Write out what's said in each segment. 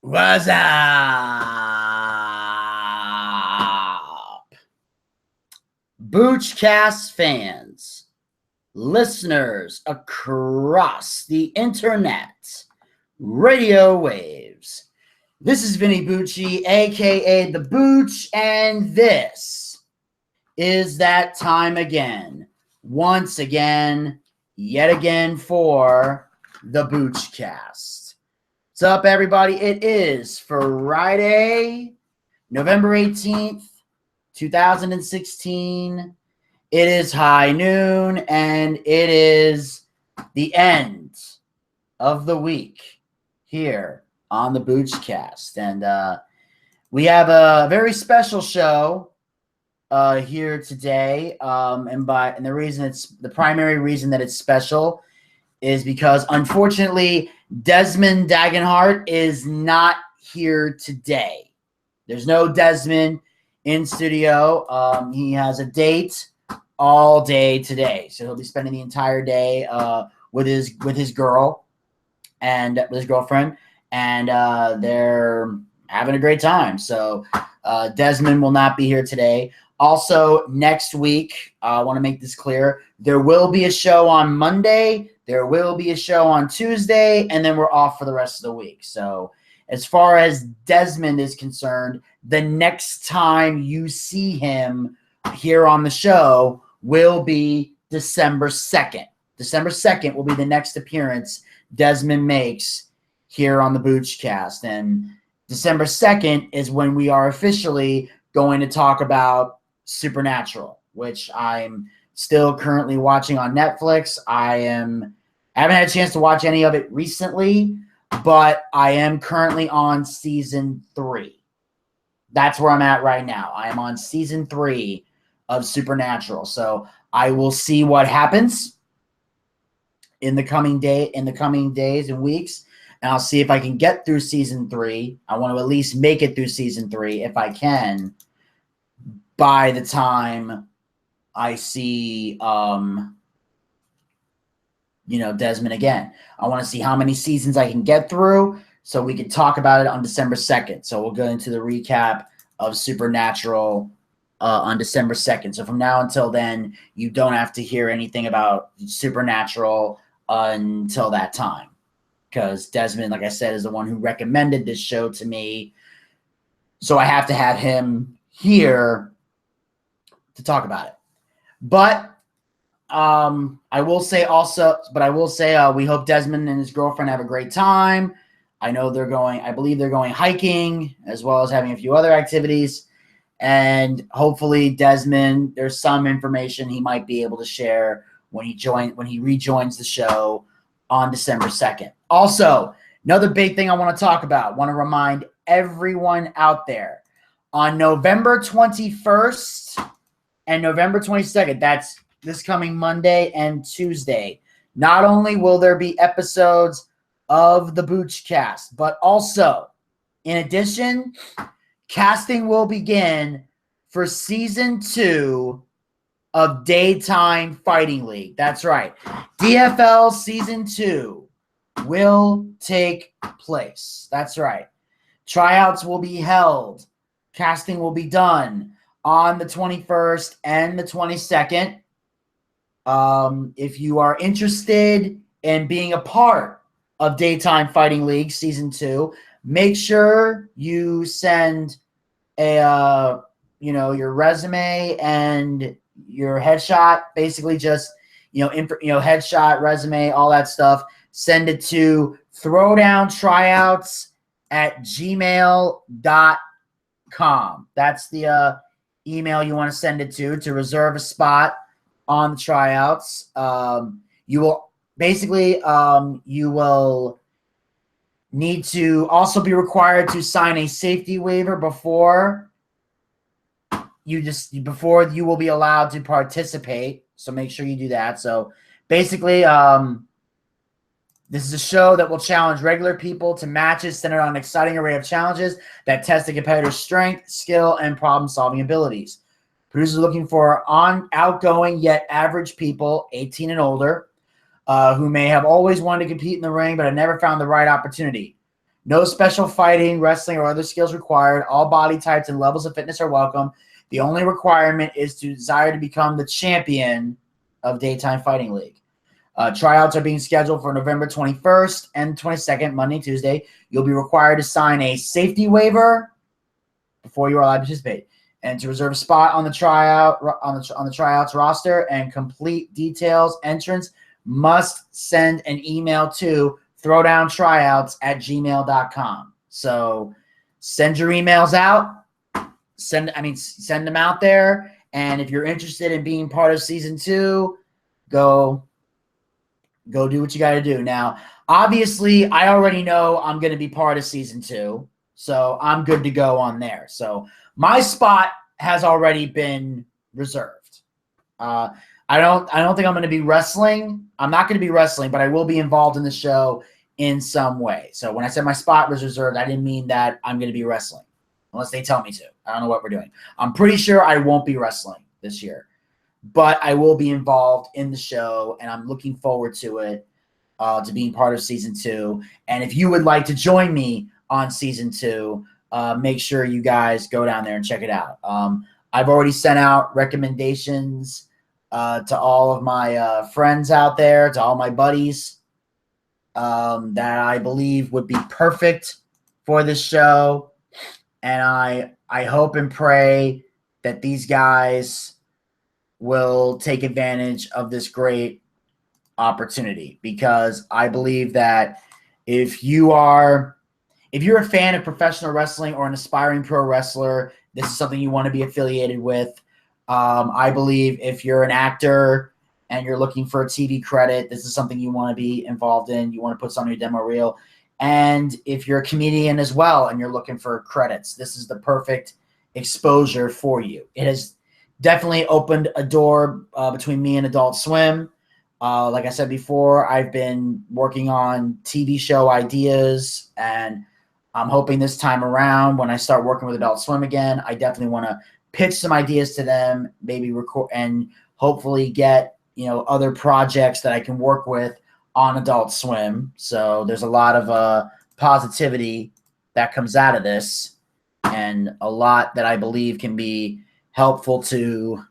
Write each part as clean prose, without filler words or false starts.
What's up? Boochcast fans, listeners across the internet, radio waves. This is Vinny Bucci, aka the Booch, and this is that time again. Once again, yet again for the Boochcast. What's up, everybody? It is Friday, November 18th, 2016. It is high noon, and it is the end of the week here on the Boochcast. And we have a very special show here today. And the primary reason that it's special is because, unfortunately, Desmond Dagenhart is not here today. There's no Desmond in studio. He has a date all day today, so he'll be spending the entire day with his girl and with his girlfriend, and they're having a great time. So Desmond will not be here today. Also, next week, I want to make this clear, there will be a show on Monday, there will be a show on Tuesday, and then we're off for the rest of the week. So as far as Desmond is concerned, the next time you see him here on the show will be December 2nd. December 2nd will be the next appearance Desmond makes here on the Boochcast. And December 2nd is when we are officially going to talk about Supernatural, which I'm still currently watching on Netflix. I haven't had a chance to watch any of it recently, but I am currently on season 3. That's where I'm at right now. I am on season 3 of Supernatural. So I will see what happens in the coming days and weeks, and I'll see if I can get through season 3. I want to at least make it through season 3 if I can by the time I see Desmond again. I want to see how many seasons I can get through so we can talk about it on December 2nd. So we'll go into the recap of Supernatural on December 2nd. So from now until then, you don't have to hear anything about Supernatural until that time, because Desmond, like I said, is the one who recommended this show to me. So I have to have him here to talk about it. But I will say we hope Desmond and his girlfriend have a great time. I believe they're going hiking, as well as having a few other activities. And hopefully Desmond, there's some information he might be able to share when he rejoins the show on December 2nd. Also, another big thing I want to talk about, want to remind everyone out there, on November 21st and November 22nd, that's this coming Monday and Tuesday, not only will there be episodes of the Boochcast, but also, in addition, casting will begin for season 2 of Daytime Fighting League. That's right. DFL season 2 will take place. That's right. Tryouts will be held. Casting will be done on the 21st and the 22nd. If you are interested in being a part of Daytime Fighting League Season 2, make sure you send your resume and your headshot, basically just, headshot, resume, all that stuff. Send it to throwdowntryouts@gmail.com. That's the email you want to send it to reserve a spot on the tryouts. You will need to also be required to sign a safety waiver before you will be allowed to participate. So make sure you do that. So basically, this is a show that will challenge regular people to matches centered on an exciting array of challenges that test the competitor's strength, skill, and problem-solving abilities. Producers are looking for outgoing yet average people, 18 and older, who may have always wanted to compete in the ring but have never found the right opportunity. No special fighting, wrestling, or other skills required. All body types and levels of fitness are welcome. The only requirement is to desire to become the champion of Daytime Fighting League. Tryouts are being scheduled for November 21st and 22nd, Monday and Tuesday. You'll be required to sign a safety waiver before you are allowed to participate, and to reserve a spot on the tryouts roster and complete details. Entrants must send an email to throwdowntryouts@gmail.com. So send your emails out. Send them out there. And if you're interested in being part of season 2, go do what you got to do. Now, obviously, I already know I'm going to be part of season 2, so I'm good to go on there. So my spot has already been reserved. I don't think I'm going to be wrestling. I'm not going to be wrestling, but I will be involved in the show in some way. So when I said my spot was reserved, I didn't mean that I'm going to be wrestling, unless they tell me to. I don't know what we're doing. I'm pretty sure I won't be wrestling this year, but I will be involved in the show, and I'm looking forward to it, to being part of season 2. And if you would like to join me on season 2, make sure you guys go down there and check it out. I've already sent out recommendations to all of my friends out there, to all my buddies, that I believe would be perfect for this show. And I hope and pray that these guys will take advantage of this great opportunity, because I believe that if you're a fan of professional wrestling or an aspiring pro wrestler, this is something you want to be affiliated with. I believe if you're an actor and you're looking for a TV credit, this is something you want to be involved in. You want to put something on your demo reel. And if you're a comedian as well and you're looking for credits, this is the perfect exposure for you. It has definitely opened a door between me and Adult Swim. Like I said before, I've been working on TV show ideas, and I'm hoping this time around when I start working with Adult Swim again, I definitely want to pitch some ideas to them, maybe record and hopefully get, other projects that I can work with on Adult Swim. So there's a lot of positivity that comes out of this, and a lot that I believe can be helpful to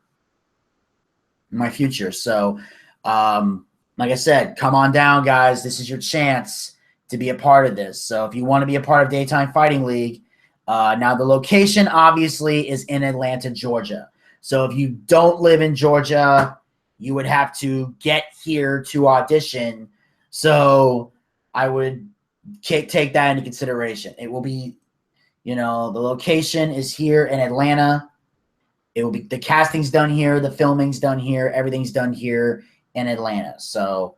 my future. So, like I said, come on down, guys. This is your chance to be a part of this. So if you want to be a part of Daytime Fighting League, now the location obviously is in Atlanta, Georgia. So if you don't live in Georgia, you would have to get here to audition. So I would take that into consideration. It will be, the location is here in Atlanta. It will be, the casting's done here, the filming's done here, everything's done here in Atlanta. So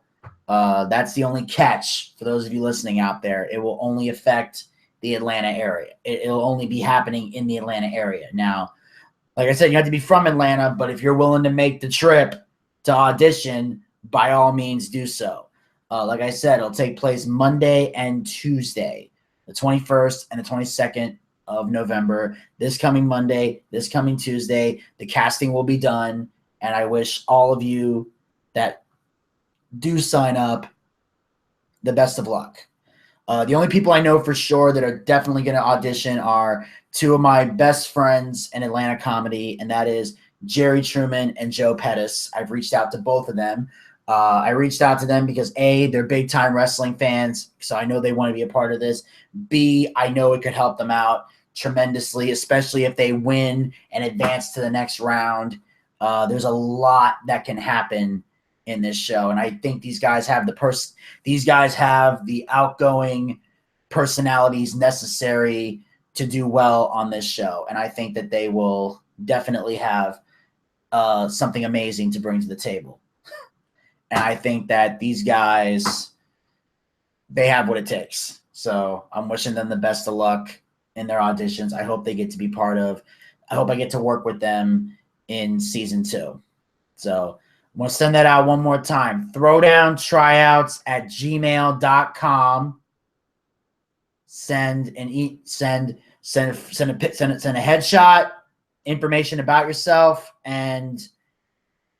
that's the only catch for those of you listening out there. It will only affect the Atlanta area. It'll only be happening in the Atlanta area. Now, like I said, you have to be from Atlanta, but if you're willing to make the trip to audition, by all means do so. Like I said, it'll take place Monday and Tuesday, the 21st and the 22nd of November. This coming Monday, this coming Tuesday, the casting will be done, and I wish all of you that do sign up the best of luck. The only people I know for sure that are definitely going to audition are two of my best friends in Atlanta comedy, and that is Jerry Truman and Joe Pettis. I've reached out to both of them. I reached out to them because A, they're big time wrestling fans, so I know they want to be a part of this. B, I know it could help them out tremendously, especially if they win and advance to the next round. There's a lot that can happen in this show, and I think these guys have the outgoing personalities necessary to do well on this show, and I think that they will definitely have something amazing to bring to the table. And I think that these guys, they have what it takes. So I'm wishing them the best of luck in their auditions. I hope they get to be part of. I hope I get to work with them in season 2. So I'm going to send that out one more time. Throwdowntryouts@gmail.com. Send a headshot, information about yourself, and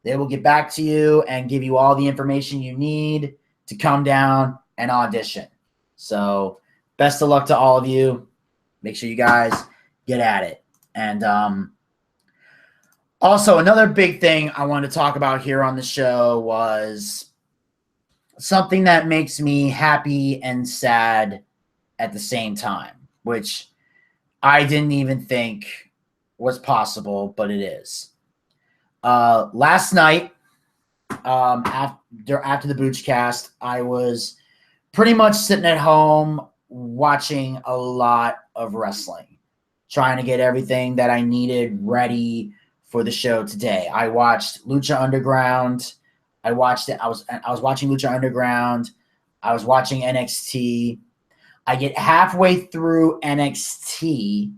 they will get back to you and give you all the information you need to come down and audition. So best of luck to all of you. Make sure you guys get at it. And also, another big thing I wanted to talk about here on the show was something that makes me happy and sad at the same time, which I didn't even think was possible, but it is. Last night, after the Boochcast, I was pretty much sitting at home watching a lot of wrestling, trying to get everything that I needed ready for the show today. I watched Lucha Underground. I was watching Lucha Underground. I was watching NXT. I get halfway through NXT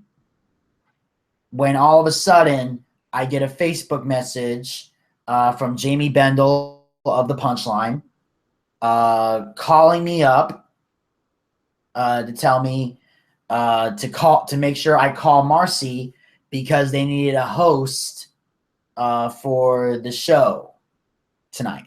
when all of a sudden I get a Facebook message from Jamie Bendel of the Punchline calling me up to tell me to make sure I call Marcy because they needed a host for the show tonight.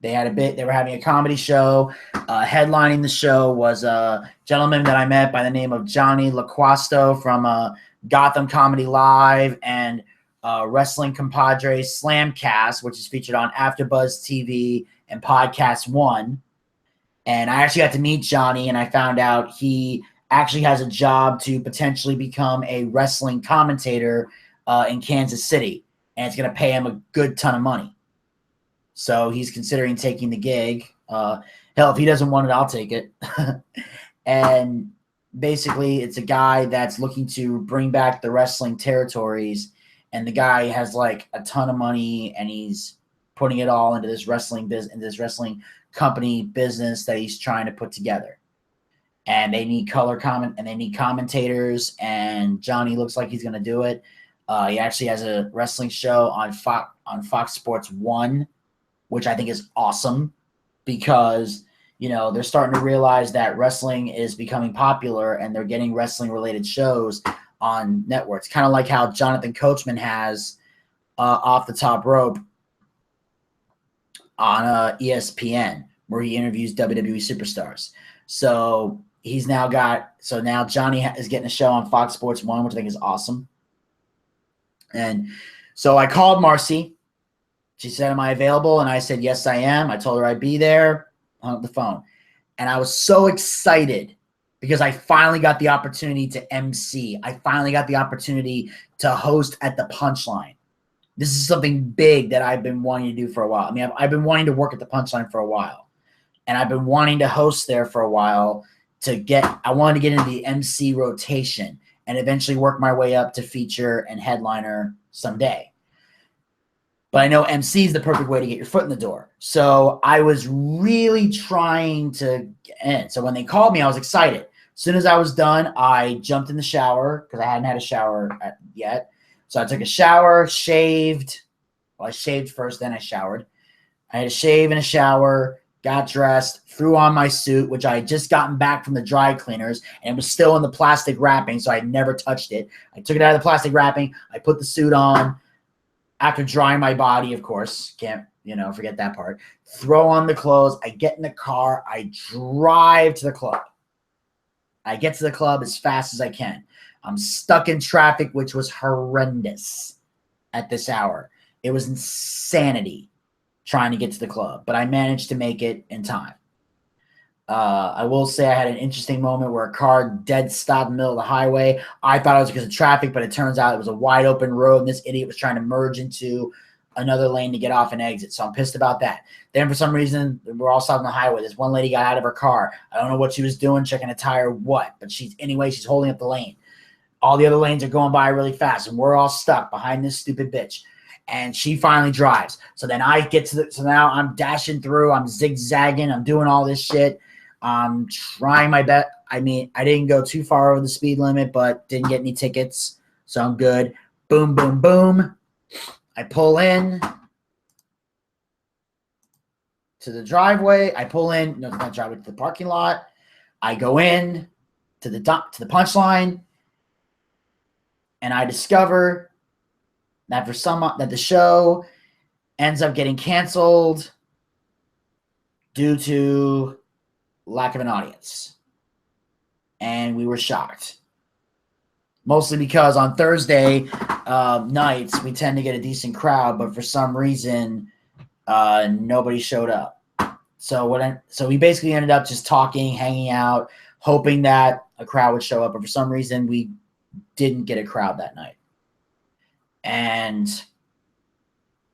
They were having a comedy show. Headlining the show was a gentleman that I met by the name of Johnny LaQuasto from Gotham Comedy Live and Wrestling Compadre Slamcast, which is featured on AfterBuzz TV and Podcast One. And I actually got to meet Johnny, and I found out he actually has a job to potentially become a wrestling commentator in Kansas City, and it's going to pay him a good ton of money. So he's considering taking the gig. Hell, if he doesn't want it, I'll take it. And basically, it's a guy that's looking to bring back the wrestling territories, and the guy has like a ton of money, and he's putting it all into this wrestling business, into this wrestling company business that he's trying to put together. And they need they need commentators, and Johnny looks like he's going to do it. He actually has a wrestling show on Fox Sports 1, which I think is awesome because, you know, they're starting to realize that wrestling is becoming popular and they're getting wrestling-related shows on networks. Kind of like how Jonathan Coachman has Off the Top Rope on ESPN, where he interviews WWE superstars. So now Johnny is getting a show on Fox Sports 1, which I think is awesome. And so I called Marcy. She said, "Am I available?" And I said, "Yes, I am." I told her I'd be there. Hung up the phone. And I was so excited because I finally got the opportunity to MC. I finally got the opportunity to host at the Punchline. This is something big that I've been wanting to do for a while. I mean, I've been wanting to work at the Punchline for a while. And I've been wanting to host there for a while I wanted to get into the MC rotation and eventually work my way up to feature and headliner someday. But I know MC is the perfect way to get your foot in the door. So I was really trying to get in. So when they called me, I was excited. As soon as I was done, I jumped in the shower because I hadn't had a shower yet. So I took a shower, shaved. Well, I shaved first, then I showered. I had a shave and a shower, got dressed, threw on my suit, which I had just gotten back from the dry cleaners, and it was still in the plastic wrapping, so I had never touched it. I took it out of the plastic wrapping. I put the suit on. After drying my body, of course, can't, forget that part. Throw on the clothes. I get in the car. I drive to the club. I get to the club as fast as I can. I'm stuck in traffic, which was horrendous at this hour. It was insanity trying to get to the club, but I managed to make it in time. I will say I had an interesting moment where a car dead stopped in the middle of the highway. I thought it was because of traffic, but it turns out it was a wide open road, and this idiot was trying to merge into another lane to get off and exit. So I'm pissed about that. Then for some reason, we're all stopped on the highway. This one lady got out of her car. I don't know what she was doing, checking a tire, what, but she's holding up the lane. All the other lanes are going by really fast, and we're all stuck behind this stupid bitch. And she finally drives. So then I get so now I'm dashing through. I'm zigzagging. I'm doing all this shit. I'm trying my best. I mean, I didn't go too far over the speed limit, but didn't get any tickets. So I'm good. Boom, boom, boom. I pull in to the driveway. I pull in. No, it's not driveway, to the parking lot. I go in to the Punchline. And I discover that that the show ends up getting canceled due to lack of an audience. and we were shocked. Mostly because on Thursday nights, we tend to get a decent crowd, but for some reason, nobody showed up. So we basically ended up just talking, hanging out, hoping that a crowd would show up, but for some reason, we didn't get a crowd that night. And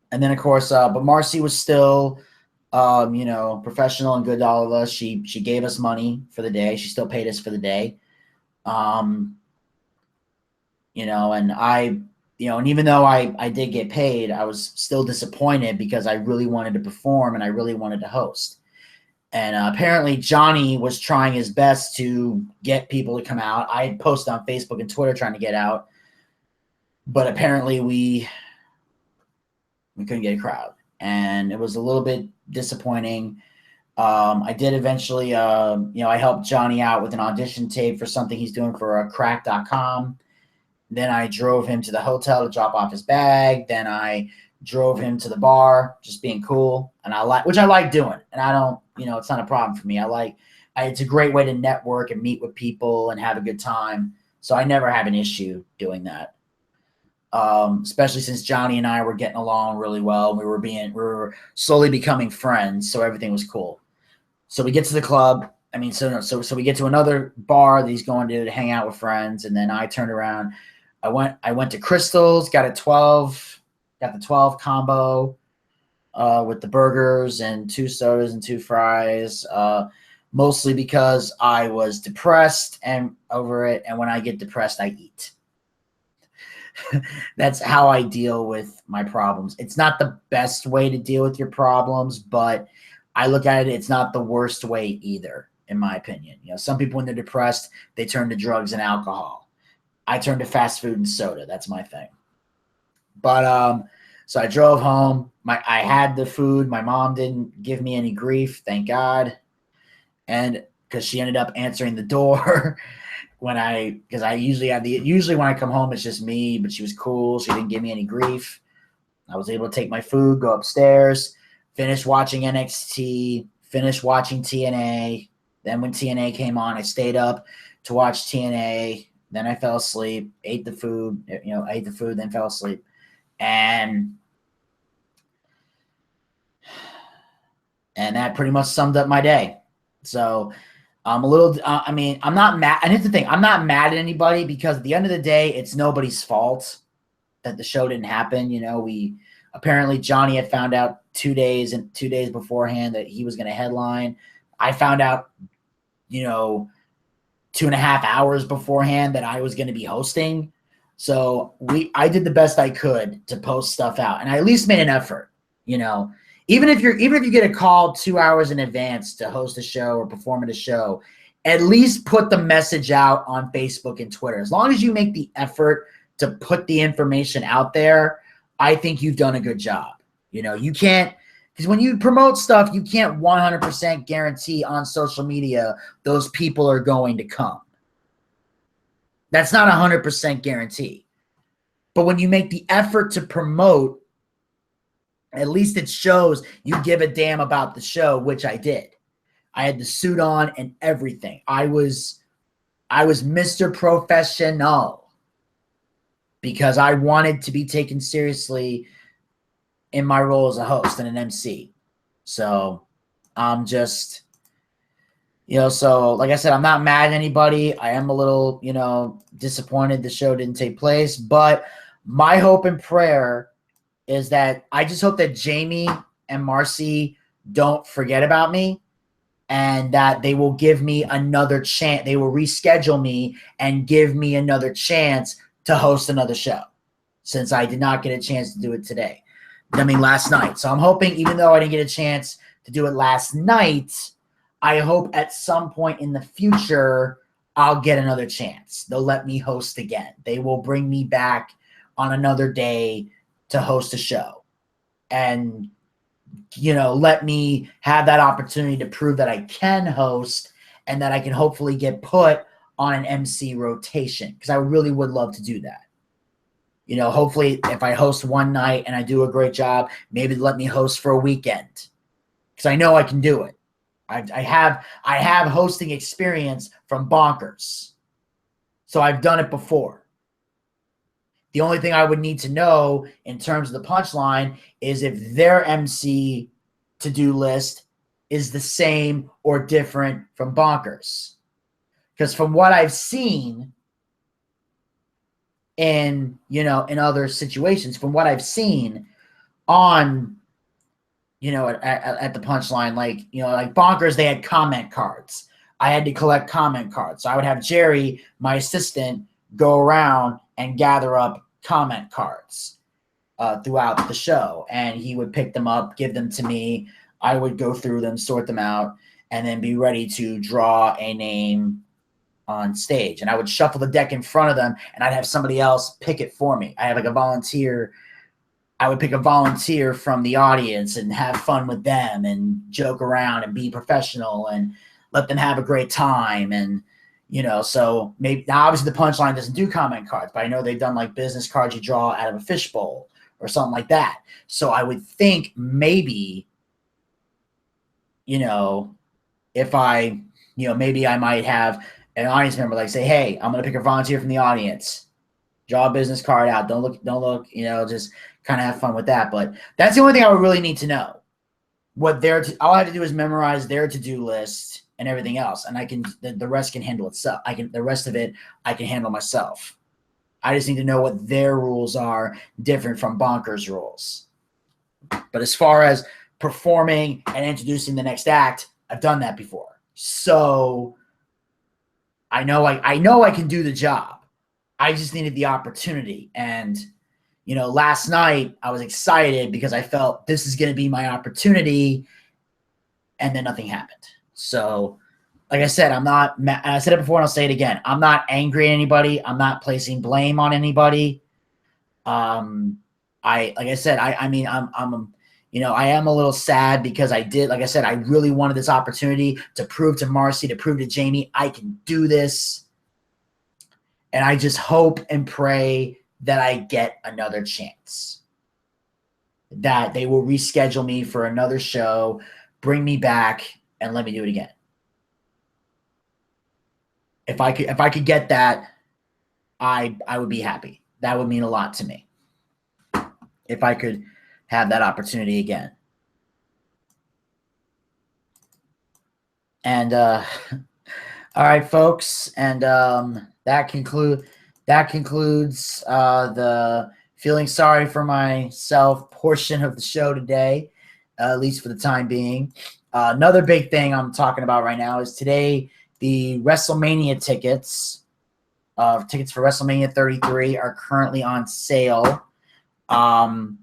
then, of course, but Marcy was still, professional and good to all of us. She gave us money for the day. She still paid us for the day. And and even though I did get paid, I was still disappointed because I really wanted to perform and I really wanted to host. And apparently Johnny was trying his best to get people to come out. I had posted on Facebook and Twitter trying to get out, but apparently we couldn't get a crowd, and it was a little bit disappointing. I did eventually, I helped Johnny out with an audition tape for something he's doing for crack.com. Then I drove him to the hotel to drop off his bag. Then I drove him to the bar, just being cool. And which I like doing. And I don't, it's not a problem for me. It's a great way to network and meet with people and have a good time. So I never have an issue doing that. Especially since Johnny and I were getting along really well. We were slowly becoming friends. So everything was cool. So we get to the club. So we get to another bar that he's going to hang out with friends. And then I turned around. I went to Crystal's, got the 12 combo with the burgers and 2 sodas and 2 fries, mostly because I was depressed and over it. And when I get depressed, I eat. That's how I deal with my problems. It's not the best way to deal with your problems, but I look at it, it's not the worst way either, in my opinion. Some people, when they're depressed, they turn to drugs and alcohol. I turn to fast food and soda. That's my thing. But so I drove home. I had the food. My mom didn't give me any grief, thank God. And because she ended up answering the door because I usually when I come home, it's just me, but she was cool. She didn't give me any grief. I was able to take my food, go upstairs, finish watching NXT, finish watching TNA. Then when TNA came on, I stayed up to watch TNA. Then I fell asleep, ate the food, then fell asleep. And that pretty much summed up my day. So I'm a little, I'm not mad. And here's the thing, I'm not mad at anybody because at the end of the day, it's nobody's fault that the show didn't happen. Apparently Johnny had found out 2 days beforehand that he was going to headline. I found out, 2.5 hours beforehand that I was going to be hosting. So I did the best I could to post stuff out, and I at least made an effort, even if you get a call 2 hours in advance to host a show or perform at a show, at least put the message out on Facebook and Twitter. As long as you make the effort to put the information out there, I think you've done a good job. You can't, because when you promote stuff, you can't 100% guarantee on social media those people are going to come. That's not 100% guarantee. But when you make the effort to promote, at least it shows you give a damn about the show, which I did. I had the suit on and everything. I was Mr. Professional because I wanted to be taken seriously in my role as a host and an MC. So I'm just, so like I said, I'm not mad at anybody. I am a little, disappointed the show didn't take place, but my hope and prayer is that I just hope that Jamie and Marcy don't forget about me and that they will give me another chance. They will reschedule me and give me another chance to host another show since I did not get a chance to do it today. Last night. So I'm hoping, even though I didn't get a chance to do it last night, I hope at some point in the future, I'll get another chance. They'll let me host again. They will bring me back on another day to host a show and, let me have that opportunity to prove that I can host and that I can hopefully get put on an MC rotation because I really would love to do that. Hopefully if I host one night and I do a great job, maybe let me host for a weekend because I know I can do it. I have hosting experience from Bonkers. So I've done it before. The only thing I would need to know in terms of the punchline is if their MC to-do list is the same or different from Bonkers. Because from what I've seen in other situations, from what I've seen on, at the punchline, like Bonkers, they had comment cards. I had to collect comment cards. So I would have Jerry, my assistant, go around and gather up comment cards throughout the show. And he would pick them up, give them to me. I would go through them, sort them out, and then be ready to draw a name on stage. And I would shuffle the deck in front of them, and I'd have somebody else pick it for me. I have like a volunteer. I would pick a volunteer from the audience and have fun with them and joke around and be professional and let them have a great time. And, so maybe now obviously the punchline doesn't do comment cards, but I know they've done like business cards you draw out of a fishbowl or something like that. So I would think maybe, if I, maybe I might have an audience member like say, hey, I'm going to pick a volunteer from the audience, draw a business card out. Don't look, just kind of have fun with that. But that's the only thing I would really need to know. All I have to do is memorize their to-do list and everything else. And the rest can handle itself. The rest of it, I can handle myself. I just need to know what their rules are different from Bonkers rules. But as far as performing and introducing the next act, I've done that before. So I know I can do the job. I just needed the opportunity. And, last night I was excited because I felt this is going to be my opportunity, and then nothing happened. So, like I said, I said it before and I'll say it again. I'm not angry at anybody. I'm not placing blame on anybody. I am a little sad because like I said, I really wanted this opportunity to prove to Marcy, to prove to Jamie, I can do this. And I just hope and pray that I get another chance, that they will reschedule me for another show, bring me back, and let me do it again. If I could get that, I would be happy. That would mean a lot to me if I could have that opportunity again. And all right, folks, and that concludes the feeling sorry for myself portion of the show today, at least for the time being. Another big thing I'm talking about right now is today the WrestleMania tickets for WrestleMania 33 are currently on sale. I'm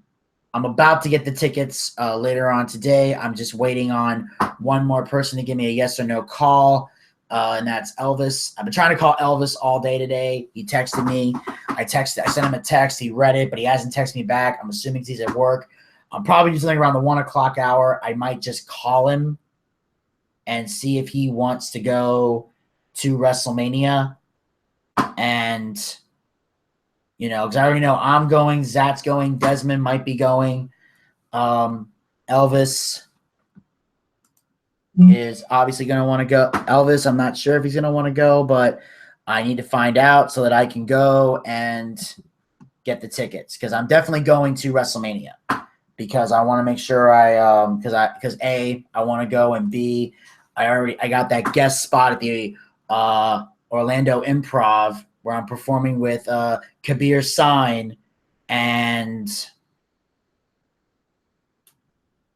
about to get the tickets later on today. I'm just waiting on one more person to give me a yes or no call, and that's Elvis. I've been trying to call Elvis all day today. He texted me. I sent him a text. He read it, but he hasn't texted me back. I'm assuming he's at work. I'm probably just something around the 1 o'clock hour. I might just call him and see if he wants to go to WrestleMania. And, because I already know I'm going, Zat's going, Desmond might be going. Elvis is obviously going to want to go. Elvis, I'm not sure if he's going to want to go, but I need to find out so that I can go and get the tickets, because I'm definitely going to WrestleMania, because I want to make sure because A, I want to go, and B, I got that guest spot at the Orlando Improv where I'm performing with Kabir Sine and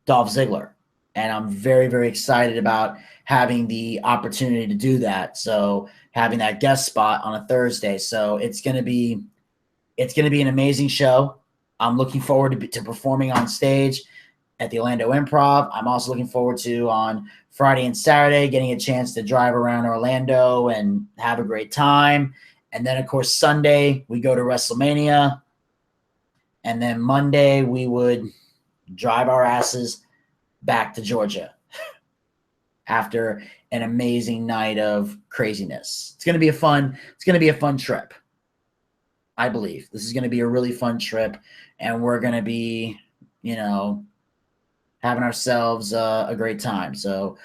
Dolph Ziggler. And I'm very, very excited about having the opportunity to do that. So having that guest spot on a Thursday. So it's going to be an amazing show. I'm looking forward to performing on stage at the Orlando Improv. I'm also looking forward to, on Friday and Saturday, getting a chance to drive around Orlando and have a great time. And then, of course, Sunday, we go to WrestleMania. And then Monday, we would drive our asses back to Georgia after an amazing night of craziness. It's going to be a fun trip. I believe this is going to be a really fun trip, and we're going to be, having ourselves a great time. So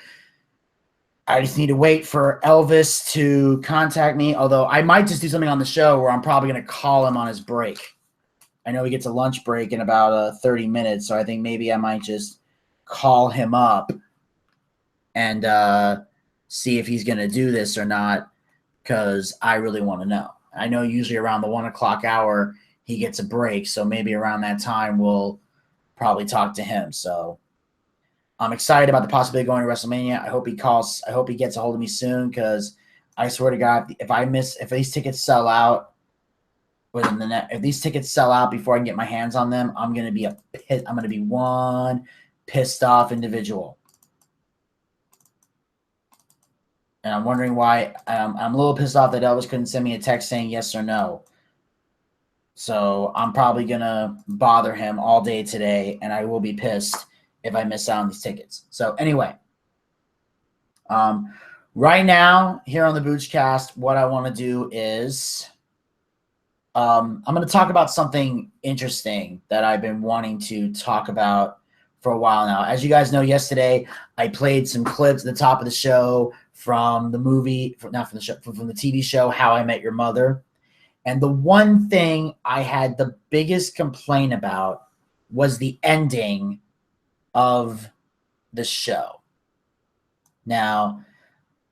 I just need to wait for Elvis to contact me, although I might just do something on the show where I'm probably going to call him on his break. I know he gets a lunch break in about 30 minutes, so I think maybe I might just call him up and see if he's going to do this or not, because I really want to know. I know usually around the 1 o'clock hour he gets a break, so maybe around that time we'll probably talk to him. So I'm excited about the possibility of going to WrestleMania. I hope he calls. I hope he gets a hold of me soon, because I swear to God, if these tickets sell out if these tickets sell out before I can get my hands on them, I'm gonna be one pissed off individual. And I'm wondering why. I'm a little pissed off that Elvis couldn't send me a text saying yes or no. So I'm probably gonna bother him all day today, and I will be pissed if I miss out on these tickets. So anyway, right now here on the Boochcast, what I want to do is I'm going to talk about something interesting that I've been wanting to talk about for a while now. As you guys know, yesterday I played some clips at the top of the show from the movie, not from the show, from the TV show How I Met Your Mother. And the one thing I had the biggest complaint about was the ending of the show. Now,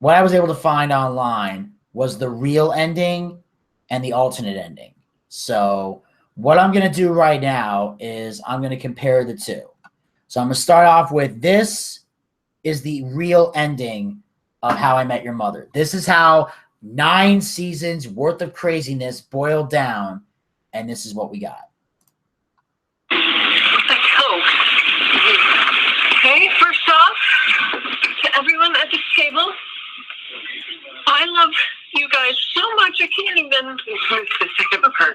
what I was able to find online was the real ending and the alternate ending. So what I'm going to do right now is I'm going to compare the two. So I'm going to start off with, this is the real ending of How I Met Your Mother. This is how 9 seasons worth of craziness boiled down, and this is what we got. Okay, first off, to everyone at this table, I love you guys so much I can't even specific of her.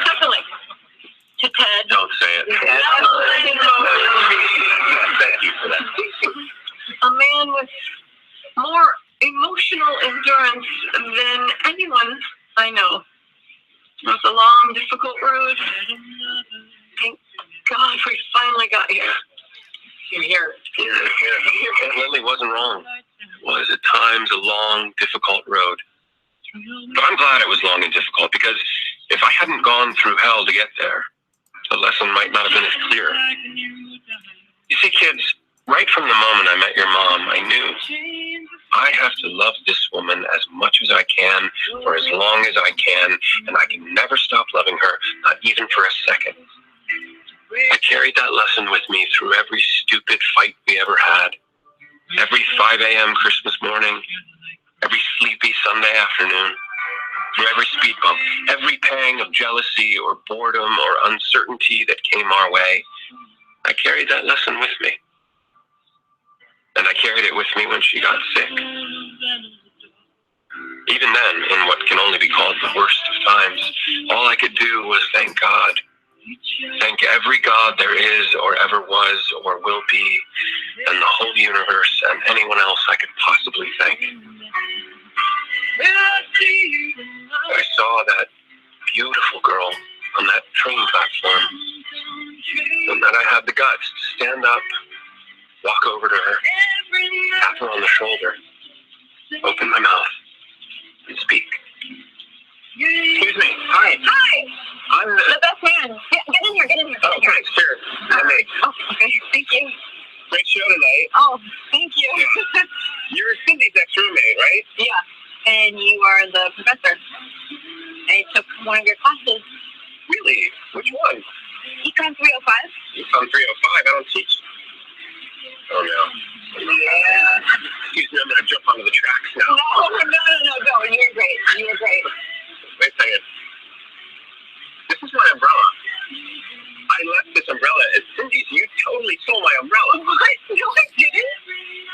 Definitely. To Ted. Don't say it. Thank you for that. A man with more emotional endurance than anyone I know. It was a long, difficult road. Thank God we finally got here. Here. Aunt Lily wasn't wrong. It was at times a long, difficult road. But I'm glad it was long and difficult, because if I hadn't gone through hell to get there, the lesson might not have been as clear. You see, kids, right from the moment I met your mom, I knew I have to love this woman as much as I can for as long as I can, and I can never stop loving her, not even for a second. I carried that lesson with me through every stupid fight we ever had, every 5 a.m. Christmas morning, every sleepy Sunday afternoon, through every speed bump, every pang of jealousy or boredom or uncertainty that came our way. I carried that lesson with me. And I carried it with me when she got sick. Even then, in what can only be called the worst of times, all I could do was thank God. Thank every God there is or ever was or will be, and the whole universe and anyone else I could possibly thank. I saw that beautiful girl on that train platform, and that I had the guts to stand up, walk over to her, tap her on the shoulder, open my mouth, and speak. Excuse me. Hi. Hi! I'm The best man. Get in here, get in here. Oh, thanks. Sure. I'm me. Oh, okay. Thank you. Great show tonight. Oh, thank you. You're Cindy's ex-roommate, right? Yeah. And you are the professor. I took one of your classes. Really? Which one? Econ 305. Econ 305. I don't teach. Oh, no. Yeah. Excuse me, I'm going to jump onto the tracks now. No. You were great. You were great. Wait a second. This is my umbrella. I left this umbrella at Cindy's. You totally stole my umbrella. What? No, I didn't.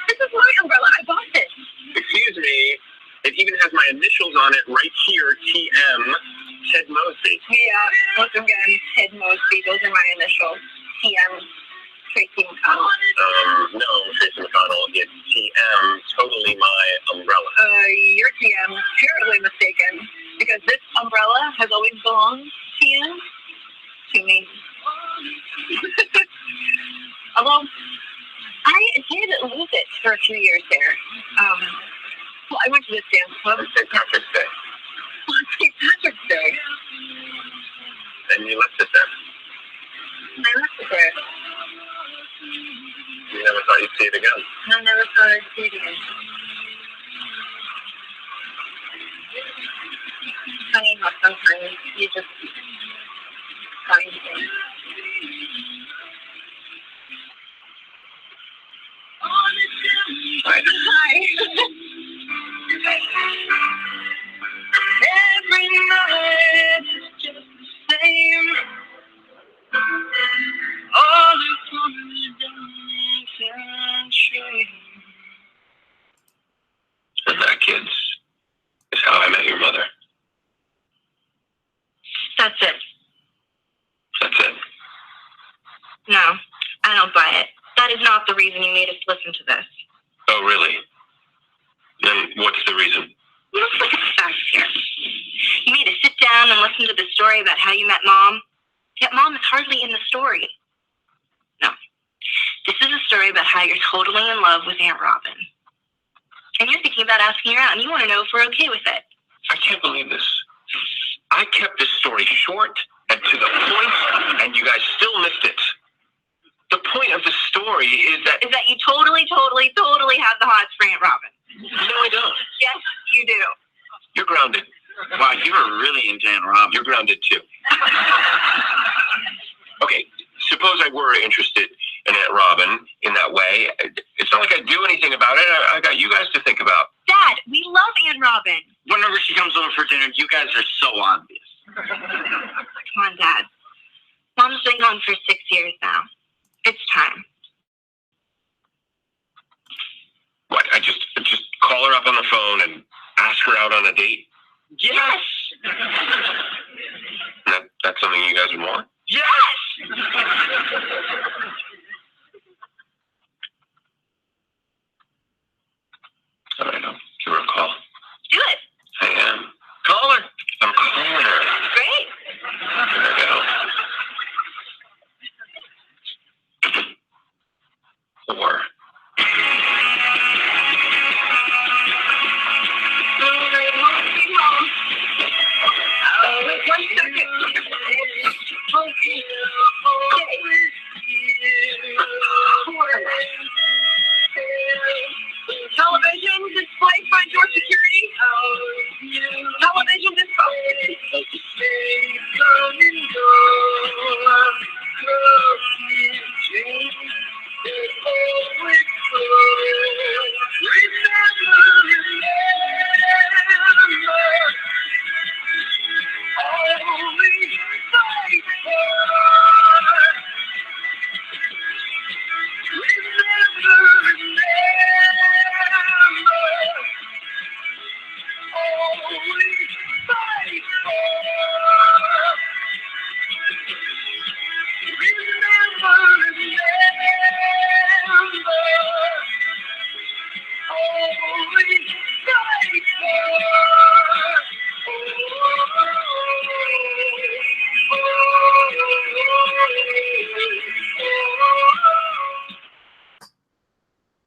This is my umbrella. I bought this. Excuse me. It even has my initials on it right here, TM, Ted Mosby. Yeah. Once again, Ted Mosby. Those are my initials. TM, Tracy McConnell. No, Tracy McConnell. It's TM, totally my umbrella. Your TM, terribly mistaken, because this umbrella has always belonged, TM, to me. Although I did lose it for a few years there. Well, I went to this dance club. It's St. Patrick's Day. On St. Patrick's Day. And you left it there. And I left it there. You never thought you'd see it again. I never thought I'd see it again. Funny how sometimes you just find things. Hi. Every night is just the same. All the confidence and shame. And that, kids, is how I met your mother. That's it. That's it. No, I don't buy it. That is not the reason you made us listen to this. Oh, really? Then what's the reason? Let's look at the facts here. You made us sit down and listen to the story about how you met Mom. Yet Mom is hardly in the story. No. This is a story about how you're totally in love with Aunt Robin. And you're thinking about asking her out, and you want to know if we're okay with it. I can't believe this. I kept this story short and to the point, and you guys still missed it. The point of the story is that you totally have the hots for Aunt Robin. No, I don't. Yes, you do. You're grounded. Wow, you were really into Aunt Robin. You're grounded too. Okay, suppose I were interested in Aunt Robin in that way. It's not like I do anything about it. I got you guys to think about. Dad, we love Aunt Robin. Whenever she comes over for dinner, you guys are so obvious. Come on, Dad. Mom's been gone for 6 years now. It's time. What? I just call her up on the phone and ask her out on a date? Yes! That's something you guys would want? Yes! All right, I'll give her a call. Do it. I am. Call her. I'm calling her. Great. There I go. Or. Television display front door security. Television display.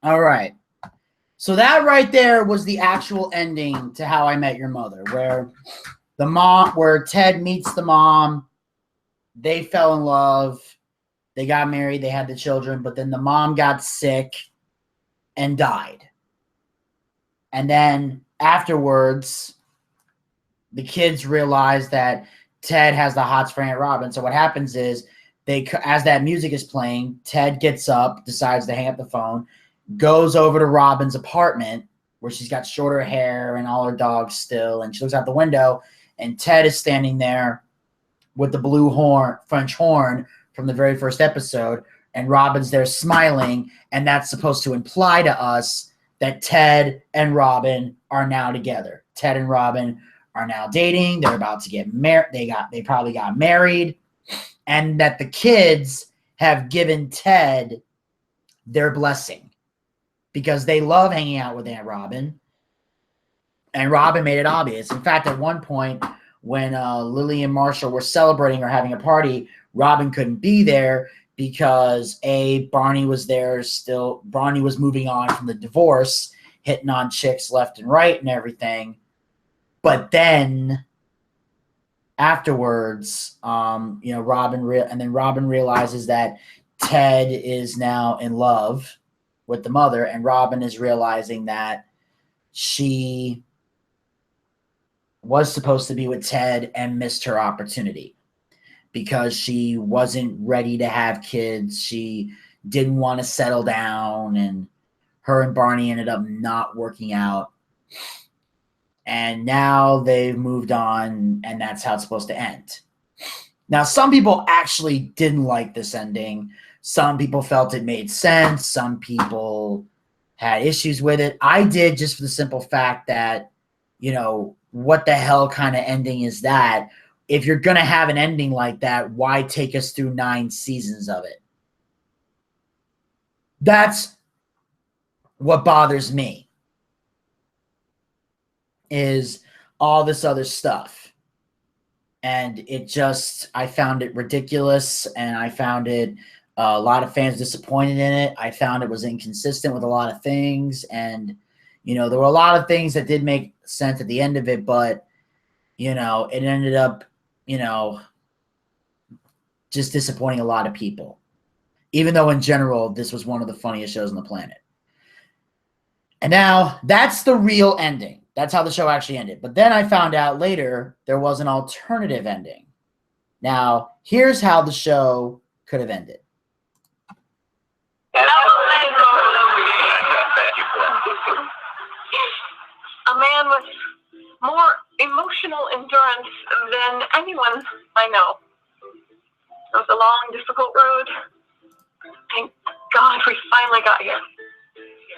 All right. So that right there was the actual ending to How I Met Your Mother, where Ted meets the mom. They fell in love. They got married. They had the children, but then the mom got sick and died. And then afterwards, the kids realize that Ted has the hots for Aunt Robin. So what happens is as that music is playing, Ted gets up, decides to hang up the phone, goes over to Robin's apartment where she's got shorter hair and all her dogs still. And she looks out the window and Ted is standing there with the blue French horn from the very first episode. And Robin's there smiling. And that's supposed to imply to us that Ted and Robin are now together. Ted and Robin are now dating. They're about to get married. They probably got married. And that the kids have given Ted their blessing because they love hanging out with Aunt Robin. And Robin made it obvious. In fact, at one point when Lily and Marshall were celebrating or having a party, Robin couldn't be there because Barney was there still. Barney was moving on from the divorce. hitting on chicks left and right and everything. But then afterwards, Robin realizes that Ted is now in love with the mother, and Robin is realizing that she was supposed to be with Ted and missed her opportunity because she wasn't ready to have kids. She didn't want to settle down, and her and Barney ended up not working out. And now they've moved on, and that's how it's supposed to end. Now, some people actually didn't like this ending. Some people felt it made sense. Some people had issues with it. I did, just for the simple fact that, what the hell kind of ending is that? If you're going to have an ending like that, why take us through 9 seasons of it? That's what bothers me, is all this other stuff. And I found it ridiculous, and I found it, a lot of fans disappointed in it. I found it was inconsistent with a lot of things, and, there were a lot of things that did make sense at the end of it, but, it ended up, just disappointing a lot of people. Even though in general, this was one of the funniest shows on the planet. And now, that's the real ending. That's how the show actually ended. But then I found out later there was an alternative ending. Now, here's how the show could have ended. A man with more emotional endurance than anyone I know. It was a long, difficult road. Thank God we finally got here.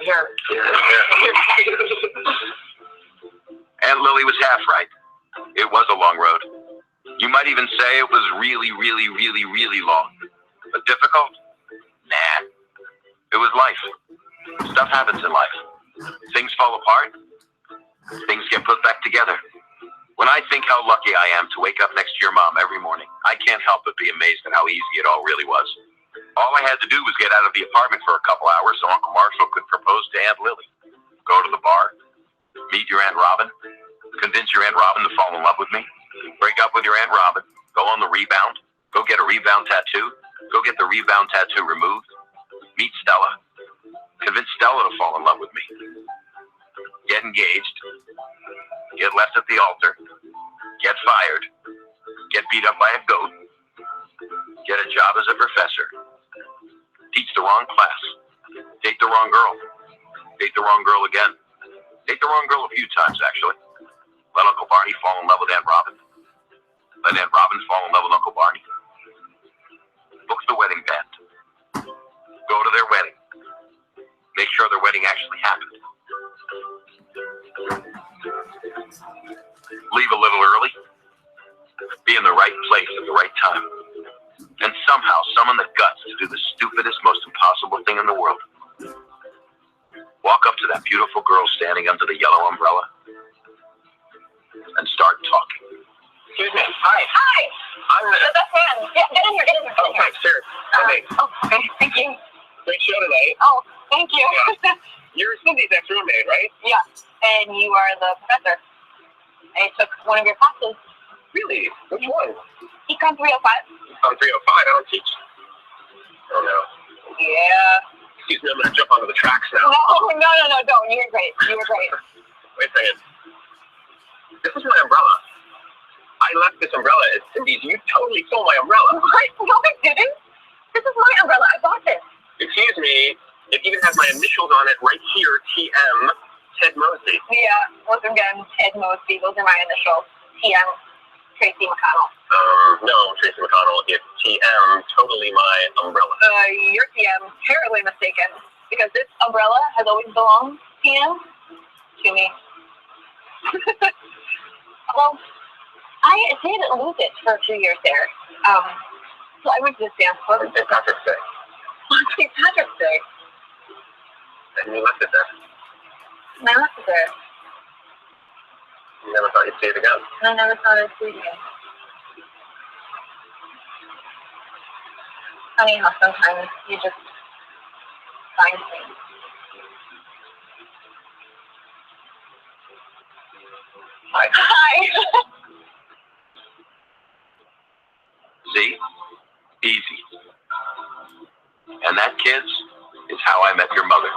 Here. Aunt Lily was half right. It was a long road. You might even say it was really, really, really, really long. But difficult? Nah. It was life. Stuff happens in life. Things fall apart. Things get put back together. When I think how lucky I am to wake up next to your mom every morning, I can't help but be amazed at how easy it all really was. All I had to do was get out of the apartment for a couple hours so Uncle Marshall could propose to Aunt Lily. Go to the bar, meet your Aunt Robin, convince your Aunt Robin to fall in love with me, break up with your Aunt Robin, go on the rebound, go get a rebound tattoo, go get the rebound tattoo removed, meet Stella, convince Stella to fall in love with me, get engaged, get left at the altar, get fired, get beat up by a goat, get a job as a professor, teach the wrong class, date the wrong girl, date the wrong girl again, date the wrong girl a few times actually, let Uncle Barney fall in love with Aunt Robin, let Aunt Robin fall in love with Uncle Barney, book the wedding band, go to their wedding, make sure their wedding actually happened, leave a little early, be in the right place at the right time, and somehow summon the guts to do the stupidest, most impossible thing in the world. Walk up to that beautiful girl standing under the yellow umbrella and start talking. Excuse me. Hi. Hi! I'm The best man. Yeah, get in here, get in here. Oh, thanks, sir. Okay. Okay, thank you. Great show tonight. Oh, thank you. Yeah. You're Cindy's ex-roommate, right? Yeah, and you are the professor. I took one of your classes. Really? Which one? Econ 305. I'm 305. I don't teach. Oh, no. Yeah. Excuse me, I'm going to jump onto the tracks now. No, don't. You were great. You were great. Wait a second. This is my umbrella. I left this umbrella at Cindy's. You totally stole my umbrella. What? No, I didn't. This is my umbrella. I bought this. Excuse me. It even has my initials on it right here, TM, Ted Mosby. Yeah, once again, Ted Mosby. Those are my initials. TM, Tracy McConnell. No, Tracy McConnell. It's TM, totally my umbrella. You're TM, terribly mistaken. Because this umbrella has always belonged, TM, to me. Well, I did lose it for a few years there. So I went to this dance club. St. Patrick's Day. On St. Patrick's Day. And you left it there. And I left it there. You never thought you'd see it again. And I never thought I'd see it again. Funny how sometimes you just find things. Hi. Hi. See? Easy. And that, kids, is how I met your mother.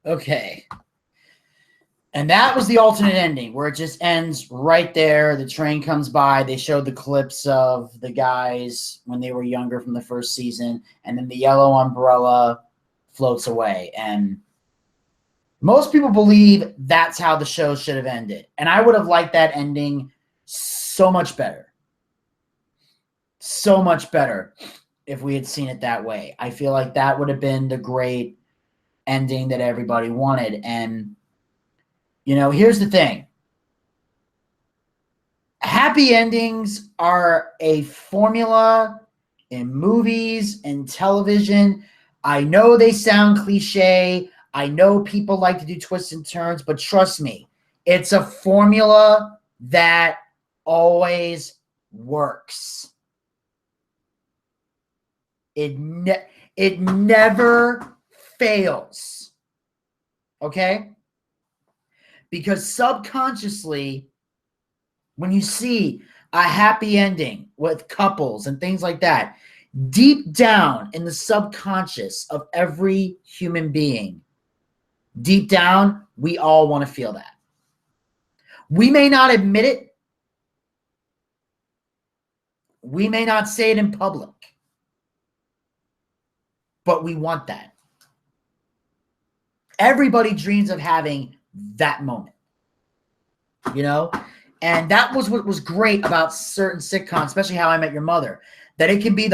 Okay. And that was the alternate ending where it just ends right there. The train comes by. They showed the clips of the guys when they were younger from the first season. And then the yellow umbrella floats away. And most people believe that's how the show should have ended. And I would have liked that ending so much better. So much better if we had seen it that way. I feel like that would have been the great ending that everybody wanted. And you know, here's the thing. Happy endings are a formula in movies and television. I know they sound cliche. I know people like to do twists and turns, but trust me, it's a formula that always works. It never fails. Okay? Because subconsciously, when you see a happy ending with couples and things like that, deep down in the subconscious of every human being, deep down, we all want to feel that. We may not admit it. We may not say it in public. But we want that. Everybody dreams of having that moment. You know? And that was what was great about certain sitcoms, especially How I Met Your Mother. That it can be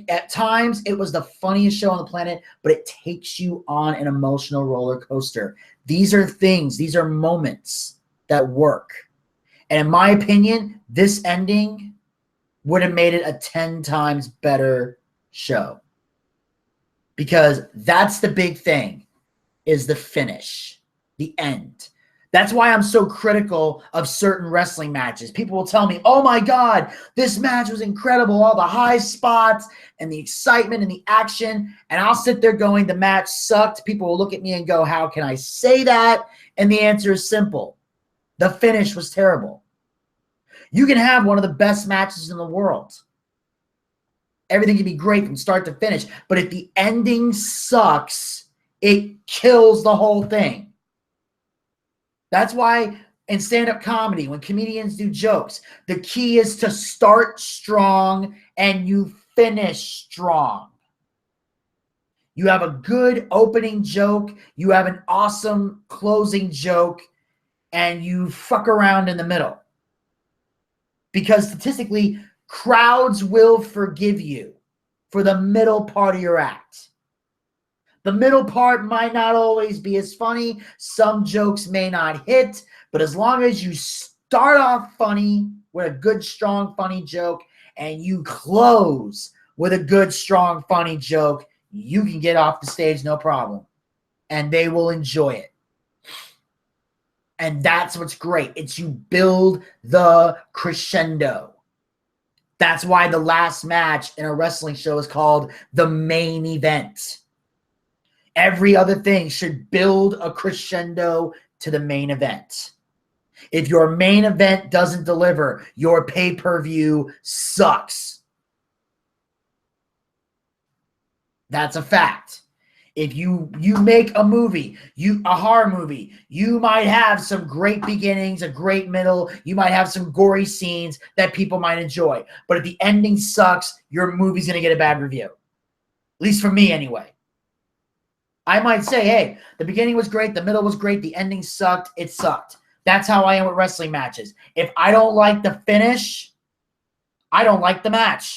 at times, it was the funniest show on the planet, but it takes you on an emotional roller coaster. These are things, these are moments that work. And in my opinion, this ending would have made it a 10 times better show. Because that's the big thing, is the finish, the end. That's why I'm so critical of certain wrestling matches. People will tell me, oh my God, this match was incredible. All the high spots and the excitement and the action. And I'll sit there going, the match sucked. People will look at me and go, how can I say that? And the answer is simple. The finish was terrible. You can have one of the best matches in the world. Everything can be great from start to finish. But if the ending sucks, it kills the whole thing. That's why in stand-up comedy, when comedians do jokes, the key is to start strong and you finish strong. You have a good opening joke, you have an awesome closing joke, and you fuck around in the middle. Because statistically, crowds will forgive you for the middle part of your act. The middle part might not always be as funny. Some jokes may not hit, but as long as you start off funny with a good, strong, funny joke and you close with a good, strong, funny joke, you can get off the stage no problem. And they will enjoy it. And that's what's great. It's you build the crescendo. That's why the last match in a wrestling show is called the main event. Every other thing should build a crescendo to the main event. If your main event doesn't deliver, your pay-per-view sucks. That's a fact. If you make a movie, a horror movie, you might have some great beginnings, a great middle. You might have some gory scenes that people might enjoy. But if the ending sucks, your movie's going to get a bad review. At least for me anyway. I might say, hey, the beginning was great, the middle was great, the ending sucked, it sucked. That's how I am with wrestling matches. If I don't like the finish, I don't like the match.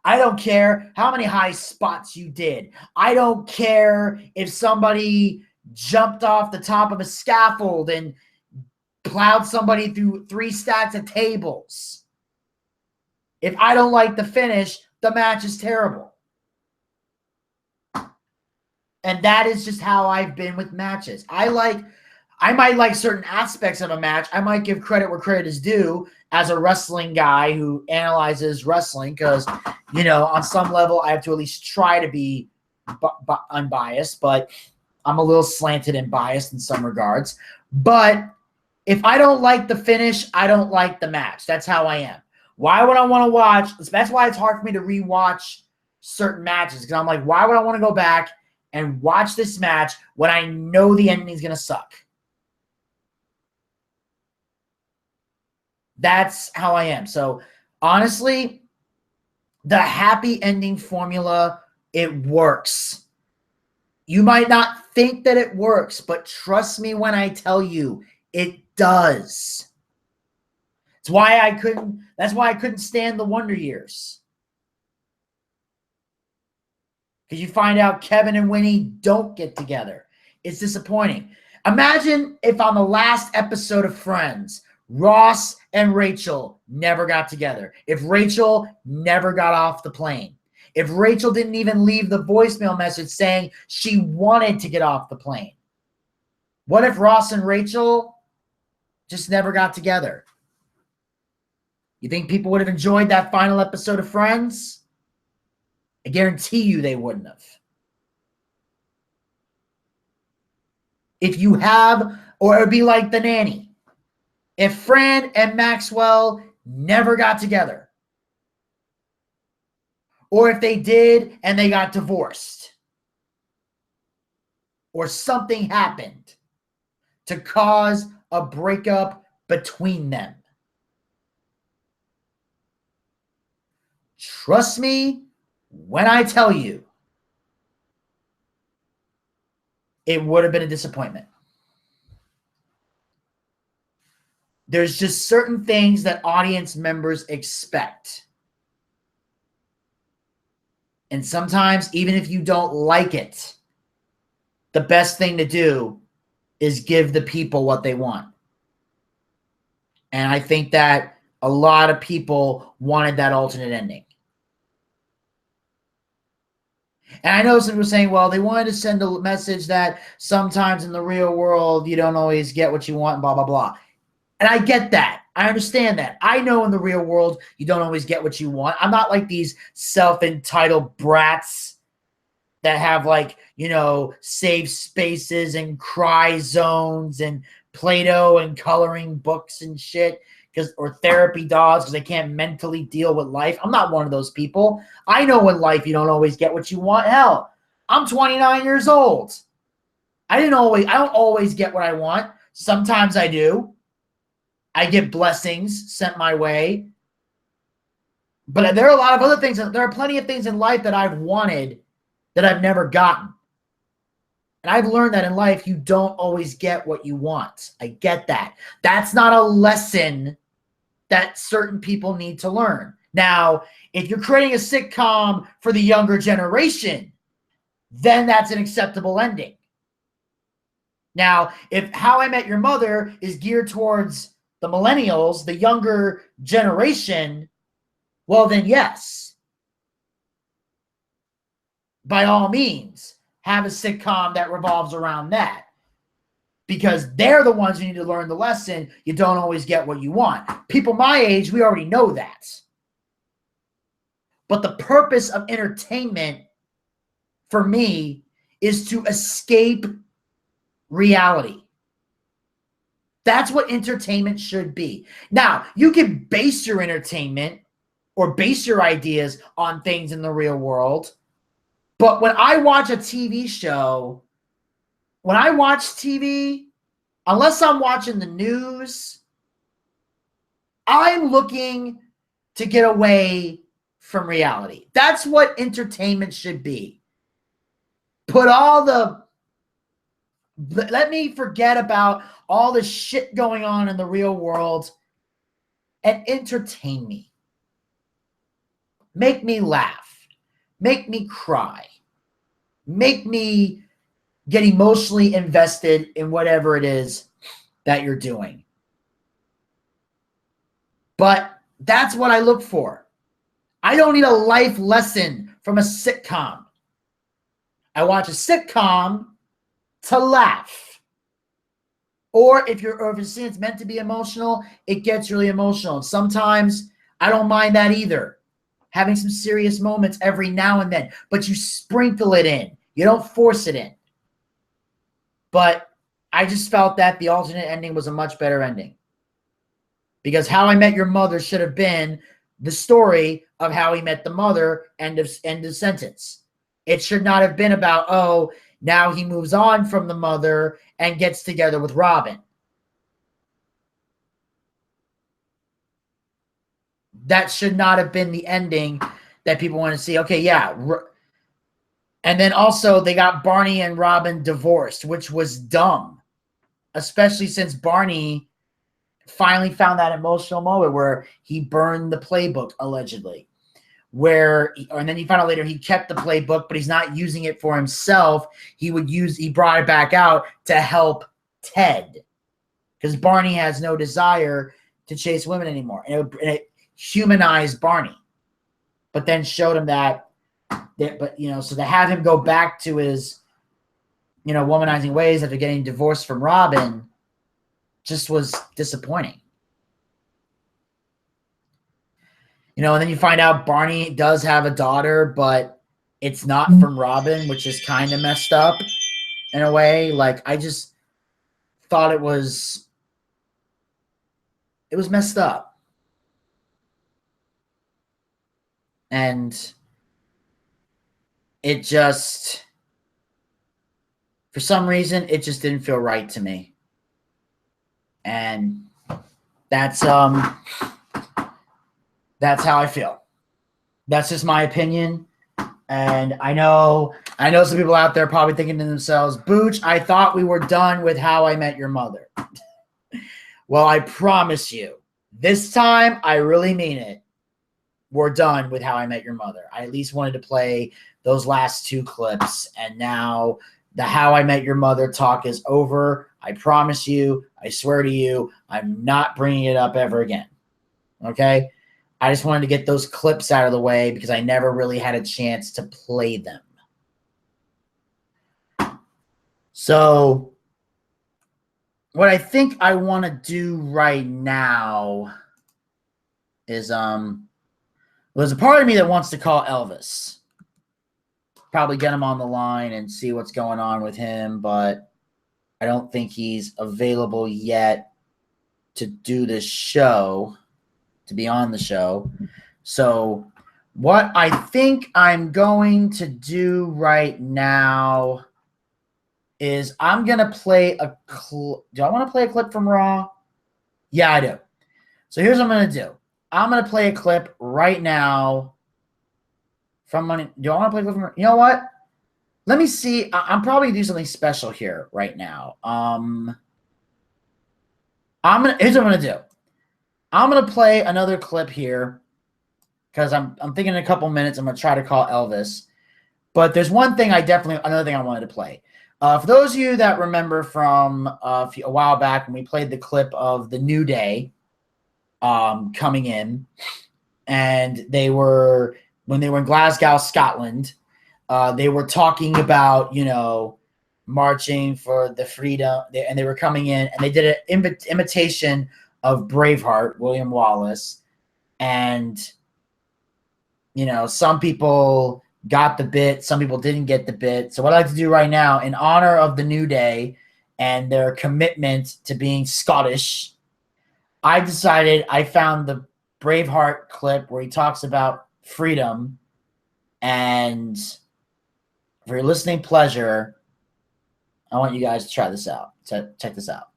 I don't care how many high spots you did. I don't care if somebody jumped off the top of a scaffold and plowed somebody through 3 stacks of tables. If I don't like the finish, the match is terrible. And that is just how I've been with matches. I might like certain aspects of a match. I might give credit where credit is due as a wrestling guy who analyzes wrestling because, on some level, I have to at least try to be unbiased, but I'm a little slanted and biased in some regards. But if I don't like the finish, I don't like the match. That's how I am. Why would I want to watch? That's why it's hard for me to rewatch certain matches because I'm like, why would I want to go back and watch this match when I know the ending's going to suck? That's how I am. So, honestly, the happy ending formula, it works. You might not think that it works, but trust me when I tell you, it does. That's why I couldn't stand the Wonder Years. Because you find out Kevin and Winnie don't get together. It's disappointing. Imagine if on the last episode of Friends, Ross and Rachel never got together. If Rachel never got off the plane. If Rachel didn't even leave the voicemail message saying she wanted to get off the plane. What if Ross and Rachel just never got together? You think people would have enjoyed that final episode of Friends? I guarantee you they wouldn't have. If you have, or it would be like The Nanny. If Fran and Maxwell never got together, or if they did and they got divorced, or something happened to cause a breakup between them. Trust me when I tell you, it would have been a disappointment. There's just certain things that audience members expect. And sometimes, even if you don't like it, the best thing to do is give the people what they want. And I think that a lot of people wanted that alternate ending. And I know some people are saying, well, they wanted to send a message that sometimes in the real world, you don't always get what you want, and blah, blah, blah. And I get that. I understand that. I know in the real world, you don't always get what you want. I'm not like these self-entitled brats that have safe spaces and cry zones and Play-Doh and coloring books and shit. Or therapy dogs because they can't mentally deal with life. I'm not one of those people. I know in life you don't always get what you want. Hell, I'm 29 years old. I don't always get what I want. Sometimes I do. I get blessings sent my way. But there are a lot of other things. There are plenty of things in life that I've wanted that I've never gotten. And I've learned that in life, you don't always get what you want. I get that. That's not a lesson that certain people need to learn. Now, if you're creating a sitcom for the younger generation, then that's an acceptable ending. Now, if How I Met Your Mother is geared towards the millennials, the younger generation, well, then yes. By all means, have a sitcom that revolves around that. Because they're the ones who need to learn the lesson. You don't always get what you want. People my age, we already know that. But the purpose of entertainment, for me, is to escape reality. That's what entertainment should be. Now, you can base your entertainment or base your ideas on things in the real world. But when I watch a TV show, when I watch TV, unless I'm watching the news, I'm looking to get away from reality. That's what entertainment should be. Put all the let me forget about all the shit going on in the real world and entertain me. Make me laugh. Make me cry. Make me get emotionally invested in whatever it is that you're doing. But that's what I look for. I don't need a life lesson from a sitcom. I watch a sitcom to laugh. Or if it's meant to be emotional, it gets really emotional. And sometimes I don't mind that either. Having some serious moments every now and then. But you sprinkle it in. You don't force it in. But I just felt that the alternate ending was a much better ending. Because How I Met Your Mother should have been the story of how he met the mother, end of sentence. It should not have been about, oh, now he moves on from the mother and gets together with Robin. That should not have been the ending that people want to see. Okay, yeah. And then also they got Barney and Robin divorced, which was dumb. Especially since Barney finally found that emotional moment where he burned the playbook, allegedly. And then you found out later he kept the playbook, but he's not using it for himself. He brought it back out to help Ted. Because Barney has no desire to chase women anymore. And it humanized Barney. But then showed him so to have him go back to his, womanizing ways after getting divorced from Robin just was disappointing. And then you find out Barney does have a daughter, but it's not from Robin, which is kind of messed up in a way. Like, I just thought it was messed up. And it just, for some reason, it just didn't feel right to me. And that's how I feel. That's just my opinion. And I know some people out there probably thinking to themselves, Booch, I thought we were done with How I Met Your Mother. Well, I promise you, this time I really mean it. We're done with How I Met Your Mother. I at least wanted to play those last 2 clips. And now the How I Met Your Mother talk is over. I promise you, I swear to you, I'm not bringing it up ever again. Okay? I just wanted to get those clips out of the way because I never really had a chance to play them. So what I think I want to do right now is there's a part of me that wants to call Elvis. Probably get him on the line and see what's going on with him, but I don't think he's available yet to do this show, to be on the show. So what I think I'm going to do right now is I'm going to play a clip. Do I want to play a clip from Raw? Yeah, I do. So here's what I'm going to do. I'm going to play a clip right now from Money. Do I want to play a clip from? You know what? Let me see. I'm probably going to do something special here right now. Here's what I'm going to do. I'm going to play another clip here because I'm thinking in a couple minutes I'm going to try to call Elvis. But there's another thing I wanted to play. For those of you that remember from a while back when we played the clip of the New Day coming in, and when they were in Glasgow, Scotland, they were talking about, marching for the freedom, and they were coming in, and they did an imitation of Braveheart, William Wallace, and, some people got the bit, some people didn't get the bit. So what I'd like to do right now, in honor of the New Day and their commitment to being Scottish, I found the Braveheart clip where he talks about freedom, and for your listening pleasure, I want you guys to try this out. Check this out.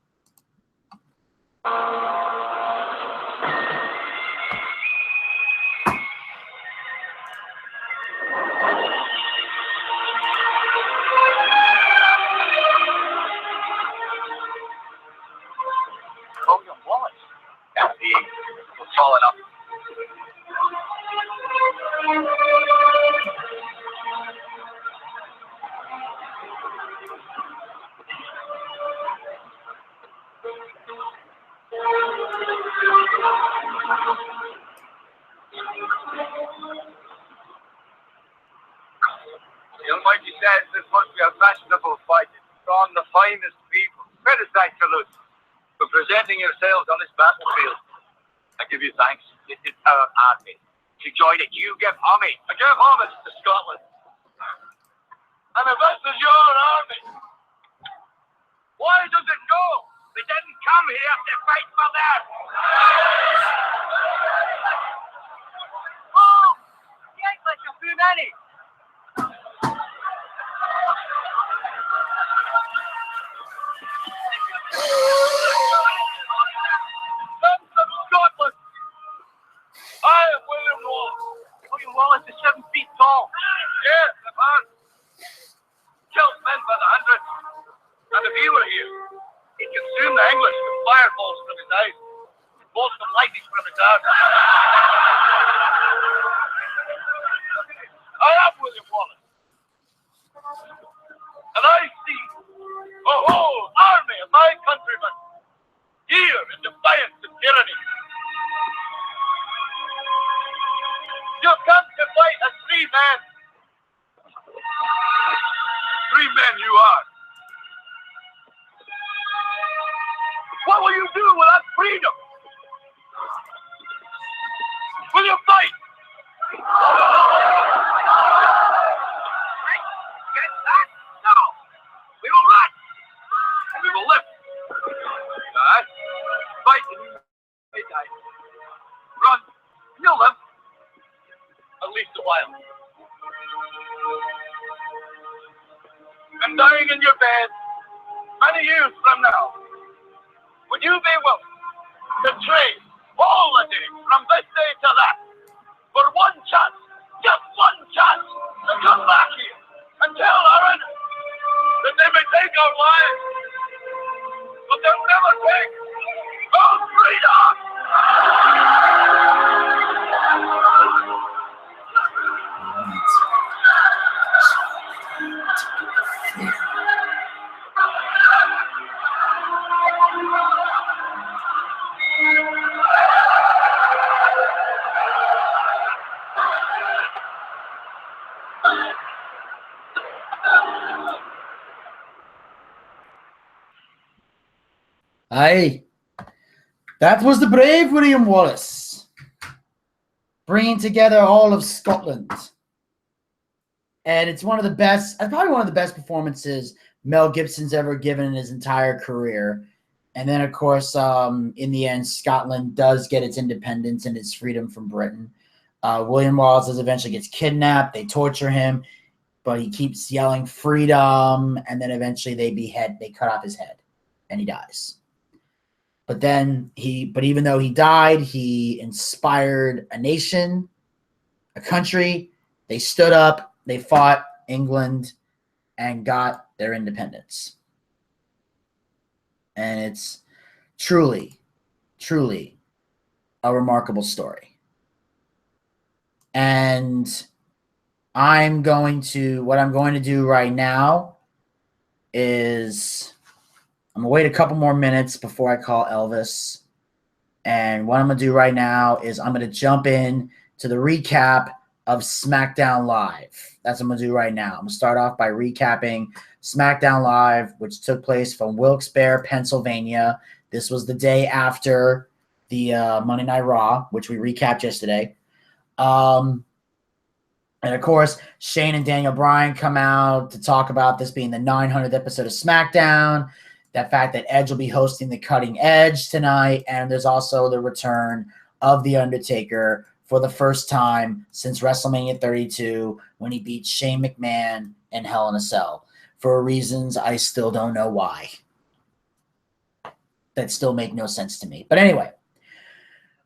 was falling up. The Almighty says this must be a fashionable fight. It's on the finest people. Credit thanks to Lucha for presenting yourselves on this battlefield. I give you thanks. This is our army. To join it, you give homage. I give homage to Scotland. And if this is your army, why does it go? We didn't come here to fight for that. Oh, the English are too many. Sons of Scotland, I am William Wallace. William Wallace is 7 feet tall. Yes, I've heard. Killed men by the hundreds. And if he were here, he'd consume the English with fireballs from his eyes, with bolts of lightning from his arms. I am William Wallace. And I see a whole army of my countrymen here in defiance of tyranny. You've come to fight as 3 men. 3 men you are. What will you do without freedom? Will you fight? Get that? No. We will run. And we will live. Fight and you may die. Run. You'll live. At least a while. And dying in your bed many years from now, would you be willing to trade all the days from this day to that for one chance, just one chance, to come back here and tell our enemies that they may take our lives, but they'll never take our freedom? Aye. That was the brave William Wallace, bringing together all of Scotland. And it's one of the best, probably one of the best performances Mel Gibson's ever given in his entire career. And then, of course, in the end, Scotland does get its independence and its freedom from Britain. William Wallace eventually gets kidnapped. They torture him, but he keeps yelling freedom. And then eventually they cut off his head and he dies. But even though he died, he inspired a nation, a country. They stood up, they fought England, and got their independence. And it's truly, truly a remarkable story. And what I'm going to do right now is I'm going to wait a couple more minutes before I call Elvis. And what I'm going to do right now is I'm going to jump in to the recap of Smackdown Live. That's what I'm going to do right now. I'm going to start off by recapping Smackdown Live, which took place from Wilkes-Barre, Pennsylvania. This was the day after the Monday Night Raw, which we recapped yesterday. And, of course, Shane and Daniel Bryan come out to talk about this being the 900th episode of Smackdown. That fact that Edge will be hosting the Cutting Edge tonight, and there's also the return of The Undertaker for the first time since WrestleMania 32 when he beat Shane McMahon in Hell in a Cell for reasons I still don't know why. That still make no sense to me. But anyway,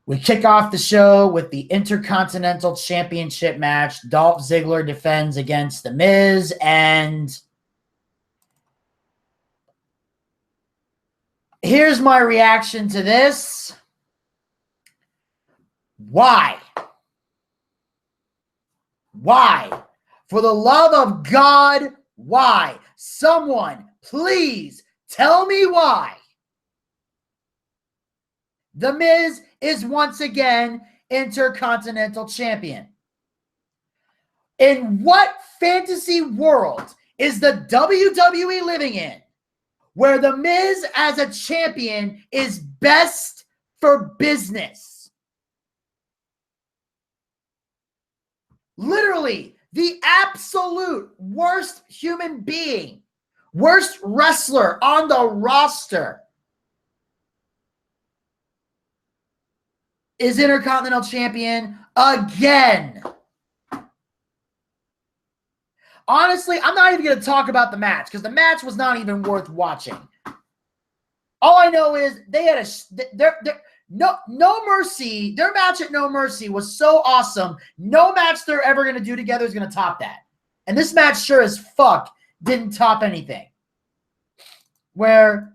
we kick off the show with the Intercontinental Championship match. Dolph Ziggler defends against The Miz, and here's my reaction to this. Why? Why? For the love of God, why? Someone, please tell me why. The Miz is once again Intercontinental Champion. In what fantasy world is the WWE living in where The Miz as a champion is best for business? Literally, the absolute worst human being, worst wrestler on the roster is Intercontinental Champion again. Honestly, I'm not even going to talk about the match because the match was not even worth watching. All I know is they had No Mercy. Their match at No Mercy was so awesome. No match they're ever going to do together is going to top that. And this match sure as fuck didn't top anything. Where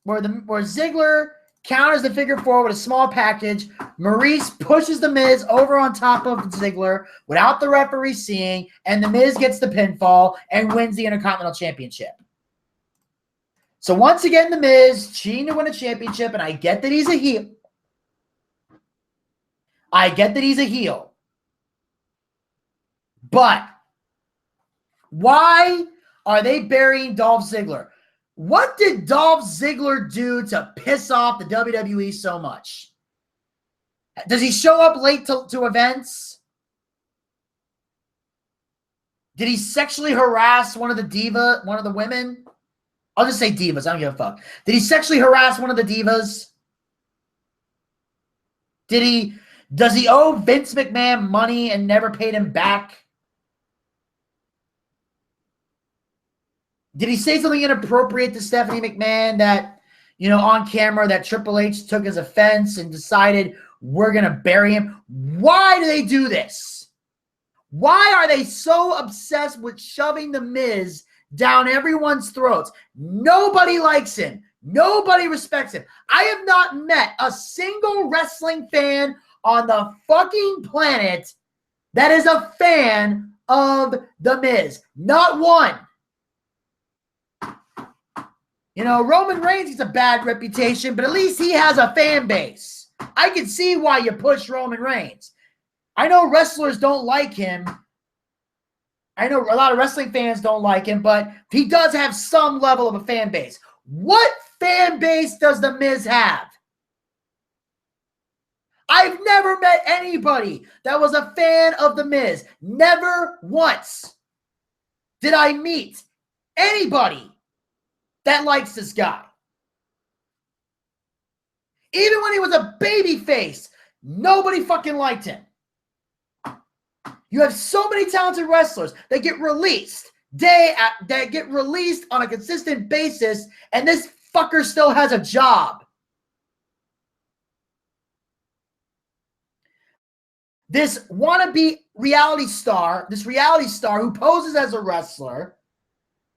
Ziggler counters the figure four with a small package. Maurice pushes The Miz over on top of Ziggler without the referee seeing, and The Miz gets the pinfall and wins the Intercontinental Championship. So once again, The Miz cheating to win a championship, and I get that he's a heel. But why are they burying Dolph Ziggler? What did Dolph Ziggler do to piss off the WWE so much? Does he show up late to events? Did he sexually harass one of the women? I'll just say divas. I don't give a fuck. Did he sexually harass one of the divas? Does he owe Vince McMahon money and never paid him back? Did he say something inappropriate to Stephanie McMahon that, on camera that Triple H took as offense and decided we're going to bury him? Why do they do this? Why are they so obsessed with shoving The Miz down everyone's throats? Nobody likes him. Nobody respects him. I have not met a single wrestling fan on the fucking planet that is a fan of The Miz. Not one. Roman Reigns has a bad reputation, but at least he has a fan base. I can see why you push Roman Reigns. I know wrestlers don't like him. I know a lot of wrestling fans don't like him, but he does have some level of a fan base. What fan base does The Miz have? I've never met anybody that was a fan of The Miz. Never once did I meet anybody that likes this guy. Even when he was a baby face, nobody fucking liked him. You have so many talented wrestlers that get released on a consistent basis, and this fucker still has a job. This wannabe reality star who poses as a wrestler,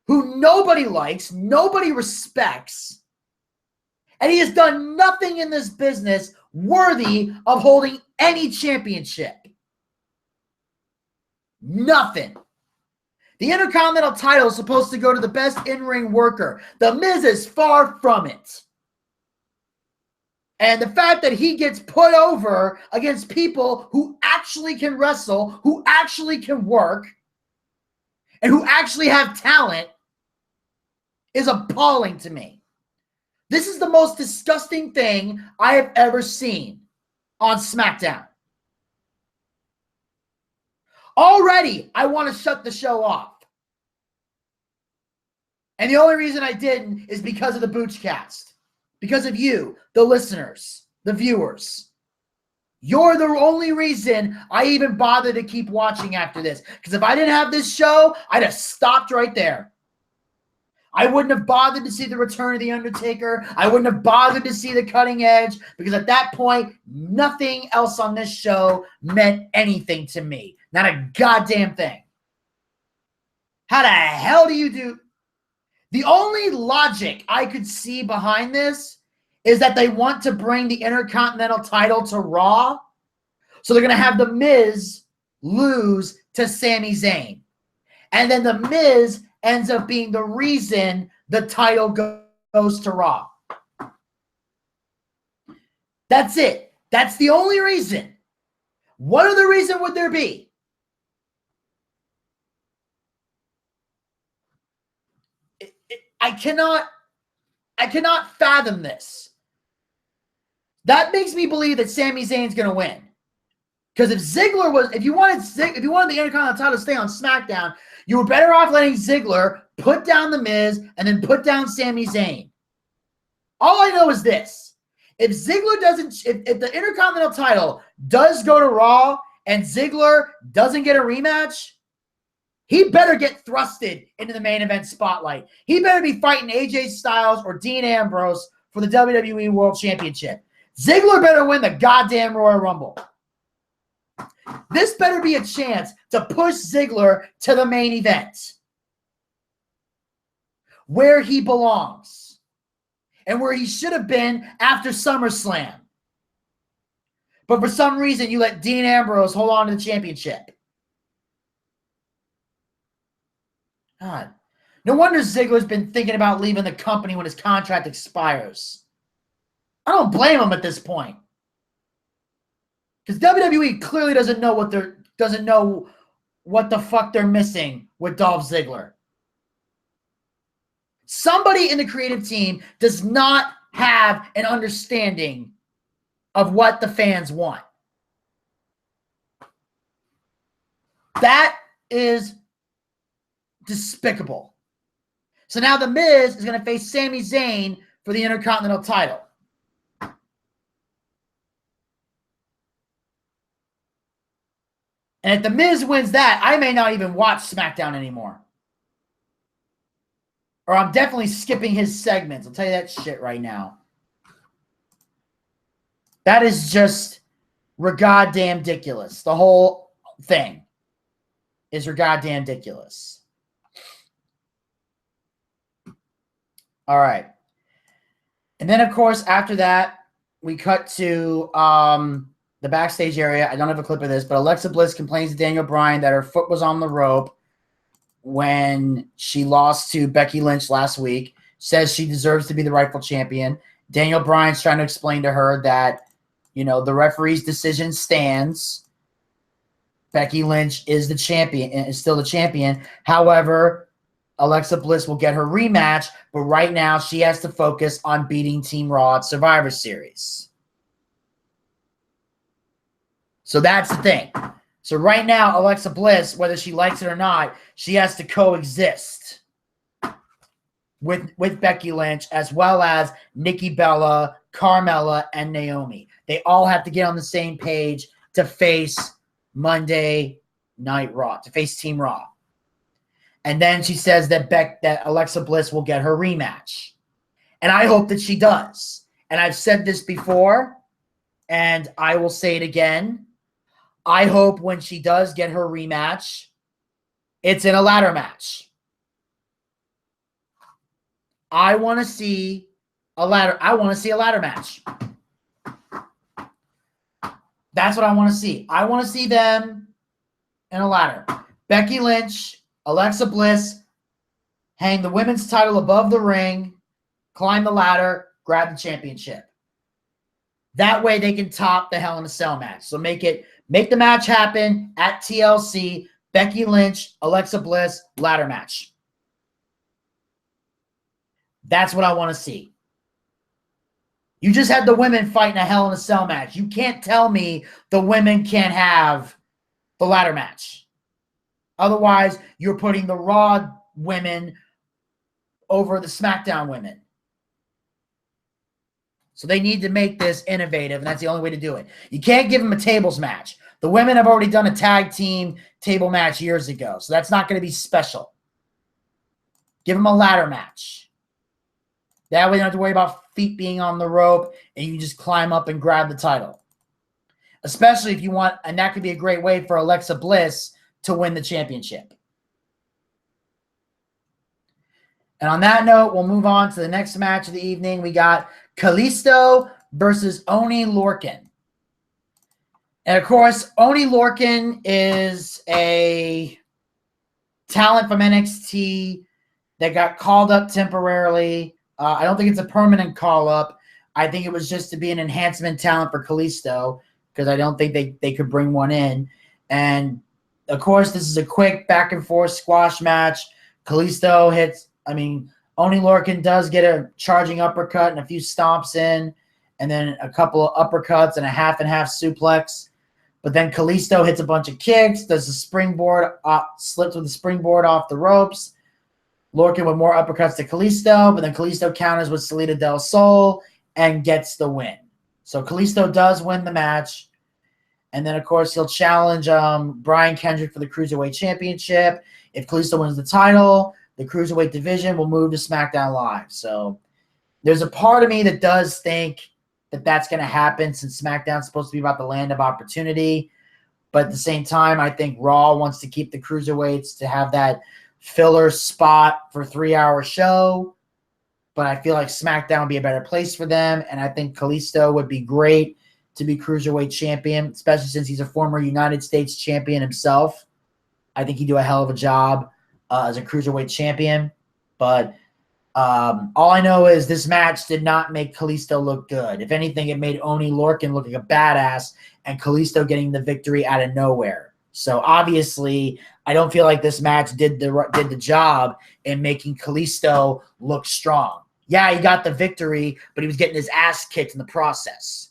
who nobody likes, nobody respects, and he has done nothing in this business worthy of holding any championship. Nothing. The Intercontinental title is supposed to go to the best in-ring worker. The Miz is far from it. And the fact that he gets put over against people who actually can wrestle, who actually can work, and who actually have talent is appalling to me. This is the most disgusting thing I have ever seen on SmackDown. Already, I want to shut the show off. And the only reason I didn't is because of the Boochcast. Because of you, the listeners, the viewers. You're the only reason I even bothered to keep watching after this. Because if I didn't have this show, I'd have stopped right there. I wouldn't have bothered to see the return of The Undertaker. I wouldn't have bothered to see the Cutting Edge. Because at that point, nothing else on this show meant anything to me. Not a goddamn thing. How the hell do you do? The only logic I could see behind this is that they want to bring the Intercontinental title to Raw So they're going to have The Miz lose to Sami Zayn. And then The Miz ends up being the reason the title goes to Raw. That's it. That's the only reason. What other reason would there be? I cannot fathom this. That makes me believe that Sami Zayn's going to win. Because if you wanted the Intercontinental title to stay on SmackDown, you were better off letting Ziggler put down The Miz and then put down Sami Zayn. All I know is this. If the Intercontinental title does go to Raw and Ziggler doesn't get a rematch, he better get thrusted into the main event spotlight. He better be fighting AJ Styles or Dean Ambrose for the WWE World Championship. Ziggler better win the goddamn Royal Rumble. This better be a chance to push Ziggler to the main event, where he belongs and where he should have been after SummerSlam. But for some reason, you let Dean Ambrose hold on to the championship. God. No wonder Ziggler's been thinking about leaving the company when his contract expires. I don't blame him at this point. Because WWE clearly doesn't know what the fuck they're missing with Dolph Ziggler. Somebody in the creative team does not have an understanding of what the fans want. That is despicable. So now The Miz is going to face Sami Zayn for the Intercontinental title. And if The Miz wins that, I may not even watch SmackDown anymore. Or I'm definitely skipping his segments. I'll tell you that shit right now. That is just goddamn ridiculous. The whole thing is goddamn ridiculous. All right. And then, of course, after that, we cut to the backstage area. I don't have a clip of this, but Alexa Bliss complains to Daniel Bryan that her foot was on the rope when she lost to Becky Lynch last week. Says she deserves to be the rightful champion. Daniel Bryan's trying to explain to her that, the referee's decision stands. Becky Lynch is the champion, is still the champion. However, Alexa Bliss will get her rematch, but right now she has to focus on beating Team Raw at Survivor Series. So that's the thing. So right now, Alexa Bliss, whether she likes it or not, she has to coexist with Becky Lynch, as well as Nikki Bella, Carmella, and Naomi. They all have to get on the same page to face Monday Night Raw, to face Team Raw. And then she says that Alexa Bliss will get her rematch. And I hope that she does. And I've said this before, and I will say it again. I hope when she does get her rematch, it's in a ladder match. I want to see a ladder match. That's what I want to see. I want to see them in a ladder. Becky Lynch, Alexa Bliss, hang the women's title above the ring, climb the ladder, grab the championship. That way they can top the Hell in a Cell match. So make the match happen at TLC. Becky Lynch, Alexa Bliss, ladder match. That's what I want to see. You just had the women fighting a Hell in a Cell match. You can't tell me the women can't have the ladder match. Otherwise, you're putting the Raw women over the SmackDown women. So they need to make this innovative, and that's the only way to do it. You can't give them a tables match. The women have already done a tag team table match years ago, so that's not going to be special. Give them a ladder match. That way you don't have to worry about feet being on the rope, and you can just climb up and grab the title. Especially if you want, and that could be a great way for Alexa Bliss to win the championship. And on that note, we'll move on to the next match of the evening. We got Kalisto versus Oni Lorcan. And of course, Oni Lorcan is a talent from NXT that got called up temporarily. I don't think it's a permanent call up. I think it was just to be an enhancement talent for Kalisto because I don't think they could bring one in. And of course, this is a quick back and forth squash match. Kalisto hits, Oni Lorcan does get a charging uppercut and a few stomps in, and then a couple of uppercuts and a half suplex. But then Kalisto hits a bunch of kicks, does a springboard, slips with a springboard off the ropes. Lorcan with more uppercuts to Kalisto, but then Kalisto counters with Salida del Sol and gets the win. So Kalisto does win the match. And then, of course, he'll challenge Brian Kendrick for the Cruiserweight Championship. If Kalisto wins the title, the Cruiserweight division will move to SmackDown Live. So there's a part of me that does think that that's going to happen since SmackDown's supposed to be about the land of opportunity. But at the same time, I think Raw wants to keep the Cruiserweights to have that filler spot for a 3-hour show. But I feel like SmackDown would be a better place for them. And I think Kalisto would be great to be Cruiserweight champion, especially since he's a former United States champion himself. I think he'd do a hell of a job as a Cruiserweight champion. But all I know is this match did not make Kalisto look good. If anything, it made Oni Lorcan look like a badass and Kalisto getting the victory out of nowhere. So obviously, I don't feel like this match did the job in making Kalisto look strong. Yeah, he got the victory, but he was getting his ass kicked in the process.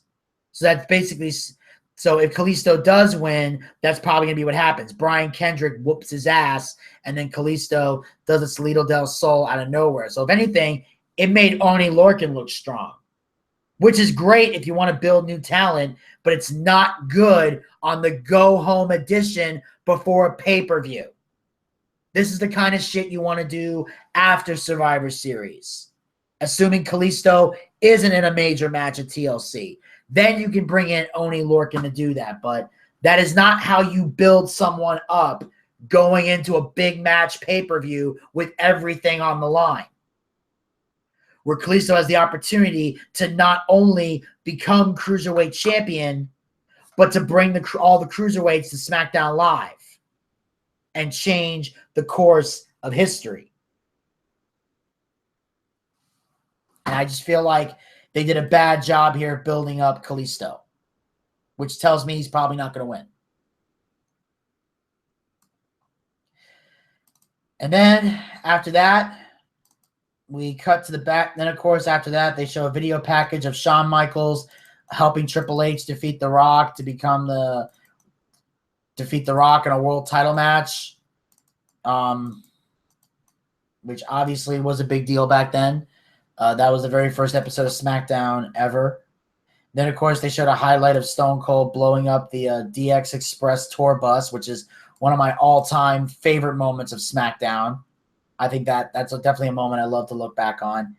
So that's basically – so if Kalisto does win, that's probably going to be what happens. Brian Kendrick whoops his ass, and then Kalisto does a Salida del Sol out of nowhere. So if anything, it made Oni Lorcan look strong, which is great if you want to build new talent, but it's not good on the go-home edition before a pay-per-view. This is the kind of shit you want to do after Survivor Series, assuming Kalisto isn't in a major match at TLC. Then you can bring in Oni Lorcan to do that. But that is not how you build someone up going into a big match pay-per-view with everything on the line. Where Kalisto has the opportunity to not only become Cruiserweight champion, but to bring all the Cruiserweights to SmackDown Live and change the course of history. And I just feel like they did a bad job here building up Kalisto, which tells me he's probably not going to win. And then after that, we cut to the back. Then, of course, after that, they show a video package of Shawn Michaels helping Triple H defeat The Rock to defeat The Rock in a world title match, which obviously was a big deal back then. That was the very first episode of SmackDown ever. Then, of course, they showed a highlight of Stone Cold blowing up the DX Express tour bus, which is one of my all-time favorite moments of SmackDown. I think that's definitely a moment I love to look back on.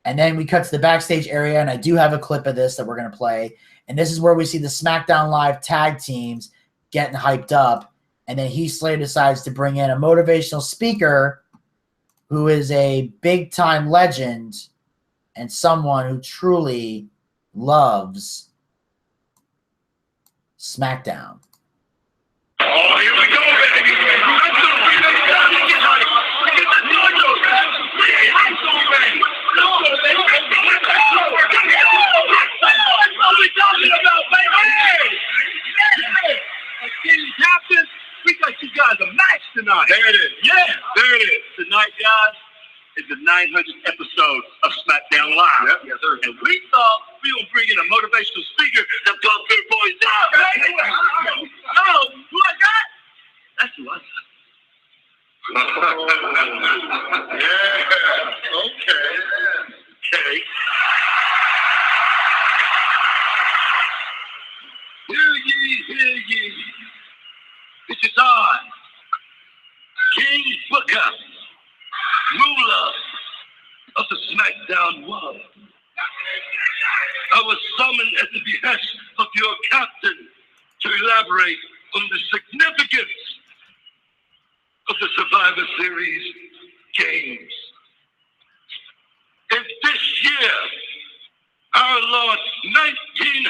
And then we cut to the backstage area, and I do have a clip of this that we're going to play. And this is where we see the SmackDown Live tag teams getting hyped up. And then Heath Slater decides to bring in a motivational speaker who is a big-time legend and someone who truly loves SmackDown. Oh, here we go, baby. Captain, we got you guys a match tonight. There it is. Yeah, there it is. Tonight, guys, is the 900th episode of SmackDown Live. Yep. Yes, sir. And we thought we were bring in a motivational speaker to pump their boys up, right? No, who I got? That's who I got. Yeah. Okay. Hear ye. This is I, King Booker, ruler of the SmackDown world. I was summoned at the behest of your captain to elaborate on the significance of the Survivor Series games. In this year, our Lord 1987,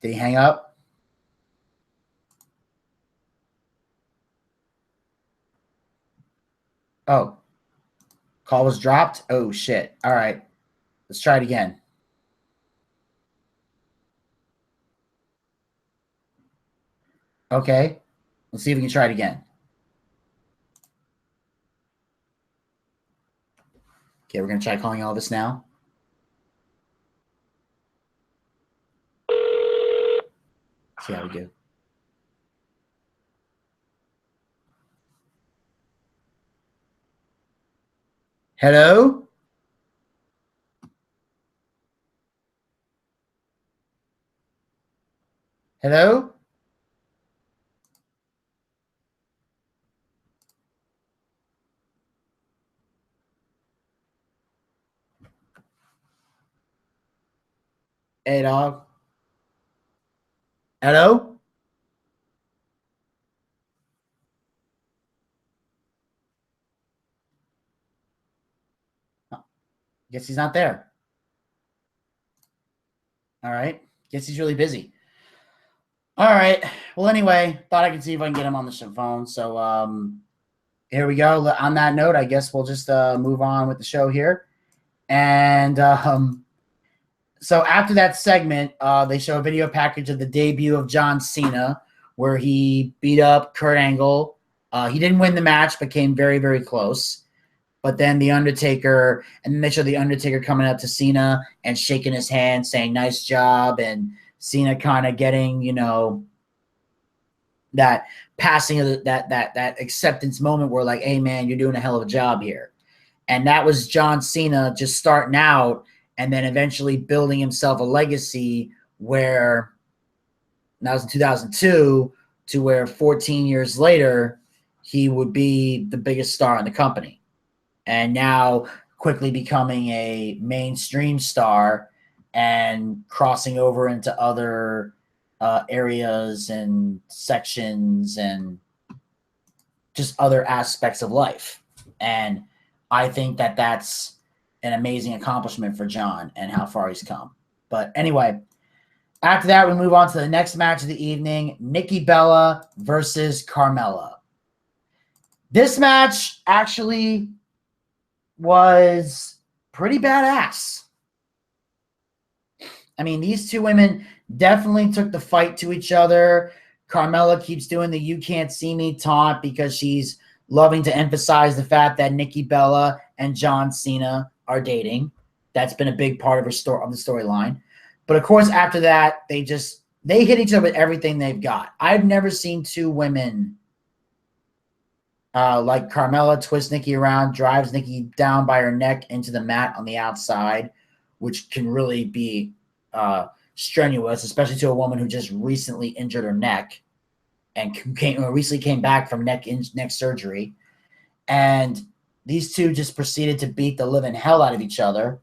Did he hang up? Oh. Call was dropped? Oh, shit. All right. Let's try it again. Okay. Let's see if we can try it again. Okay, we're going to try calling all this now. See how we do. Hello? Hello? Hey, dog. Hello? Guess he's not there. All right. Guess he's really busy. All right. Well, anyway, thought I could see if I can get him on the phone. So here we go. On that note, I guess we'll just move on with the show here. And so after that segment, they show a video package of the debut of John Cena, where he beat up Kurt Angle. He didn't win the match, but came very, very close. But then The Undertaker, and then they show The Undertaker coming up to Cena and shaking his hand, saying, nice job. And Cena kind of getting, you know, that passing of that acceptance moment where like, hey, man, you're doing a hell of a job here. And that was John Cena just starting out and then eventually building himself a legacy where that was in 2002 to where 14 years later, he would be the biggest star in the company. And now quickly becoming a mainstream star and crossing over into other areas and sections and just other aspects of life. And I think that that's an amazing accomplishment for John and how far he's come. But anyway, after that, we move on to the next match of the evening, Nikki Bella versus Carmella. This match actually was pretty badass. I mean, these two women definitely took the fight to each other. Carmella keeps doing the "you can't see me" taunt because she's loving to emphasize the fact that Nikki Bella and John Cena are dating. That's been a big part of her storyline. But of course, after that, they hit each other with everything they've got. I've never seen two women like Carmella twists Nikki around, drives Nikki down by her neck into the mat on the outside, which can really be strenuous, especially to a woman who just recently injured her neck and recently came back from neck surgery. And these two just proceeded to beat the living hell out of each other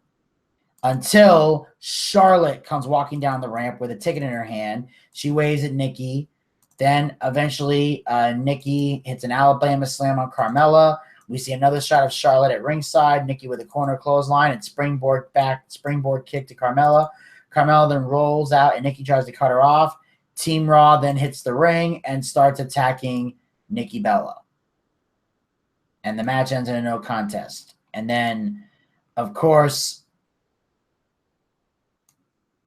until Charlotte comes walking down the ramp with a ticket in her hand. She waves at Nikki. Then eventually Nikki hits an Alabama slam on Carmella. We see another shot of Charlotte at ringside. Nikki with a corner clothesline and springboard kick to Carmella. Carmella then rolls out and Nikki tries to cut her off. Team Raw then hits the ring and starts attacking Nikki Bella. And the match ends in a no contest. And then, of course,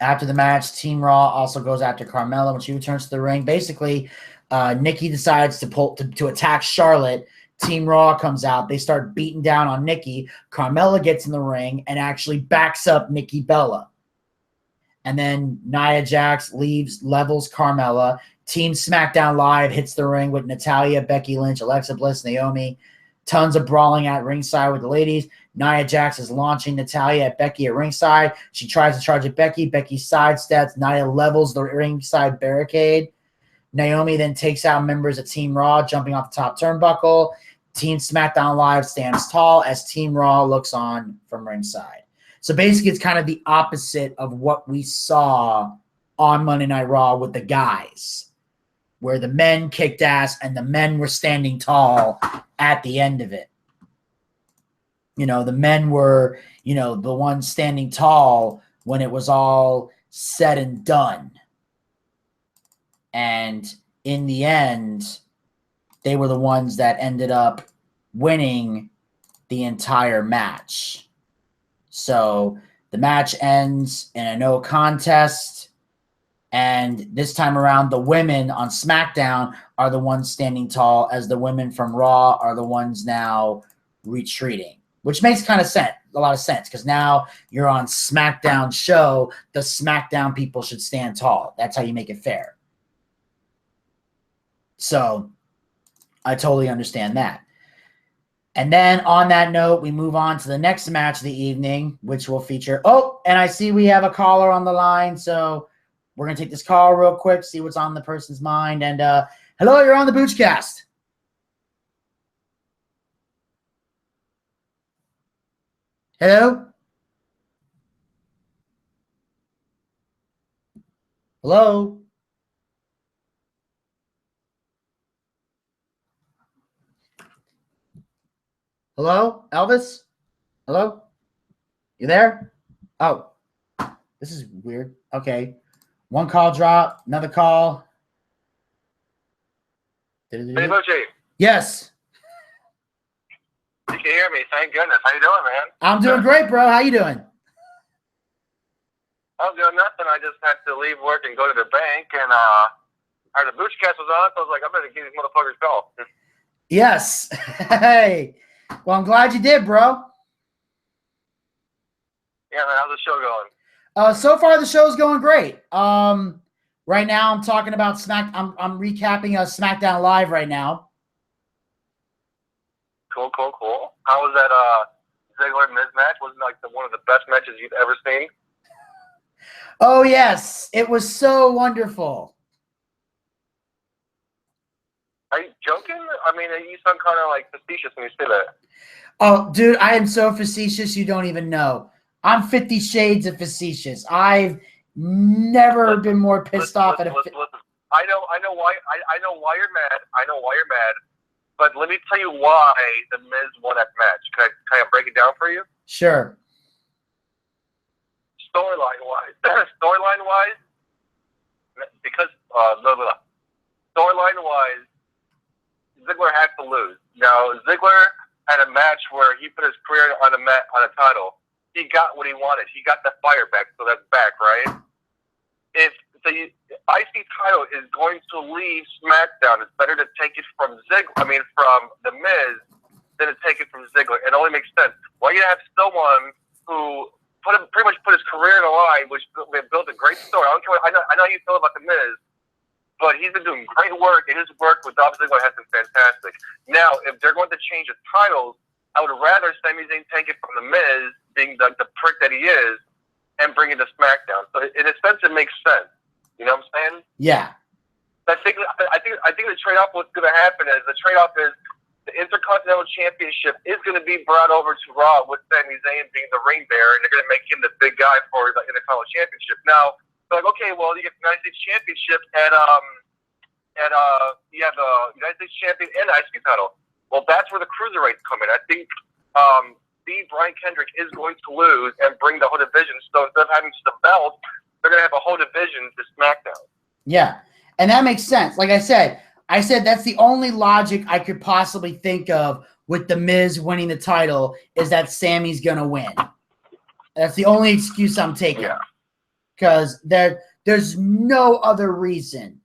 after the match, Team Raw also goes after Carmella when she returns to the ring. Basically, Nikki decides to attack Charlotte. Team Raw comes out. They start beating down on Nikki. Carmella gets in the ring and actually backs up Nikki Bella. And then Nia Jax levels Carmella. Team SmackDown Live hits the ring with Natalya, Becky Lynch, Alexa Bliss, Naomi. Tons of brawling at ringside with the ladies. Nia Jax is launching Natalya at Becky at ringside. She tries to charge at Becky. Becky sidesteps. Nia levels the ringside barricade. Naomi then takes out members of Team Raw, jumping off the top turnbuckle. Team SmackDown Live stands tall as Team Raw looks on from ringside. So basically, it's kind of the opposite of what we saw on Monday Night Raw with the guys, where the men kicked ass and the men were standing tall at the end of it. You know, the men were, you know, the ones standing tall when it was all said and done. And in the end, they were the ones that ended up winning the entire match. So the match ends in a no contest. And this time around, the women on SmackDown are the ones standing tall, as the women from Raw are the ones now retreating, which makes kind of sense, a lot of sense, because now you're on SmackDown show. The SmackDown people should stand tall. That's how you make it fair. So I totally understand that. And then on that note, we move on to the next match of the evening, which will feature, oh, and I see we have a caller on the line. So we're going to take this call real quick, see what's on the person's mind. And hello, you're on the Boochcast. Hello? Hello? Hello? Elvis? Hello? You there? Oh, this is weird. Okay. One call drop, another call. Hey, Bucci. Yes. You can hear me. Thank goodness. How you doing, man? I'm doing great, bro. How you doing? I'm doing nothing. I just had to leave work and go to the bank, and heard the Boochcast was on, so I was like, I better give these motherfuckers a call. Yes. Hey. Well, I'm glad you did, bro. Yeah, man. How's the show going? So far the show's going great. Right now I'm talking about I'm recapping a SmackDown Live right now. Cool. How was that Ziggler and Miz match? Wasn't it like one of the best matches you've ever seen? Oh yes, it was so wonderful. Are you joking? I mean, you sound kind of like facetious when you say that. Oh, dude, I am so facetious you don't even know. I'm 50 shades of facetious. I've never been more pissed off at a. Listen. I know why you're mad. I know why you're mad. But let me tell you why the Miz won that match. Can I break it down for you? Sure. Storyline wise, because storyline wise, Ziggler had to lose. Now Ziggler had a match where he put his career on a title. He got what he wanted. He got the fire back, so that's back, right? If the IC title is going to leave SmackDown, it's better to take it from from The Miz, than to take it from Ziggler. It only makes sense. Why you have someone who pretty much put his career in the line, which built a great story. I don't care. I know how you feel about The Miz, but he's been doing great work, and his work with Dolph Ziggler has been fantastic. Now, if they're going to change the titles, I would rather Sami Zayn take it from The Miz, being the prick that he is, and bring it to SmackDown. So in a sense, it makes sense. You know what I'm saying? Yeah. I think the trade-off, what's going to happen is the Intercontinental Championship is going to be brought over to Raw with Sami Zayn being the ring bearer, and they're going to make him the big guy for the Intercontinental Championship. Now, they're like, okay, well, you get the United States Championship and you have the United States Champion and the IC title. Well, that's where the cruiserweights come in. I think Brian Kendrick is going to lose and bring the whole division. So instead of having just a belt, they're going to have a whole division to SmackDown. Yeah, and that makes sense. Like I said that's the only logic I could possibly think of with The Miz winning the title is that Sammy's going to win. That's the only excuse I'm taking. Yeah. Because there's no other reason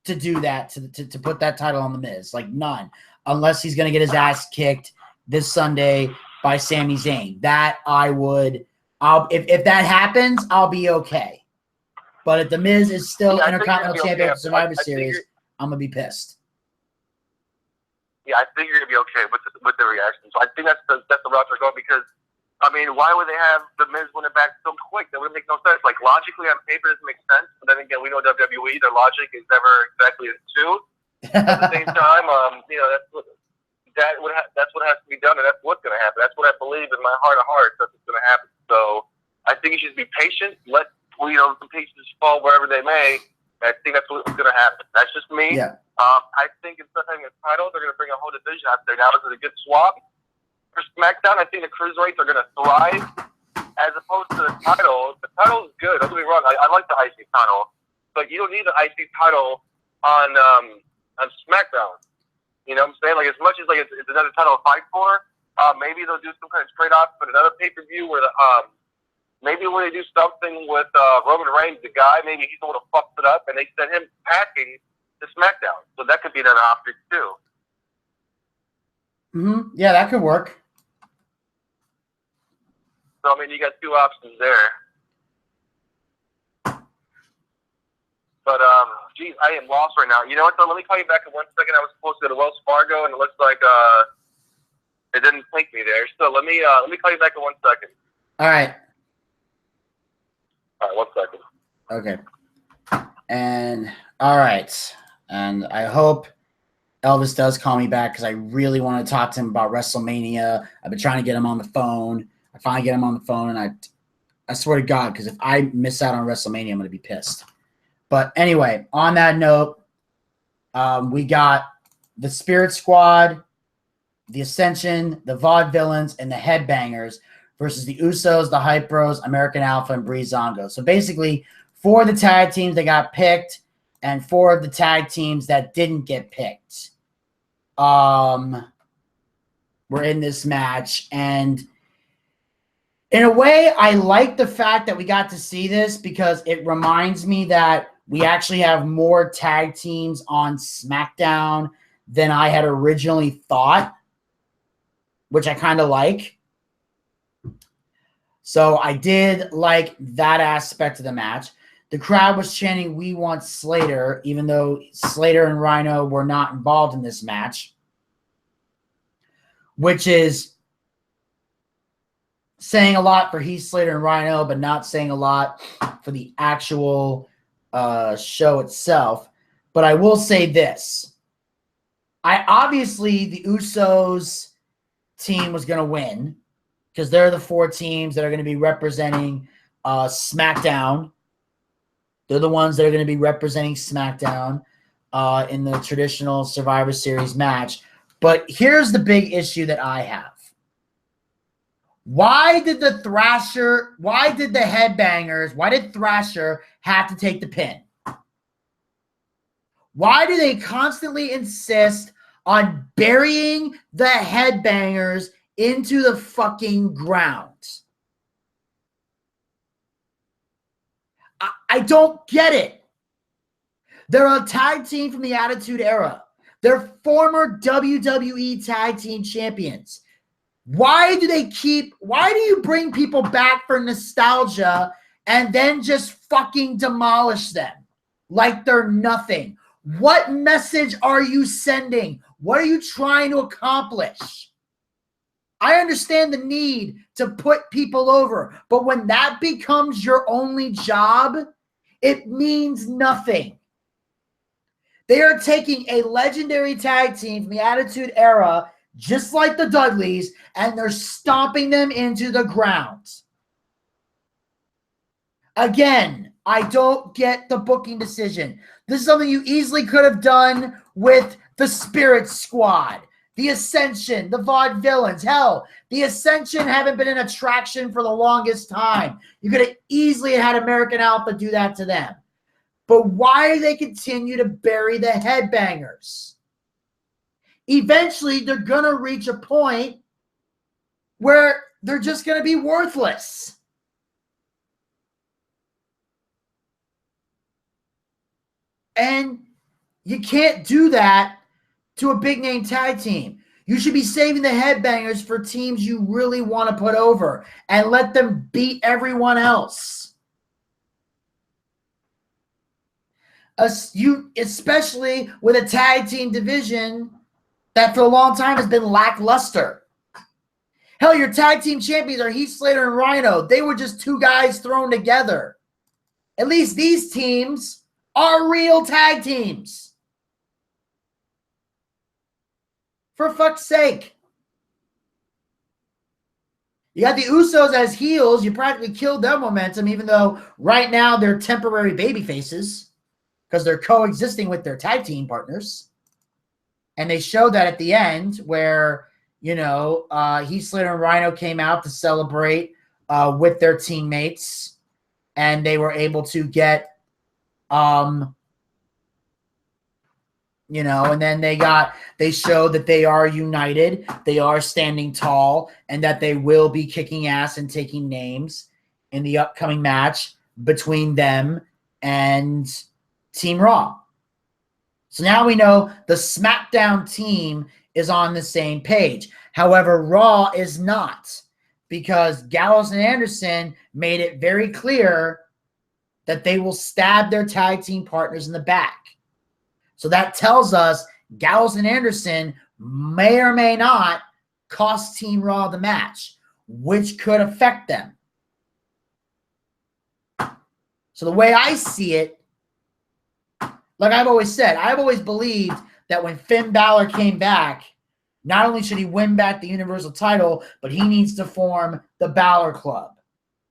to do that, to put that title on The Miz. Like, none. Unless he's going to get his ass kicked this Sunday by Sami Zayn. That if that happens, I'll be okay. But if The Miz is still Intercontinental Champion of Survivor Series, I'm going to be pissed. Yeah, I think you're going to be okay with the reaction. So I think that's the route they're going because, I mean, why would they have The Miz win it back so quick? That would make no sense. Like, logically on paper, it doesn't make sense. But then again, we know WWE, their logic is never exactly in tune. At the same time, that's what has to be done, and that's what's going to happen. That's what I believe in my heart of hearts. That's what's going to happen. So I think you should be patient. Let some pieces fall wherever they may. I think that's what's going to happen. That's just me. Yeah. I think instead of having a title, they're going to bring a whole division out there. Now, is it a good swap for SmackDown? I think the cruiserweights are going to thrive as opposed to the title. The title is good. Don't get me wrong. I like the IC title. but you don't need the IC title on SmackDown. You know what I'm saying? Like, as much as like it's another title to fight for, maybe they'll do some kind of trade-off, but another pay-per-view where maybe when they do something with Roman Reigns, the guy, maybe he's the one who fucks it up, and they send him packing to SmackDown. So that could be another option too. Yeah, that could work. So I mean, you got two options there. But geez, I am lost right now. You know what? Though, let me call you back in 1 second. I was supposed to go to Wells Fargo, and it looks like it didn't take me there. So let me call you back in 1 second. All right. All right, 1 second. Okay. And all right. And I hope Elvis does call me back because I really want to talk to him about WrestleMania. I've been trying to get him on the phone. I finally get him on the phone, and I swear to God, because if I miss out on WrestleMania, I'm going to be pissed. But anyway, on that note, we got the Spirit Squad, the Ascension, the Vaudevillains, and the Headbangers versus the Usos, the Hype Bros, American Alpha, and Breezango. So basically, 4 of the tag teams that got picked and 4 of the tag teams that didn't get picked were in this match. And in a way, I like the fact that we got to see this because it reminds me that we actually have more tag teams on SmackDown than I had originally thought, which I kind of like. So I did like that aspect of the match. The crowd was chanting, "We want Slater," even though Slater and Rhino were not involved in this match, which is saying a lot for Heath Slater and Rhino, but not saying a lot for the actual show itself. But I will say this. Obviously, the Usos team was going to win because they're the 4 teams that are going to be representing SmackDown. They're the ones that are going to be representing SmackDown in the traditional Survivor Series match. But here's the big issue that I have. Why did the Headbangers, why did Thrasher have to take the pin? Why do they constantly insist on burying the Headbangers into the fucking ground? I don't get it. They're a tag team from the Attitude Era. They're former WWE tag team champions. Why do you bring people back for nostalgia and then just fucking demolish them like they're nothing? What message are you sending? What are you trying to accomplish? I understand the need to put people over, but when that becomes your only job, it means nothing. They are taking a legendary tag team from the Attitude Era, just like the Dudleys, and they're stomping them into the ground. Again, I don't get the booking decision. This is something you easily could have done with the Spirit Squad, the Ascension, the Vaudevillains. Hell, the Ascension haven't been an attraction for the longest time. You could have easily had American Alpha do that to them. But why do they continue to bury the Headbangers? Eventually, they're going to reach a point where they're just going to be worthless. And you can't do that to a big-name tag team. You should be saving the Headbangers for teams you really want to put over and let them beat everyone else. Especially with a tag team division that for a long time has been lackluster. Hell, your tag team champions are Heath Slater and Rhino. They were just 2 guys thrown together. At least these teams are real tag teams. For fuck's sake. You got the Usos as heels. You practically killed their momentum, even though right now they're temporary baby faces because they're coexisting with their tag team partners. And they showed that at the end where, Heath Slater and Rhino came out to celebrate with their teammates. And they were able to get You know, and then they showed that they are united, they are standing tall, and that they will be kicking ass and taking names in the upcoming match between them and Team Raw. So now we know the SmackDown team is on the same page. However, Raw is not, because Gallows and Anderson made it very clear that they will stab their tag team partners in the back. So that tells us Gallows and Anderson may or may not cost Team Raw the match, which could affect them. So the way I see it, like I've always said, I've always believed that when Finn Balor came back, not only should he win back the Universal title, but he needs to form the Balor Club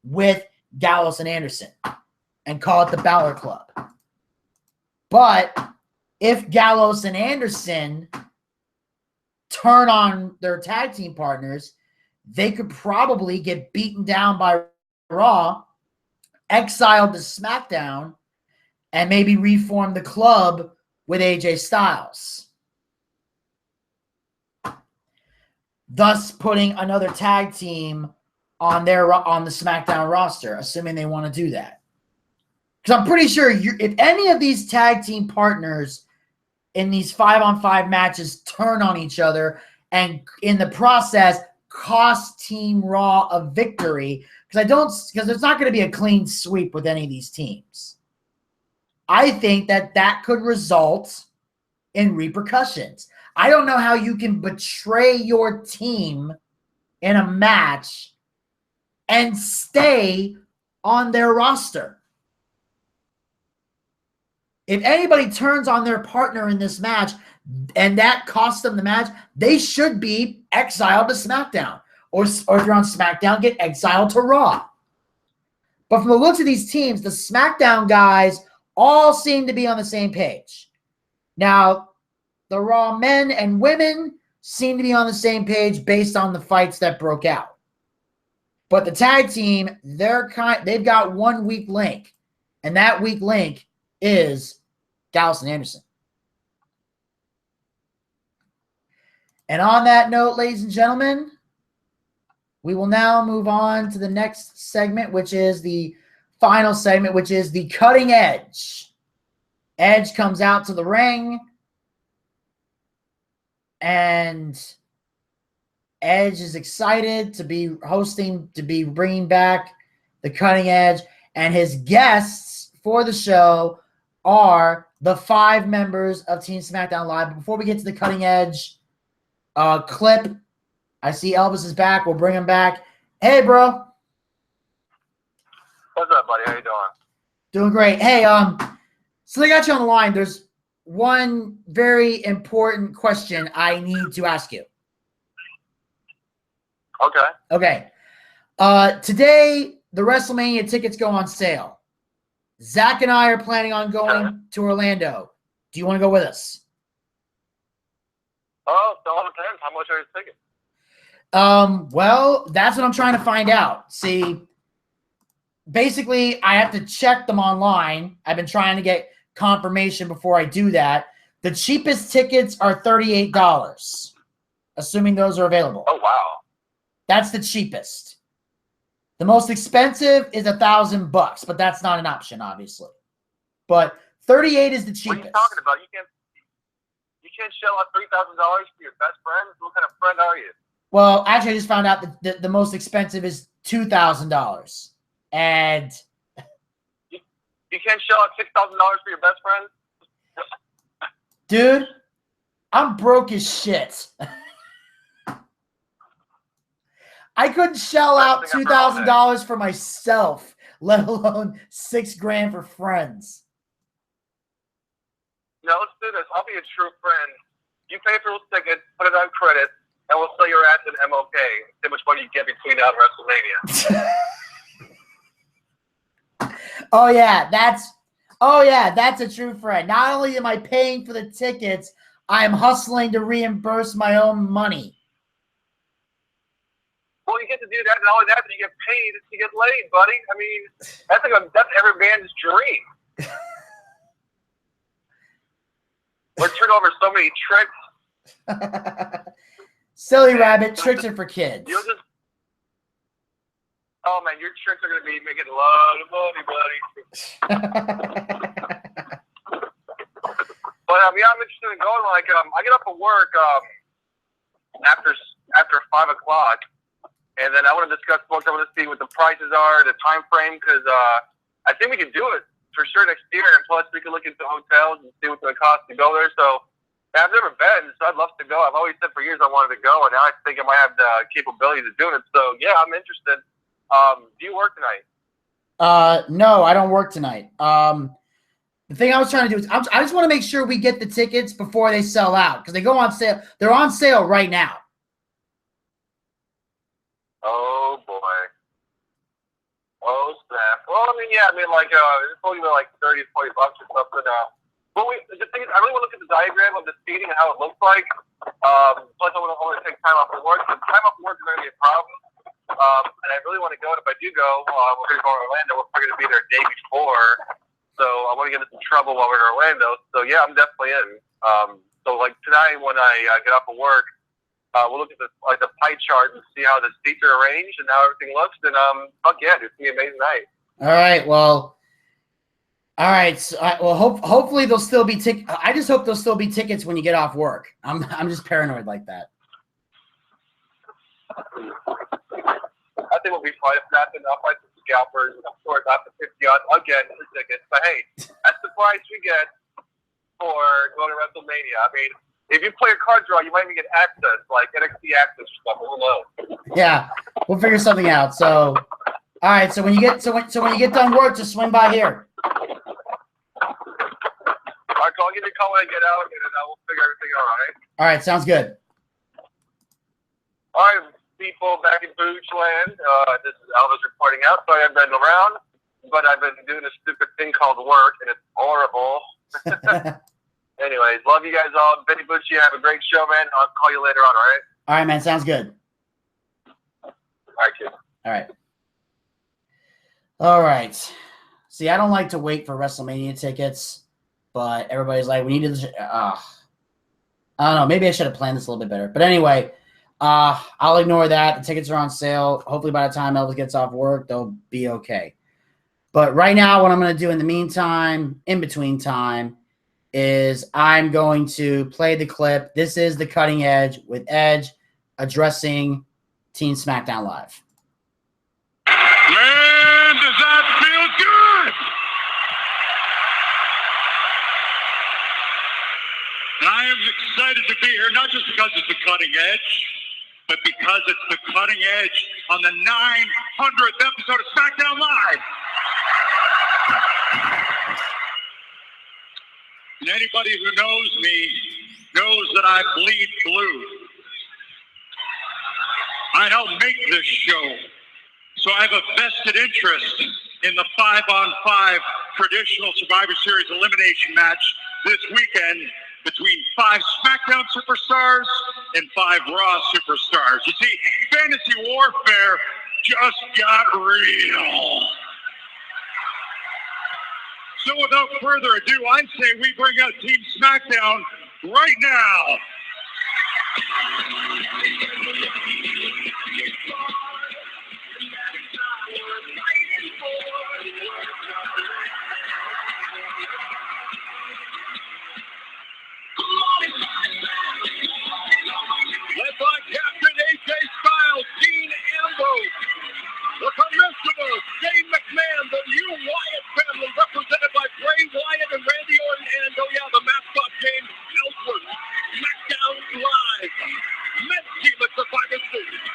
with Gallows and Anderson and call it the Balor Club. But if Gallows and Anderson turn on their tag team partners, they could probably get beaten down by Raw, exiled to SmackDown, and maybe reform the club with AJ Styles, thus putting another tag team on the SmackDown roster, assuming they want to do that. Because I'm pretty sure if any of these tag team partners in these 5-on-5 matches turn on each other and in the process cost Team Raw a victory, because there's not going to be a clean sweep with any of these teams. I think that could result in repercussions. I don't know how you can betray your team in a match and stay on their roster. If anybody turns on their partner in this match and that costs them the match, they should be exiled to SmackDown. Or if you're on SmackDown, get exiled to Raw. But from the looks of these teams, the SmackDown guys all seem to be on the same page. Now, the Raw men and women seem to be on the same page based on the fights that broke out. But the tag team, they've got one weak link, and that weak link is Gallows and Anderson. And on that note, ladies and gentlemen, we will now move on to the next segment, which is the final segment, which is the cutting edge. Edge comes out to the ring, and Edge is excited to be bringing back the cutting edge, and his guests for the show are the 5 members of Team SmackDown Live. But before we get to the cutting edge clip, I see Elvis is back. We'll bring him back. Hey, bro. What's up, buddy? How you doing? Doing great. Hey, so they got you on the line. There's one very important question I need to ask you. Okay. Today, the WrestleMania tickets go on sale. Zach and I are planning on going to Orlando. Do you want to go with us? Oh, it all depends. How much are your tickets? Well, that's what I'm trying to find out. See, basically, I have to check them online. I've been trying to get confirmation before I do that. The cheapest tickets are $38, assuming those are available. Oh, wow. That's the cheapest. The most expensive is $1,000, but that's not an option, obviously. But $38 is the cheapest. What are you talking about? You can't shell out $3,000 for your best friend? What kind of friend are you? Well, actually, I just found out that the most expensive is $2,000. And you can't shell out $6,000 for your best friend? Dude, I'm broke as shit. I couldn't shell out $2,000 for myself, let alone $6,000 for friends. No, let's do this. I'll be a true friend. You pay for those tickets, put it on credit, and we'll sell your ass in MOK. See how much money you get between now and WrestleMania. Oh yeah, that's a true friend. Not only am I paying for the tickets, I am hustling to reimburse my own money. Well, you get to do that, and not only that, you get paid to get laid, buddy. I mean, that's every man's dream. We're turning over so many tricks. Silly rabbit, tricks are for kids. You'll just. Oh man, your tricks are gonna be making a lot of money, buddy. But yeah, I'm interested in going. Like, I get up at work after 5 o'clock, and then I want to discuss books. I want to see what the prices are, the time frame, because I think we can do it for sure next year. And plus, we can look into hotels and see what's going to cost to go there. So, I've never been, so I'd love to go. I've always said for years I wanted to go, and now I think I might have the capabilities of doing it. So, yeah, I'm interested. Do you work tonight? No, I don't work tonight. The thing I was trying to do is I just want to make sure we get the tickets before they sell out because they go on sale. They're on sale right now. Oh boy. Oh snap. Well, it's only like $30, $40 or something. But the thing is, I really want to look at the diagram of the seating and how it looks like. Plus, I want to take time off from work. So time off from work is going to be a problem. And I really want to go. And if I do go, we're going to go to Orlando. We're probably going to be there a day before. So I want to get into some trouble while we're in Orlando. So yeah, I'm definitely in. So like tonight when I get off of work, we'll look at the pie chart and see how the seats are arranged and how everything looks. And fuck yeah, it's gonna be an amazing night. All right. Well. All right. So, hopefully there'll still be I just hope there'll still be tickets when you get off work. I'm just paranoid like that. I think we'll be fine. If not, then I'll find some scalpers. And of course, after 50 odds, I'll get the tickets. But hey, that's the price we get for going to WrestleMania. I mean, if you play a card draw, you might even get access, like NXT access or something. Who knows? Yeah, we'll figure something out. So, all right. So when you get when you get done work, just swing by here. All right, so I'll give you a call when I get out, and then we'll figure everything out. All right. All right. Sounds good. All right, people back in Booch land. This is Elvis reporting out. Sorry I've been around, but I've been doing a stupid thing called work, and it's horrible. Anyways, love you guys all. Vinny, Bucci, have a great show, man. I'll call you later on, all right? All right, man. Sounds good. All right, kid. All right. All right. See, I don't like to wait for WrestleMania tickets, but everybody's like, we need to. I don't know. Maybe I should have planned this a little bit better. But anyway, I'll ignore that. The tickets are on sale. Hopefully by the time Elvis gets off work, they'll be okay. But right now, what I'm going to do in the meantime, in between time, is I'm going to play the clip. This is The Cutting Edge with Edge addressing Team Smackdown Live. Man, does that feel good? And I am excited to be here, not just because it's The Cutting Edge, but because it's The Cutting Edge on the 900th episode of Smackdown Live. And anybody who knows me knows that I bleed blue. I helped make this show, so I have a vested interest in the 5-on-5 traditional Survivor Series elimination match this weekend between 5 SmackDown superstars and 5 Raw superstars. You see, fantasy warfare just got real. So without further ado, I say we bring out Team SmackDown right now. Led by Captain AJ Styles, Dean Ambrose, the Commissioner, Shane McMahon, the New Wyatt family, represented by Bray Wyatt and Randy Orton, and the mascot James Ellsworth. Smackdown Live, men's team at Survivor Series.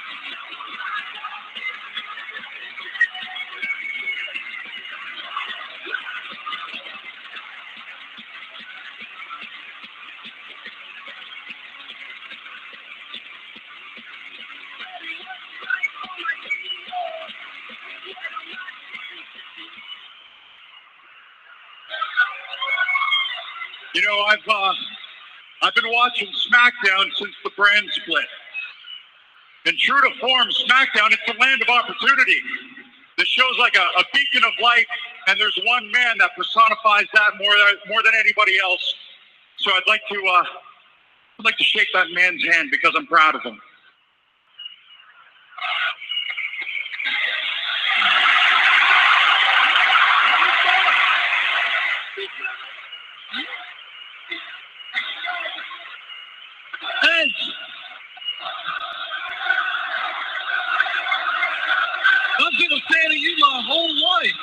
You know, I've been watching SmackDown since the brand split. And true to form, SmackDown, it's the land of opportunity. The show's like a beacon of light, and there's one man that personifies that more than anybody else. So I'd like to shake that man's hand because I'm proud of him. Edge, I've been a fan of you my whole life.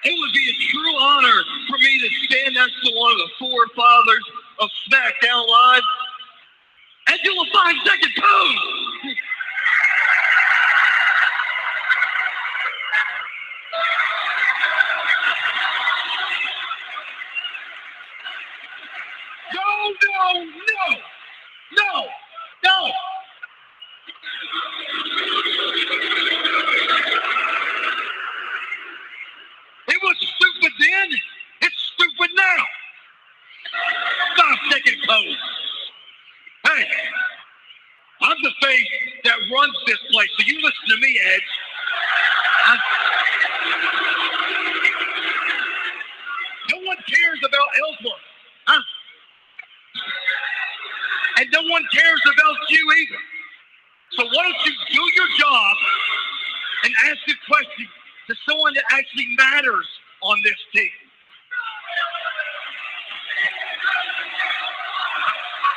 It would be a true honor for me to stand next to one of the forefathers of Smackdown Live and do a 5-second pose. No. It was stupid then. It's stupid now. 5-second pose. Hey, I'm the face that runs this place, so you listen to me, Edge. No one cares about Ellsworth, huh? And no one cares about you either. So why don't you do your job and ask a question to someone that actually matters on this team?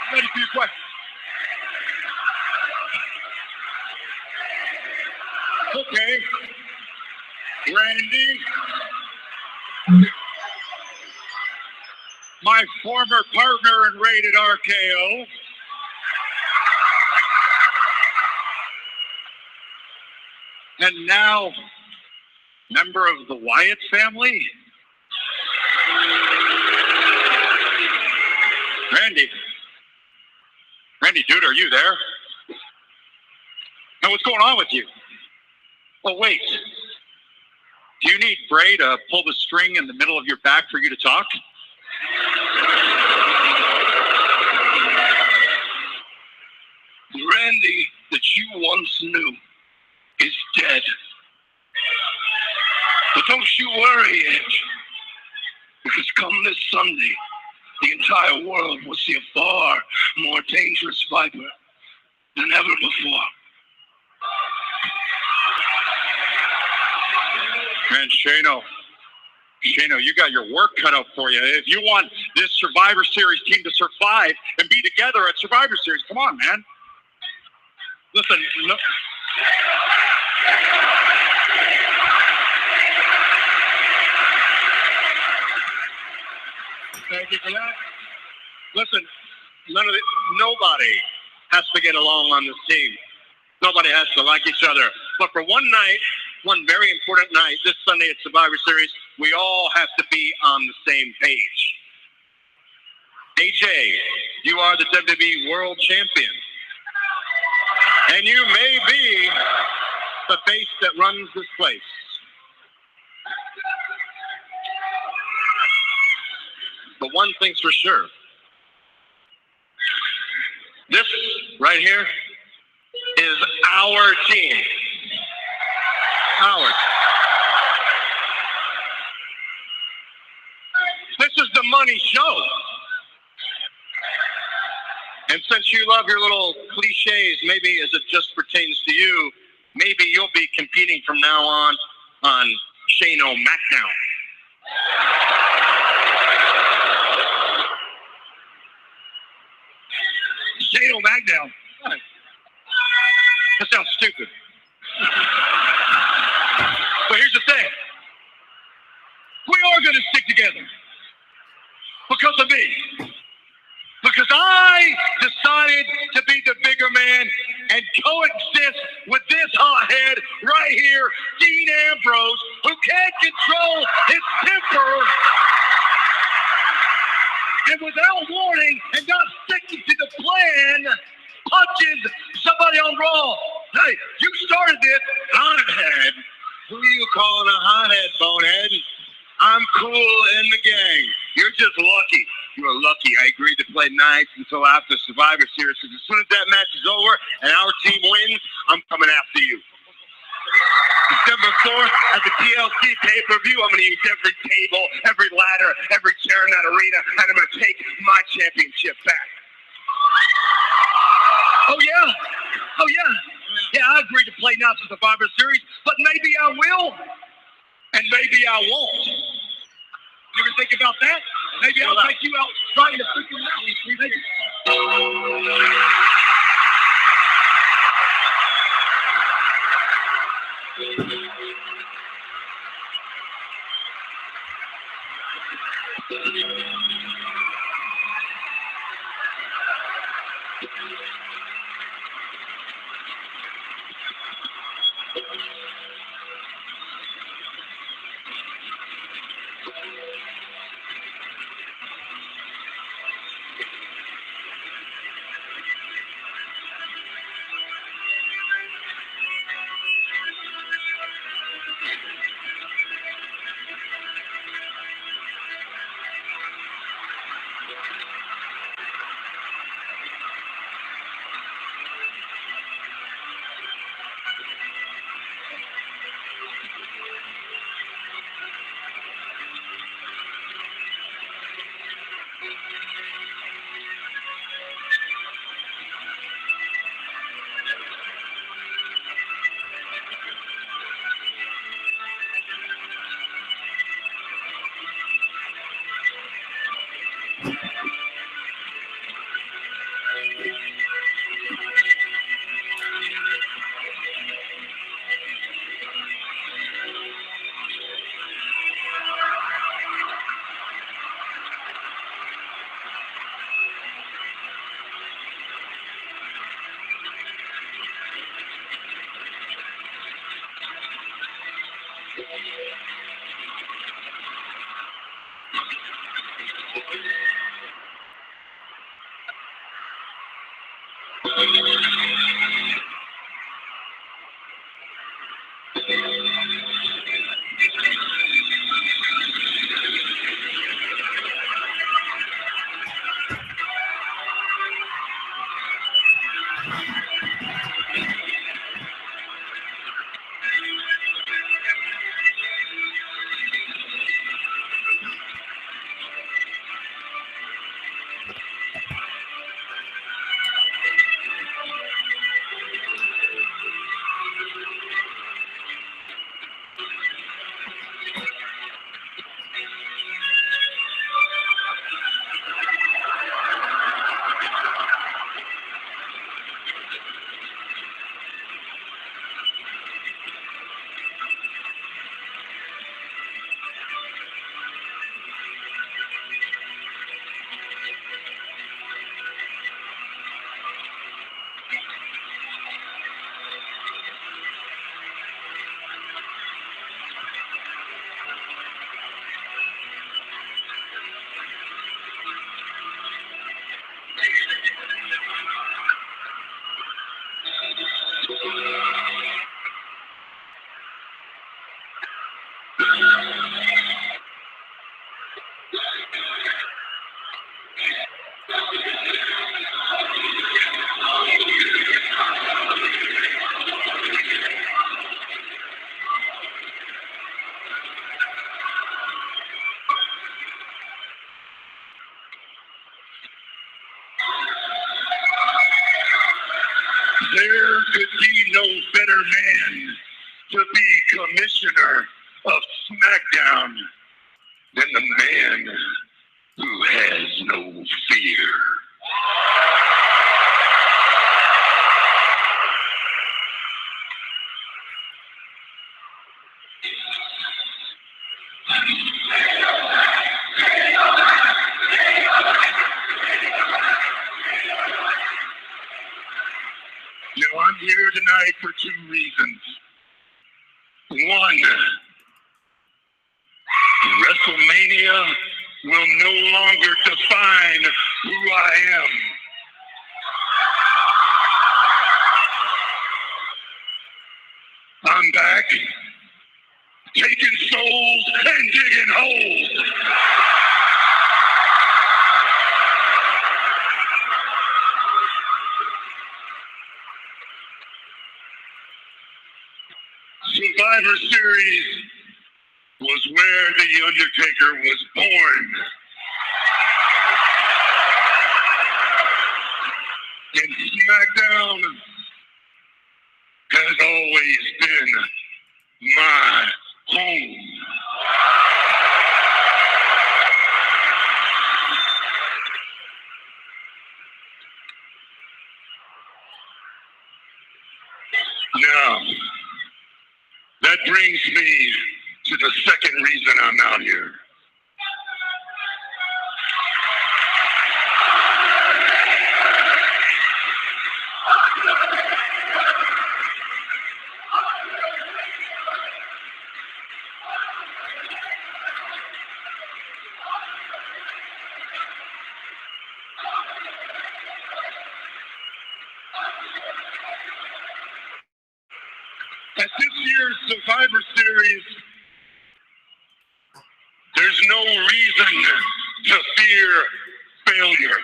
I'm ready for your question. Okay. Randy. My former partner in Rated RKO. And now, member of the Wyatt family? Randy, dude, are you there? Now, what's going on with you? Oh, wait. Do you need Bray to pull the string in the middle of your back for you to talk? The Randy that you once knew is dead. But don't you worry, Edge. Because come this Sunday, the entire world will see a far more dangerous Viper than ever before. Man, Shano, you got your work cut out for you. If you want this Survivor Series team to survive and be together at Survivor Series, come on, man. Listen, no. Thank you for that. Listen, nobody has to get along on this team. Nobody has to like each other. But for one night, one very important night, this Sunday at Survivor Series, we all have to be on the same page. AJ, you are the WWE World Champion. And you may be the face that runs this place. But one thing's for sure. This right here is our team. Ours. This is the money show. And since you love your little cliches, maybe as it just pertains to you, maybe you'll be competing from now on Shano Smackdown. Shano Smackdown. That sounds stupid. But here's the thing. We are going to stick together. Because of me. Because I decided to be the bigger man and coexist with this hothead right here, Dean Ambrose, who can't control his temper. And without warning and not sticking to the plan, punches somebody on Raw. Hey, you started this, hothead. Who are you calling a hothead, bonehead? I'm cool in the gang. You're just lucky. You were lucky. I agreed to play nice until after Survivor Series. Because as soon as that match is over and our team wins, I'm coming after you. December 4th at the TLC pay-per-view, I'm going to use every table, every ladder, every chair in that arena, and I'm going to take my championship back. Oh, yeah. Oh, yeah. Yeah, I agreed to play not the Survivor Series, but maybe I will, and maybe I won't. You ever think about that? Maybe I'll take you out trying to freaking mountain. There could be no better man to be commissioner of Smackdown than the man who has no fear. You know, I'm here tonight for two reasons. One, WrestleMania will no longer define who I am. I'm back, taking souls and digging holes. Survivor Series was where The Undertaker was born. And Smackdown has always been my home. Now, that brings me to the second reason I'm out here. At this year's Survivor Series, there's no reason to fear failure.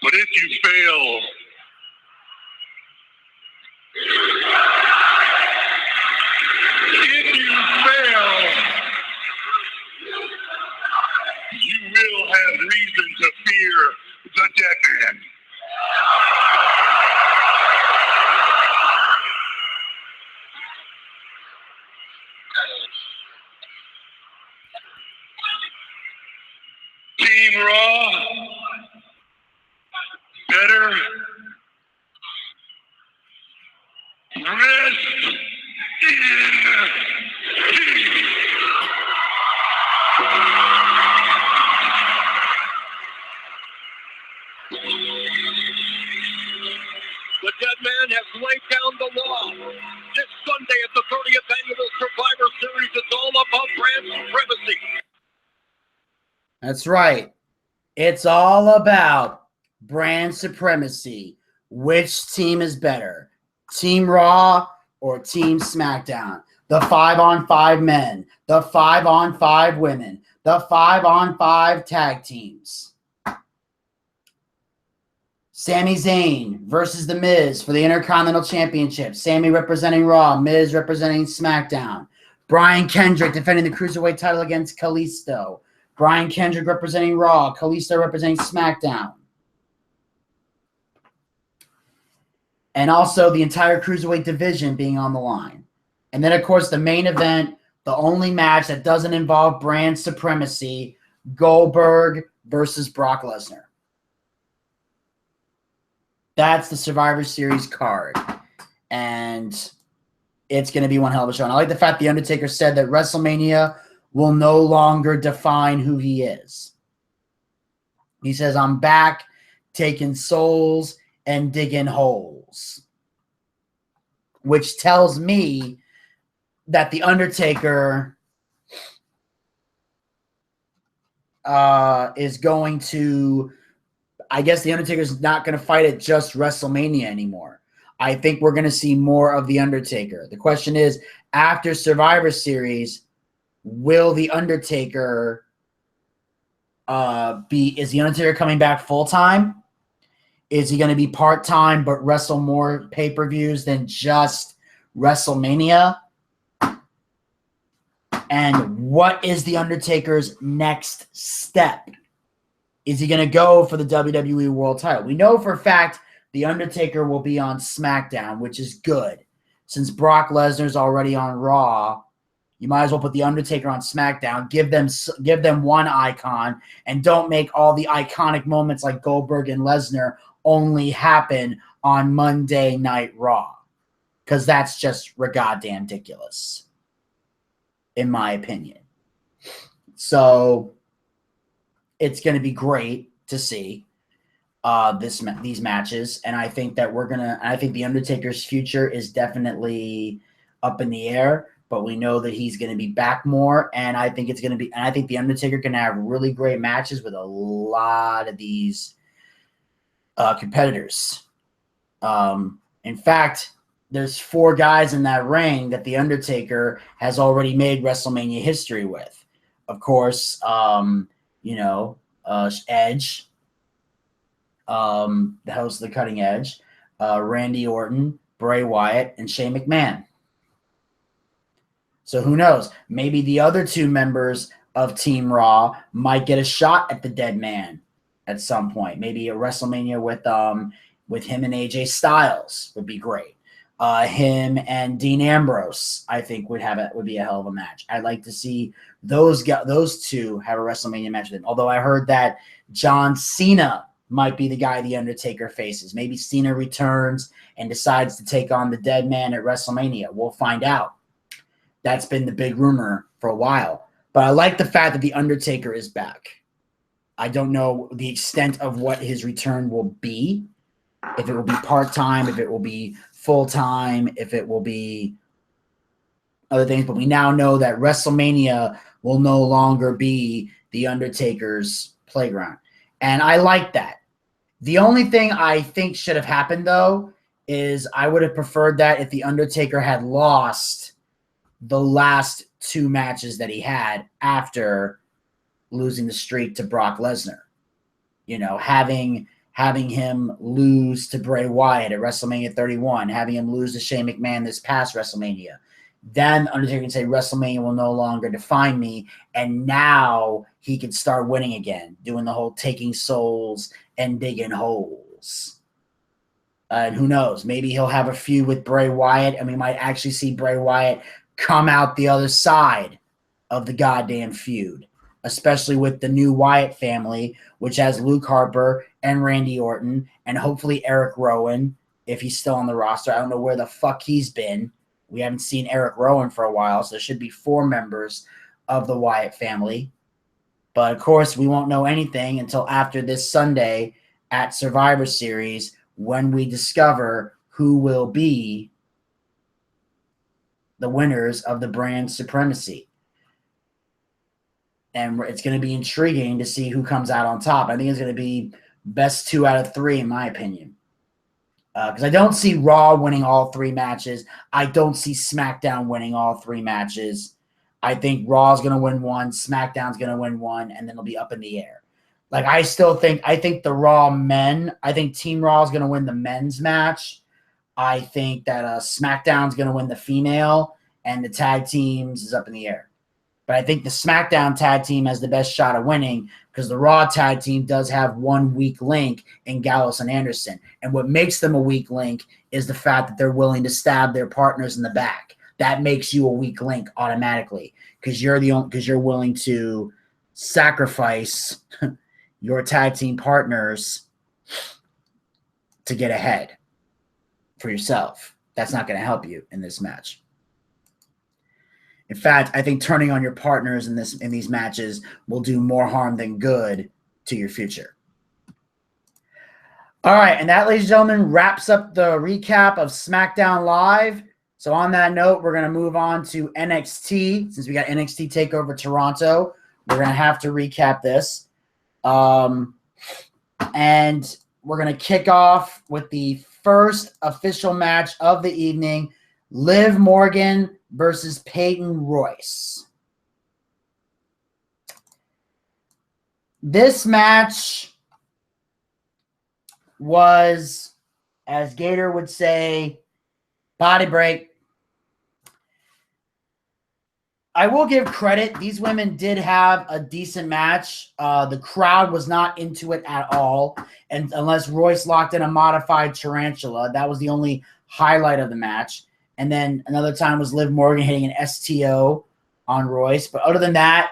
But if you fail, you will have reason to fear the dead man. Team Raw, better rest in peace. The dead man has laid down the law. This Sunday at the 30th Annual Survivor Series, it's all about brand supremacy. That's right. It's all about brand supremacy. Which team is better, Team Raw or Team Smackdown? The 5-on-5 men, the 5-on-5 women, the 5-on-5 tag teams. Sami Zayn versus The Miz for the Intercontinental Championship. Sami representing Raw, Miz representing SmackDown. Brian Kendrick defending the Cruiserweight title against Kalisto. Brian Kendrick representing Raw, Kalisto representing SmackDown. And also the entire Cruiserweight division being on the line. And then, of course, the main event, the only match that doesn't involve brand supremacy, Goldberg versus Brock Lesnar. That's the Survivor Series card. And it's going to be one hell of a show. And I like the fact The Undertaker said that WrestleMania will no longer define who he is. He says, I'm back taking souls and digging holes. Which tells me that The Undertaker is going to... I guess The Undertaker's not going to fight at just WrestleMania anymore. I think we're going to see more of The Undertaker. The question is, after Survivor Series, will The Undertaker is The Undertaker coming back full-time? Is he going to be part-time but wrestle more pay-per-views than just WrestleMania? And what is The Undertaker's next step? Is he going to go for the WWE World title? We know for a fact The Undertaker will be on SmackDown, which is good. Since Brock Lesnar's already on Raw, you might as well put The Undertaker on SmackDown, give them one icon, and don't make all the iconic moments like Goldberg and Lesnar only happen on Monday Night Raw. Because that's just goddamn ridiculous, in my opinion. So it's going to be great to see these matches, and I think that I think The Undertaker's future is definitely up in the air, but we know that he's going to be back more, and I think I think The Undertaker can have really great matches with a lot of these competitors. In fact, there's 4 guys in that ring that The Undertaker has already made WrestleMania history with. Of course, Edge, the host of The Cutting Edge, Randy Orton, Bray Wyatt, and Shane McMahon. So who knows? Maybe the other two members of Team Raw might get a shot at the dead man at some point. Maybe a WrestleMania with him and AJ Styles would be great. Him and Dean Ambrose, I think, would be a hell of a match. I'd like to see those two have a WrestleMania match with him. Although I heard that John Cena might be the guy the Undertaker faces. Maybe Cena returns and decides to take on the dead man at WrestleMania. We'll find out. That's been the big rumor for a while. But I like the fact that the Undertaker is back. I don't know the extent of what his return will be. If it will be part-time, if it will be full-time, if it will be other things. But we now know that WrestleMania will no longer be the Undertaker's playground. And I like that. The only thing I think should have happened, though, is I would have preferred that if the Undertaker had lost the last two matches that he had after losing the streak to Brock Lesnar. You know, having him lose to Bray Wyatt at WrestleMania 31, having him lose to Shane McMahon this past WrestleMania. Then Undertaker can say WrestleMania will no longer define me, and now he can start winning again, doing the whole taking souls and digging holes. And who knows? Maybe he'll have a feud with Bray Wyatt, and we might actually see Bray Wyatt come out the other side of the goddamn feud, especially with the new Wyatt family, which has Luke Harper and Randy Orton, and hopefully Eric Rowan, if he's still on the roster. I don't know where the fuck he's been. We haven't seen Eric Rowan for a while, so there should be 4 members of the Wyatt family. But, of course, we won't know anything until after this Sunday at Survivor Series when we discover who will be the winners of the brand supremacy. And it's going to be intriguing to see who comes out on top. I think it's going to be best 2 out of 3, in my opinion. Because I don't see Raw winning all 3 matches. I don't see SmackDown winning all 3 matches. I think Raw's going to win 1, SmackDown's going to win 1, and then it'll be up in the air. Like, I think the Raw men, I think Team Raw is going to win the men's match. I think that SmackDown's going to win the female, and the tag teams is up in the air. But I think the SmackDown tag team has the best shot of winning because the Raw tag team does have one weak link in Gallows and Anderson. And what makes them a weak link is the fact that they're willing to stab their partners in the back. That makes you a weak link automatically because you're willing to sacrifice your tag team partners to get ahead for yourself. That's not going to help you in this match. In fact, I think turning on your partners in these matches will do more harm than good to your future. All right, and that, ladies and gentlemen, wraps up the recap of SmackDown Live. So on that note, we're going to move on to NXT. Since we got NXT TakeOver Toronto, we're going to have to recap this. And we're going to kick off with the first official match of the evening, Liv Morgan versus Peyton Royce. This match was, as Gator would say, body break. I will give credit. These women did have a decent match. The crowd was not into it at all. And unless Royce locked in a modified tarantula, that was the only highlight of the match. And then another time was Liv Morgan hitting an STO on Royce. But other than that,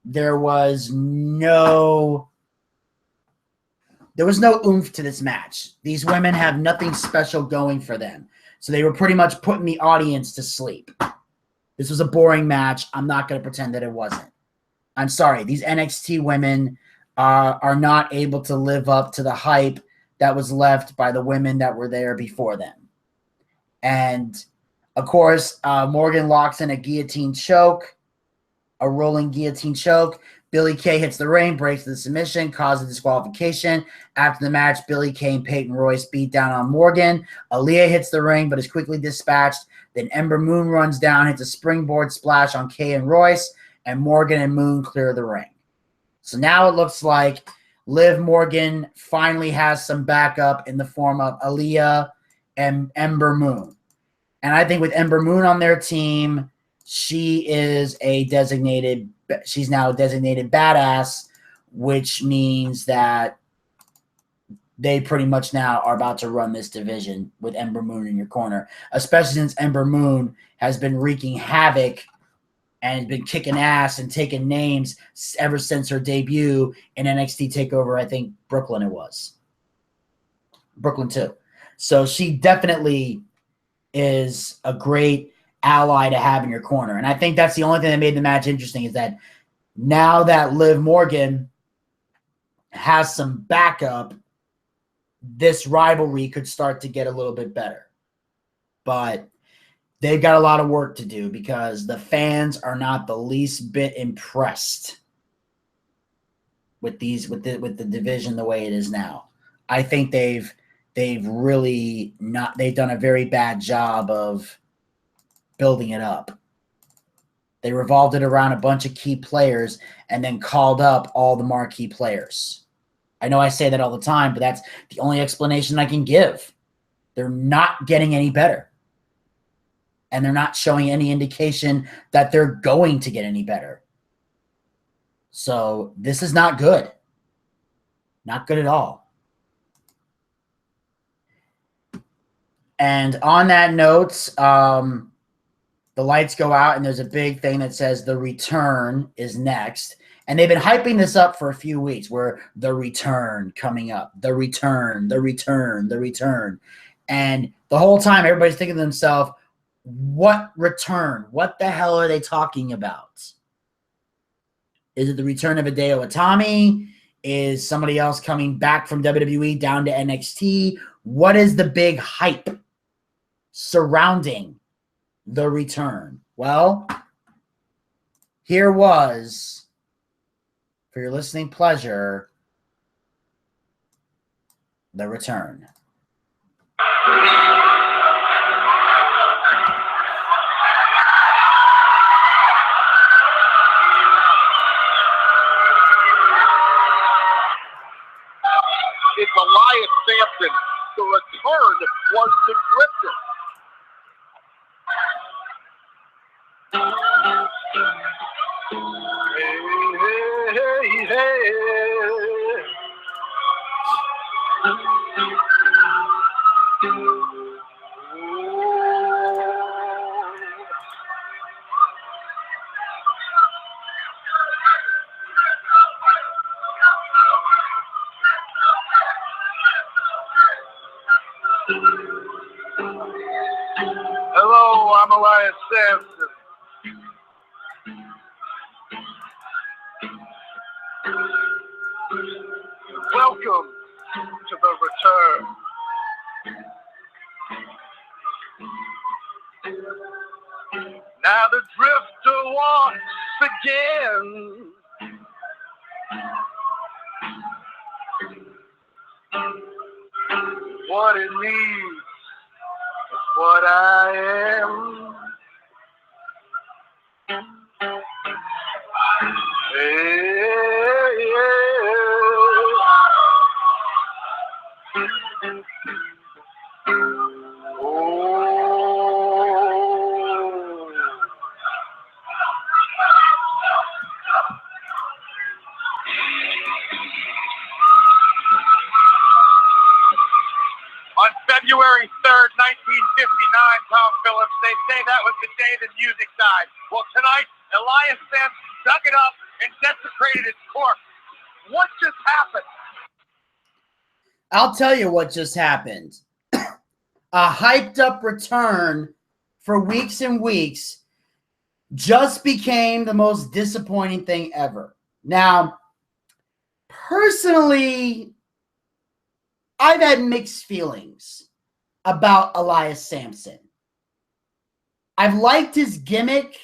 there was no oomph to this match. These women have nothing special going for them. So they were pretty much putting the audience to sleep. This was a boring match. I'm not going to pretend that it wasn't. I'm sorry. These NXT women are not able to live up to the hype that was left by the women that were there before them. And, of course, Morgan locks in a guillotine choke, a rolling guillotine choke. Billie Kay hits the ring, breaks the submission, causes disqualification. After the match, Billie Kay and Peyton Royce beat down on Morgan. Aaliyah hits the ring, but is quickly dispatched. Then Ember Moon runs down, hits a springboard splash on Kay and Royce, and Morgan and Moon clear the ring. So now it looks like Liv Morgan finally has some backup in the form of Aaliyah and Ember Moon. And I think with Ember Moon on their team, she's now a designated badass, which means that they pretty much now are about to run this division with Ember Moon in your corner, especially since Ember Moon has been wreaking havoc and been kicking ass and taking names ever since her debut in NXT TakeOver, I think Brooklyn it was. Brooklyn too. So she definitely is a great ally to have in your corner. And I think that's the only thing that made the match interesting is that now that Liv Morgan has some backup, this rivalry could start to get a little bit better. But they've got a lot of work to do because the fans are not the least bit impressed with the division the way it is now. I think they've done a very bad job of building it up. They revolved it around a bunch of key players and then called up all the marquee players. I know I say that all the time, but that's the only explanation I can give. They're not getting any better. And they're not showing any indication that they're going to get any better. So this is not good. Not good at all. And on that note, the lights go out and there's a big thing that says the return is next. And they've been hyping this up for a few weeks where the return coming up, the return. And the whole time everybody's thinking to themselves, what return? What the hell are they talking about? Is it the return of Hideo Itami? Is somebody else coming back from WWE down to NXT? What is the big hype surrounding the return? Well, here was, for your listening pleasure, the return. It's Elias Sampson. The return was the Drifter. Hey, hey, hey. Hello, I'm Elias Sampson. Welcome to the return. Now the Drifter once again. What it needs is what I am. Hey, On February 3rd, 1959, Tom Phillips, they say that was the day the music died. Well, tonight, Elias Sampson dug it up and desecrated its corpse. What just happened? I'll tell you what just happened. A hyped up return for weeks and weeks just became the most disappointing thing ever. Now, personally, I've had mixed feelings about Elias Sampson. I've liked his gimmick.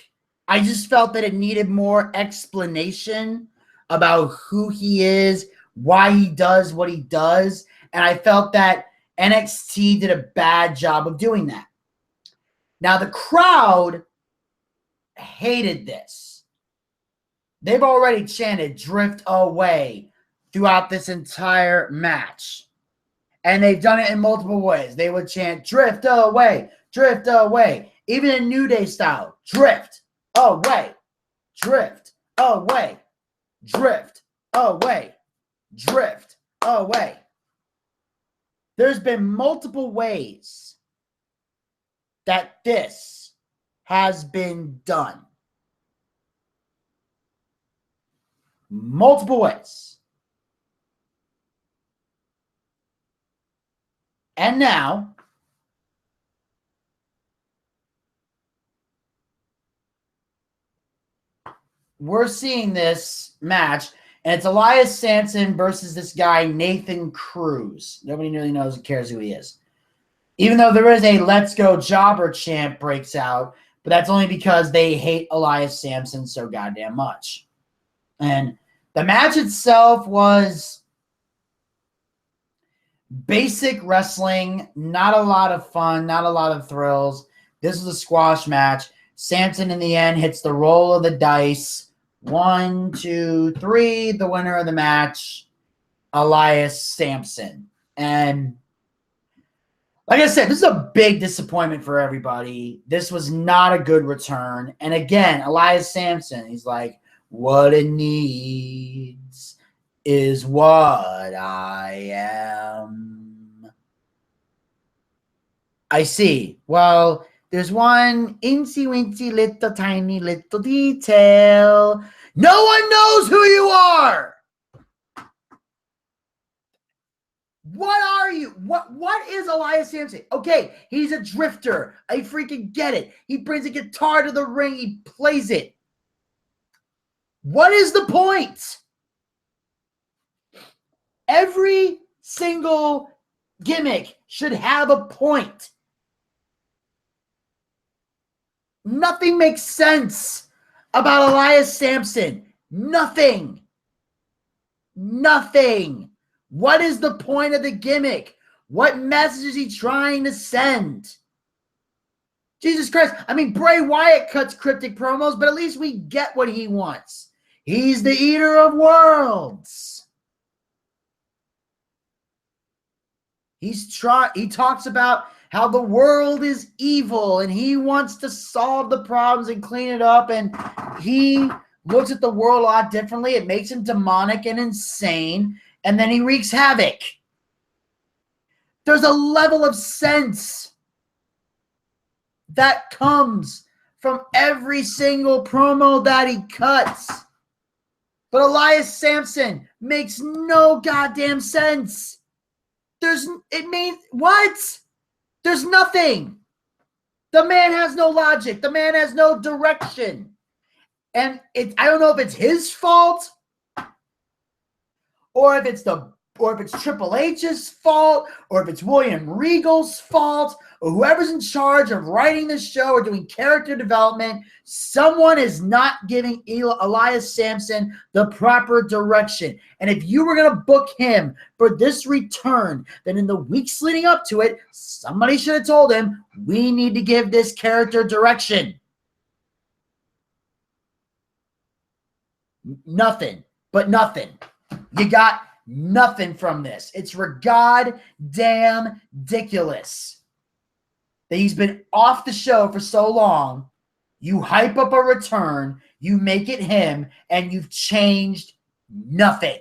I just felt that it needed more explanation about who he is, why he does what he does. And I felt that NXT did a bad job of doing that. Now, the crowd hated this. They've already chanted "drift away," throughout this entire match. And they've done it in multiple ways. They would chant, drift away, drift away. Even in New Day style, drift away, drift away, drift away, drift away. There's been multiple ways that this has been done. Multiple ways. And now, we're seeing this match, and it's Elias Samson versus this guy, Nathan Cruz. Nobody really knows or cares who he is. Even though there is a Let's Go Jobber chant breaks out, but that's only because they hate Elias Samson so goddamn much. And the match itself was basic wrestling, not a lot of fun, not a lot of thrills. This is a squash match. Samson in the end hits the roll of the dice. 1, 2, 3, the winner of the match, Elias Samson. And like I said, this is a big disappointment for everybody. This was not a good return. And again, Elias Samson, he's like, what it needs is what I am. I see. Well, there's one incy-wincy little tiny little detail. No one knows who you are. What are you? What is Elias Samson? Okay, he's a drifter. I freaking get it. He brings a guitar to the ring. He plays it. What is the point? Every single gimmick should have a point. Nothing makes sense about Elias Samson. Nothing. Nothing. What is the point of the gimmick? What message is he trying to send? Jesus Christ. I mean, Bray Wyatt cuts cryptic promos, but at least we get what he wants. He's the eater of worlds. He talks about how the world is evil and he wants to solve the problems and clean it up, and he looks at the world a lot differently. It makes him demonic and insane, and then he wreaks havoc. There's a level of sense that comes from every single promo that he cuts. But Elias Samson makes no goddamn sense. What? There's nothing. The man has no logic. The man has no direction. And I don't know if it's his fault or if it's Triple H's fault or if it's William Regal's fault or whoever's in charge of writing this show or doing character development. Someone is not giving Elias Samson the proper direction. And if you were going to book him for this return, then in the weeks leading up to it, somebody should have told him, we need to give this character direction. Nothing, but nothing. You got nothing from this. It's goddamn ridiculous that he's been off the show for so long. You hype up a return, you make it him, and you've changed nothing.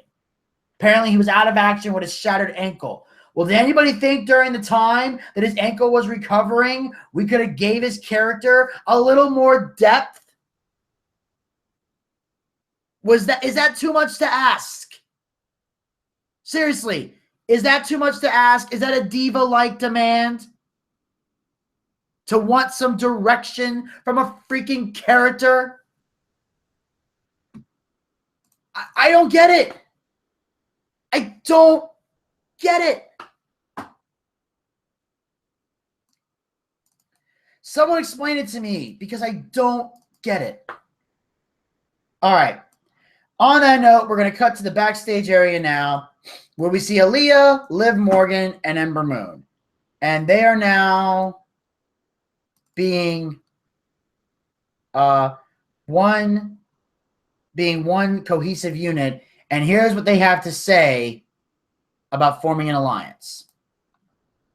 Apparently, he was out of action with a shattered ankle. Well, did anybody think during the time that his ankle was recovering, we could have gave his character a little more depth? Is that too much to ask? Seriously, is that too much to ask? Is that a diva-like demand? To want some direction from a freaking character? I don't get it. I don't get it. Someone explain it to me because I don't get it. All right. On that note, we're going to cut to the backstage area now where we see Aaliyah, Liv Morgan, and Ember Moon. And they are now being one cohesive unit, And here's what they have to say about forming an alliance.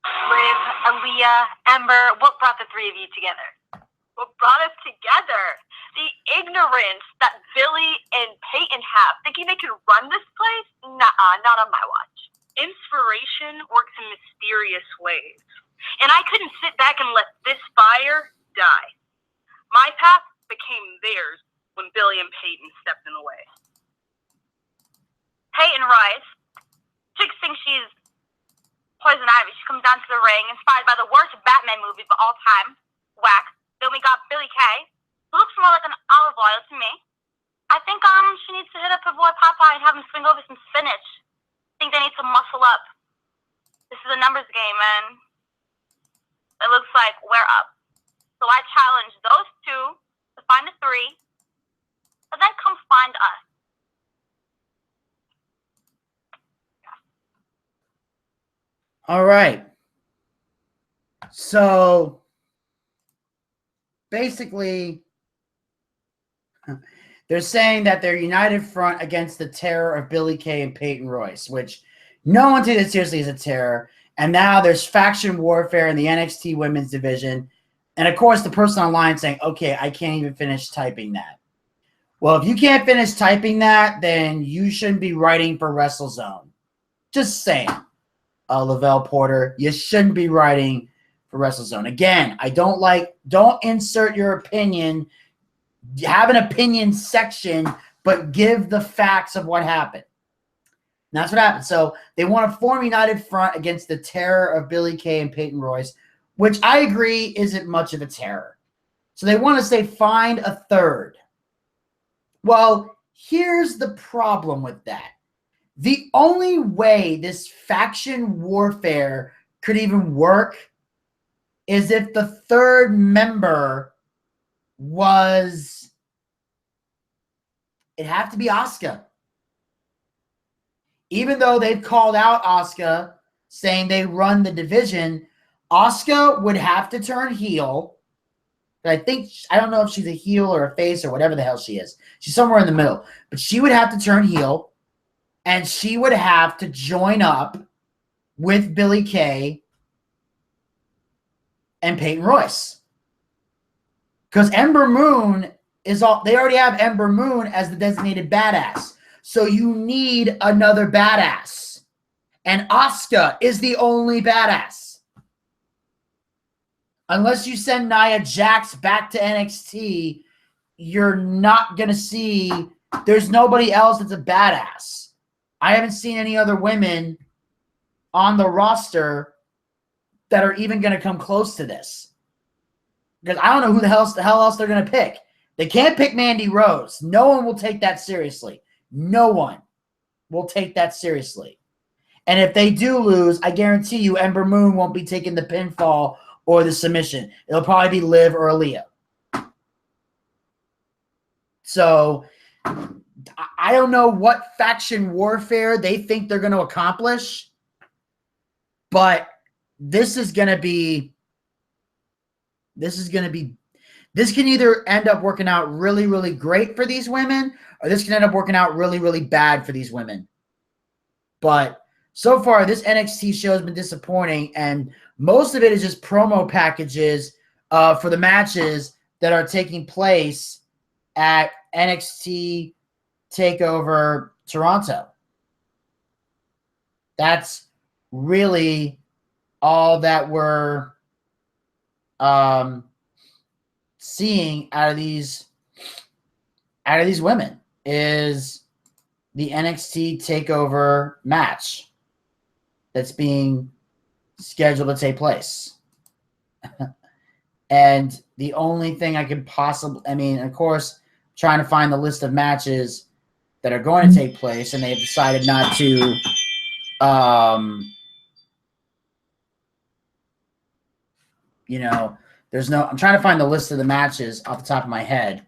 Liv, Aaliyah, Ember, what brought the three of you together? What brought us together? The ignorance that Billy and Peyton have, thinking they can run this place? Nuh-uh, not on my watch. Inspiration works in mysterious ways. And I couldn't sit back and let this fire die. My path became theirs when Billy and Peyton stepped in the way. Peyton Rice, chicks think she's Poison Ivy. She comes down to the ring, inspired by the worst Batman movie of all time, Whack. Then we got Billy Kay, who looks more like an olive oil to me. I think she needs to hit up her boy Popeye and have him swing over some spinach. I think they need to muscle up. This is a numbers game, and it looks like we're up. So I challenge those two to find a three, and then come find us. All right. So basically, they're saying that they're united front against the terror of Billy Kay and Peyton Royce, which no one takes it seriously as a terror. And now there's faction warfare in the NXT women's division. And of course, the person online saying, okay, I can't even finish typing that. Well, if you can't finish typing that, then you shouldn't be writing for WrestleZone. Just saying. Lavelle Porter, you shouldn't be writing for WrestleZone. Again, don't insert your opinion. Have an opinion section, but give the facts of what happened. And that's what happened. So they want to form a united front against the terror of Billy Kay and Peyton Royce, which I agree isn't much of a terror. So they want to say find a third. Well, here's the problem with that. The only way this faction warfare could even work is if the third member was, it'd have to be Asuka. Even though they've called out Asuka, saying they run the division, Asuka would have to turn heel. I don't know if she's a heel or a face or whatever the hell she is. She's somewhere in the middle. But she would have to turn heel. And she would have to join up with Billy Kay and Peyton Royce. Because Ember Moon they already have Ember Moon as the designated badass. So you need another badass. And Asuka is the only badass. Unless you send Nia Jax back to NXT, you're not going to see, there's nobody else that's a badass. I haven't seen any other women on the roster that are even going to come close to this. Because I don't know who the hell else they're going to pick. They can't pick Mandy Rose. No one will take that seriously. No one will take that seriously. And if they do lose, I guarantee you Ember Moon won't be taking the pinfall or the submission. It'll probably be Liv or Aaliyah. So I don't know what faction warfare they think they're going to accomplish, but this can either end up working out really, really great for these women, or this can end up working out really, really bad for these women. But so far, this NXT show has been disappointing, and most of it is just promo packages for the matches that are taking place at NXT TakeOver Toronto. That's really all that we're seeing out of these women is the NXT TakeOver match that's being scheduled to take place. And the only thing I could possibly, of course, trying to find the list of matches that are going to take place, and they've decided not to I'm trying to find the list of the matches off the top of my head,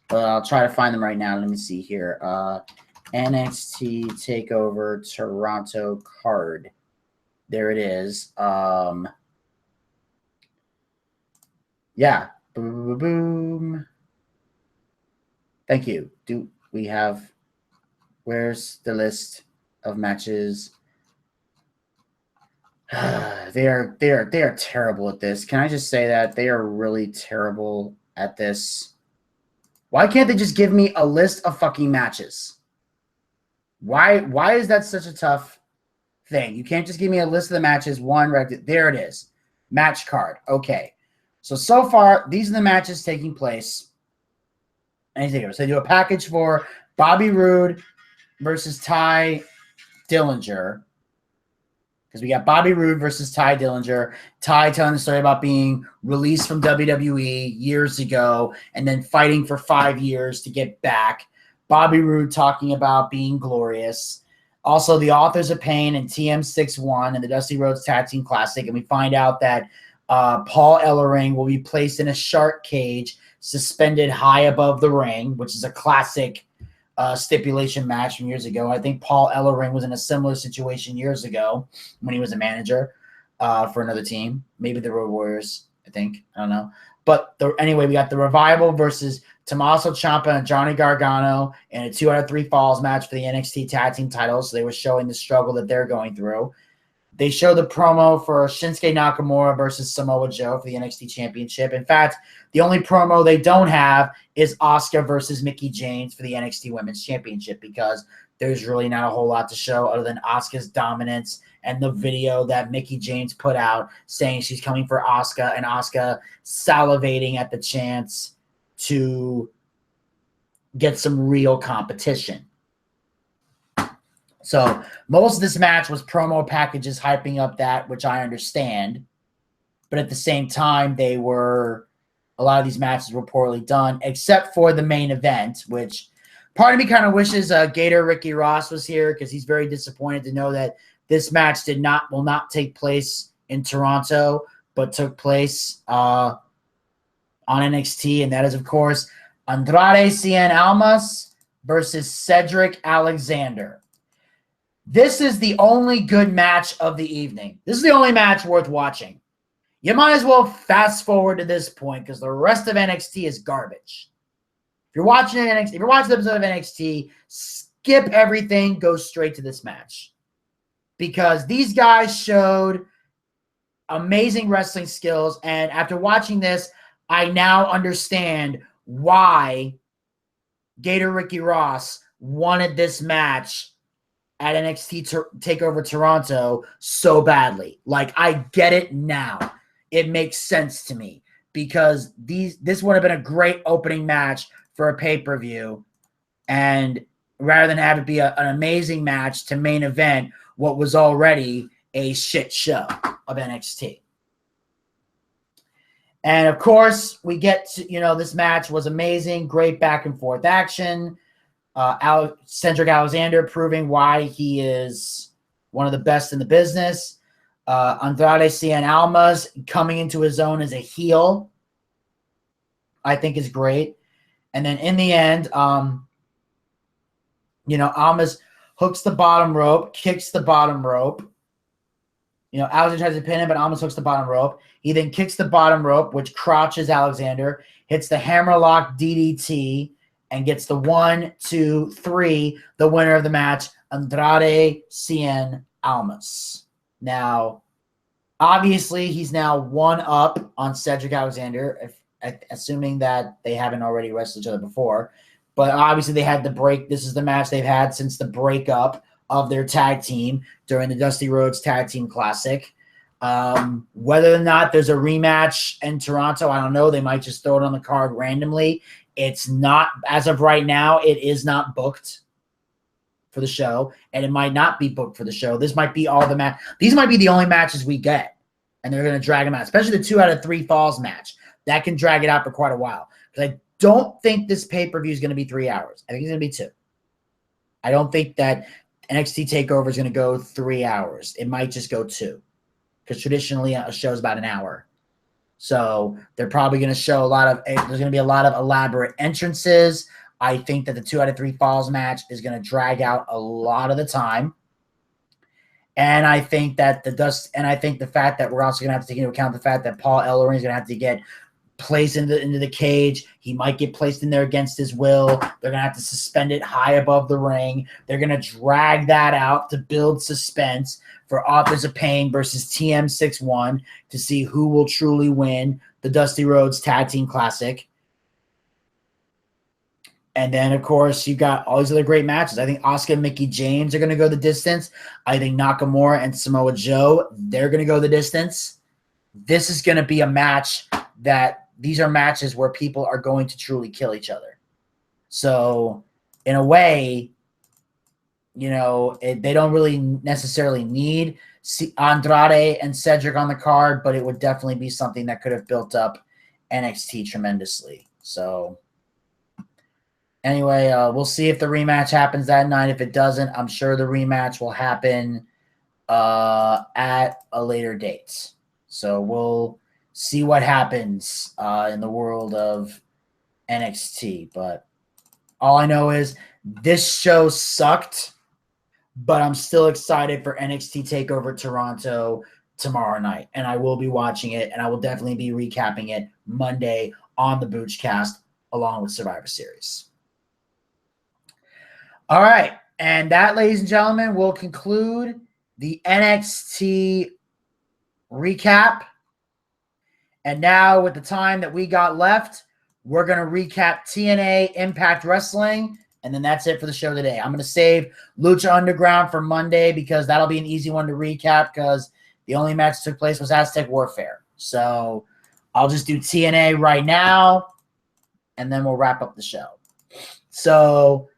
but I'll try to find them right now. Let me see here. NXT TakeOver Toronto card. There it is. Yeah. Boom. Thank you. Do we have Where's the list of matches? They are terrible at this. Can I just say that they are really terrible at this? Why can't they just give me a list of fucking matches? Why is that such a tough thing? You can't just give me a list of the matches. There it is. Match card. Okay. So far, these are the matches taking place. So they do a package for Bobby Roode versus Ty Dillinger. Because we got Bobby Roode versus Ty Dillinger. Ty telling the story about being released from WWE years ago and then fighting for 5 years to get back. Bobby Roode talking about being glorious. Also, the Authors of Pain and TM61 and the Dusty Rhodes Tag Team Classic. And we find out that Paul Ellering will be placed in a shark cage suspended high above the ring, which is a classic stipulation match from years ago. I think Paul Ellering was in a similar situation years ago when he was a manager for another team, maybe the Road Warriors, I think. I don't know. But anyway, we got the Revival versus Tommaso Ciampa and Johnny Gargano in a 2 out of 3 falls match for the NXT Tag Team titles. So they were showing the struggle that they're going through. They show the promo for Shinsuke Nakamura versus Samoa Joe for the NXT Championship. In fact, the only promo they don't have is Asuka versus Mickie James for the NXT Women's Championship because there's really not a whole lot to show other than Asuka's dominance and the video that Mickie James put out saying she's coming for Asuka and Asuka salivating at the chance to get some real competition. So most of this match was promo packages hyping up that, which I understand. But at the same time, a lot of these matches were poorly done, except for the main event, which part of me kind of wishes Gator Ricky Ross was here because he's very disappointed to know that this match will not take place in Toronto, but took place on NXT. And that is, of course, Andrade Cien Almas versus Cedric Alexander. This is the only good match of the evening. This is the only match worth watching. You might as well fast forward to this point because the rest of NXT is garbage. If you're watching the episode of NXT, skip everything, go straight to this match. Because these guys showed amazing wrestling skills, and after watching this, I now understand why Gator Ricky Ross wanted this match at NXT TakeOver Toronto so badly. Like, I get it now. It makes sense to me because this would have been a great opening match for a pay-per-view, and rather than have it be an amazing match to main event what was already a shit show of NXT. And of course, we get to, this match was amazing, great back and forth action. Cedric Alexander proving why he is one of the best in the business. Andrade Cien Almas coming into his own as a heel, I think is great. And then in the end, Almas hooks the bottom rope, kicks the bottom rope. Alexander tries to pin him, but Almas hooks the bottom rope. He then kicks the bottom rope, which crouches Alexander, hits the hammerlock DDT, and gets the 1, 2, 3, the winner of the match, Andrade Cien Almas. Now, obviously, he's now 1 up on Cedric Alexander, assuming that they haven't already wrestled each other before. But obviously, they had the break. This is the match they've had since the breakup of their tag team during the Dusty Rhodes Tag Team Classic. Whether or not there's a rematch in Toronto, I don't know. They might just throw it on the card randomly. It's not, as of right now, it is not booked for the show, and it might not be booked for the show. This might be all the match. These might be the only matches we get, and they're going to drag them out, especially the 2 out of 3 falls match. That can drag it out for quite a while. Because I don't think this pay-per-view is going to be 3 hours. I think it's going to be 2. I don't think that NXT TakeOver is going to go 3 hours. It might just go 2. Because traditionally a show is about an hour. So they're probably going to show there's going to be a lot of elaborate entrances. I think that the 2 out of 3 falls match is going to drag out a lot of the time. And I think that the fact that we're also going to have to take into account the fact that Paul Ellering is going to have to get placed into the cage. He might get placed in there against his will. They're going to have to suspend it high above the ring. They're going to drag that out to build suspense for Authors of Pain versus TM61 to see who will truly win the Dusty Rhodes Tag Team Classic. And then, of course, you got all these other great matches. I think Asuka and Mickie James are going to go the distance. I think Nakamura and Samoa Joe, they're going to go the distance. This is going to be a match that these are matches where people are going to truly kill each other. So, in a way, you know, they don't really necessarily need Andrade and Cedric on the card, but it would definitely be something that could have built up NXT tremendously. So, anyway, we'll see if the rematch happens that night. If it doesn't, I'm sure the rematch will happen at a later date. So we'll see what happens in the world of NXT. But all I know is this show sucked, but I'm still excited for NXT TakeOver Toronto tomorrow night. And I will be watching it, and I will definitely be recapping it Monday on the Boochcast along with Survivor Series. All right, and that, ladies and gentlemen, will conclude the NXT recap. And now, with the time that we got left, we're going to recap TNA Impact Wrestling, and then that's it for the show today. I'm going to save Lucha Underground for Monday because that'll be an easy one to recap because the only match that took place was Aztec Warfare. So I'll just do TNA right now, and then we'll wrap up the show. So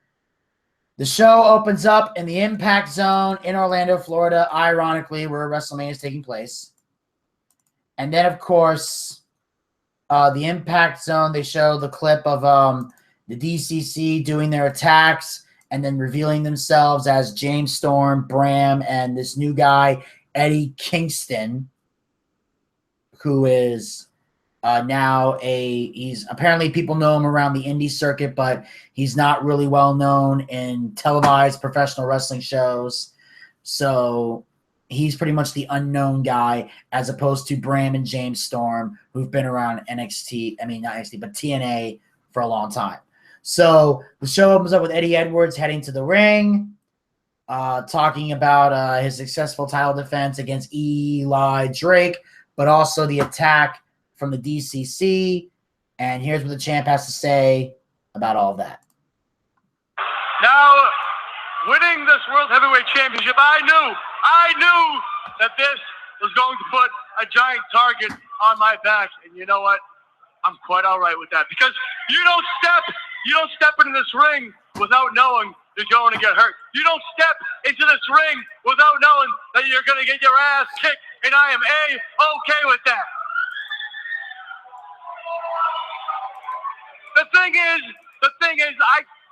the show opens up in the Impact Zone in Orlando, Florida, ironically, where WrestleMania is taking place. And then, of course, the Impact Zone, they show the clip of the DCC doing their attacks and then revealing themselves as James Storm, Bram, and this new guy, Eddie Kingston, who is now he's apparently people know him around the indie circuit, but he's not really well known in televised professional wrestling shows. So he's pretty much the unknown guy as opposed to Bram and James Storm, who've been around NXT, I mean, not NXT, but TNA for a long time. So the show opens up with Eddie Edwards heading to the ring, talking about his successful title defense against Eli Drake, but also the attack from the DCC, and here's what the champ has to say about all of that. Now, winning this World Heavyweight Championship, I knew that this was going to put a giant target on my back, and you know what? I'm quite all right with that because you don't step into this ring without knowing you're going to get hurt. You don't step into this ring without knowing that you're going to get your ass kicked, and I am okay with that. The thing is,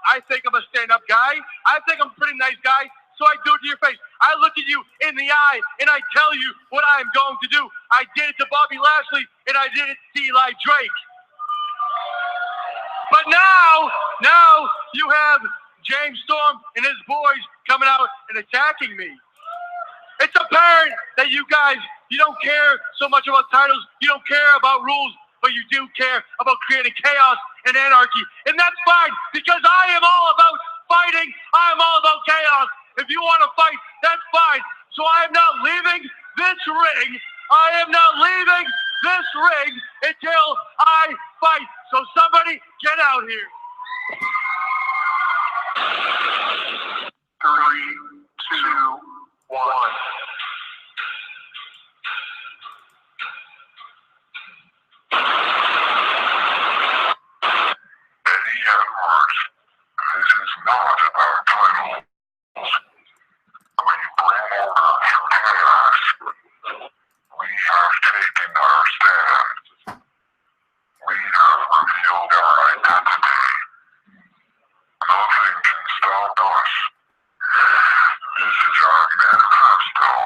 I think I'm a stand-up guy. I think I'm a pretty nice guy, so I do it to your face. I look at you in the eye, and I tell you what I'm going to do. I did it to Bobby Lashley, and I did it to Eli Drake. But now you have James Storm and his boys coming out and attacking me. It's apparent that you guys, you don't care so much about titles, you don't care about rules, but you do care about creating chaos and anarchy. And that's fine, because I am all about fighting. I'm all about chaos. If you want to fight, that's fine. So I am not leaving this ring. I am not leaving this ring until I fight. So somebody get out here. 3, 2, 1. Eddie Edwards, this is not about titles. We bring order through chaos. We have taken our stand. We have revealed our identity. Nothing can stop us. This is our manifesto.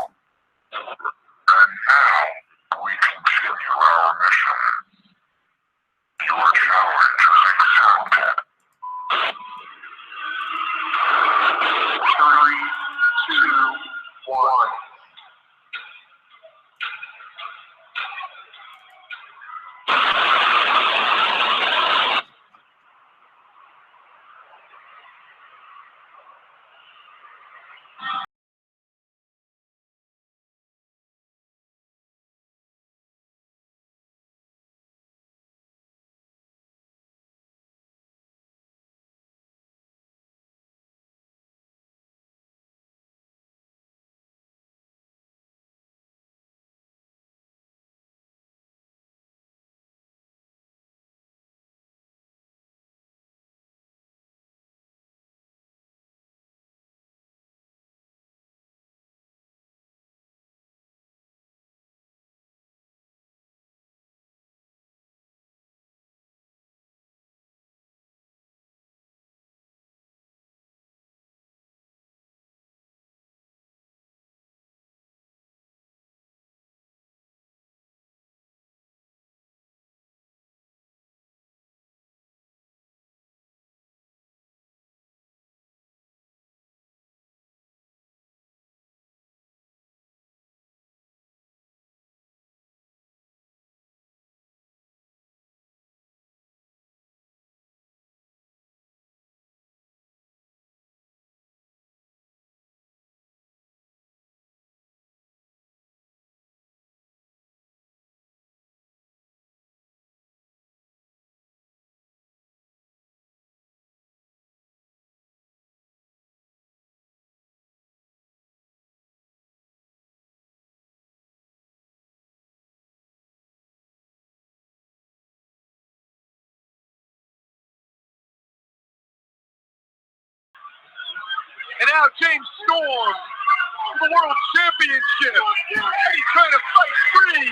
And now James Storm for the World Championship. And he's trying to fight free.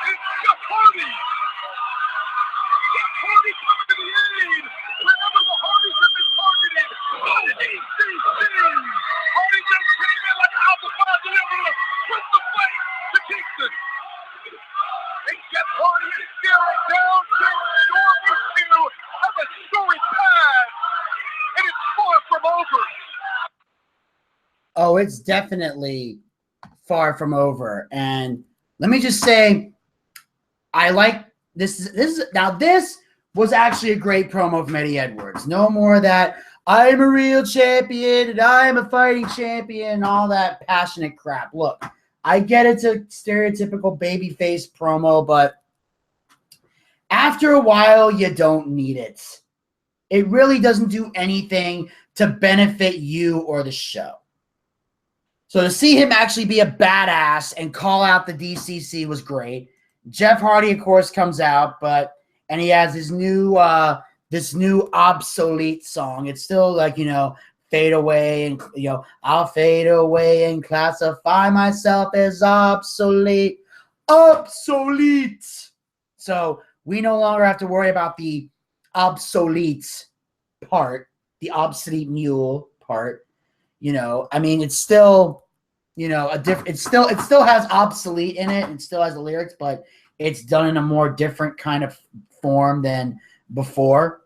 It's Jeff Hardy. Jeff Hardy coming to the aid. Remember, the Hardys have been targeted by the DCC. Hardy just came in like Alpha 5 to be able to put the fight to Kingston. And Jeff Hardy is staring down James Storm. These two have a storied past, and it's far from over. Oh, it's definitely far from over. And let me just say, I like this. This was actually a great promo from Eddie Edwards. No more of that, I'm a real champion and I'm a fighting champion and all that passionate crap. Look, I get it's a stereotypical babyface promo, but after a while, you don't need it. It really doesn't do anything to benefit you or the show. So to see him actually be a badass and call out the DCC was great. Jeff Hardy, of course, comes out, and he has his new this new obsolete song. It's still like, fade away and I'll fade away and classify myself as obsolete. So we no longer have to worry about the obsolete part, the obsolete mule part. It's still, it still has obsolete in it. It still has the lyrics, but it's done in a more different kind of form than before.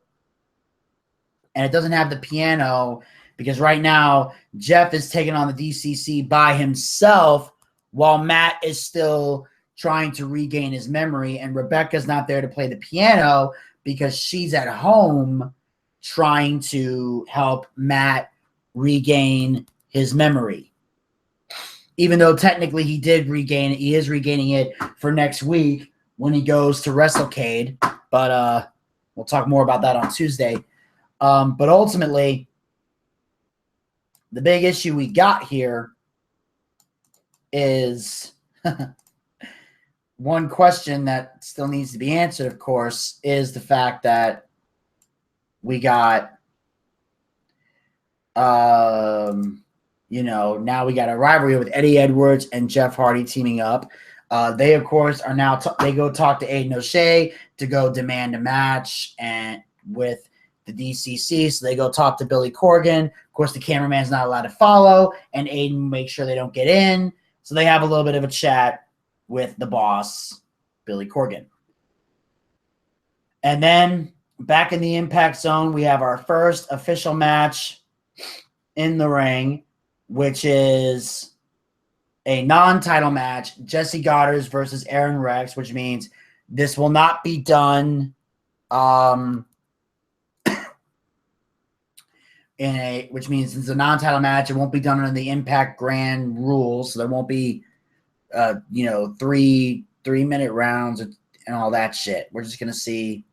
And it doesn't have the piano because right now Jeff is taking on the DCC by himself while Matt is still trying to regain his memory. And Rebecca's not there to play the piano because she's at home trying to help Matt regain his memory. Even though technically he did regain it, he is regaining it for next week when he goes to WrestleCade. But we'll talk more about that on Tuesday. But ultimately, the big issue we got here is one question that still needs to be answered, of course, is the fact that we got now we got a rivalry with Eddie Edwards and Jeff Hardy teaming up. They, of course, are now they go talk to Aiden O'Shea to go demand a match and with the DCC. So they go talk to Billy Corgan. Of course, the cameraman's not allowed to follow, and Aiden makes sure they don't get in. So they have a little bit of a chat with the boss, Billy Corgan. And then back in the Impact Zone, we have our first official match in the ring, which is a non-title match, Jesse Goddard versus Aaron Rex, which means this will not be done which means it's a non-title match. It won't be done under the Impact Grand rules, so there won't be 3-minute rounds and all that shit. We're just gonna see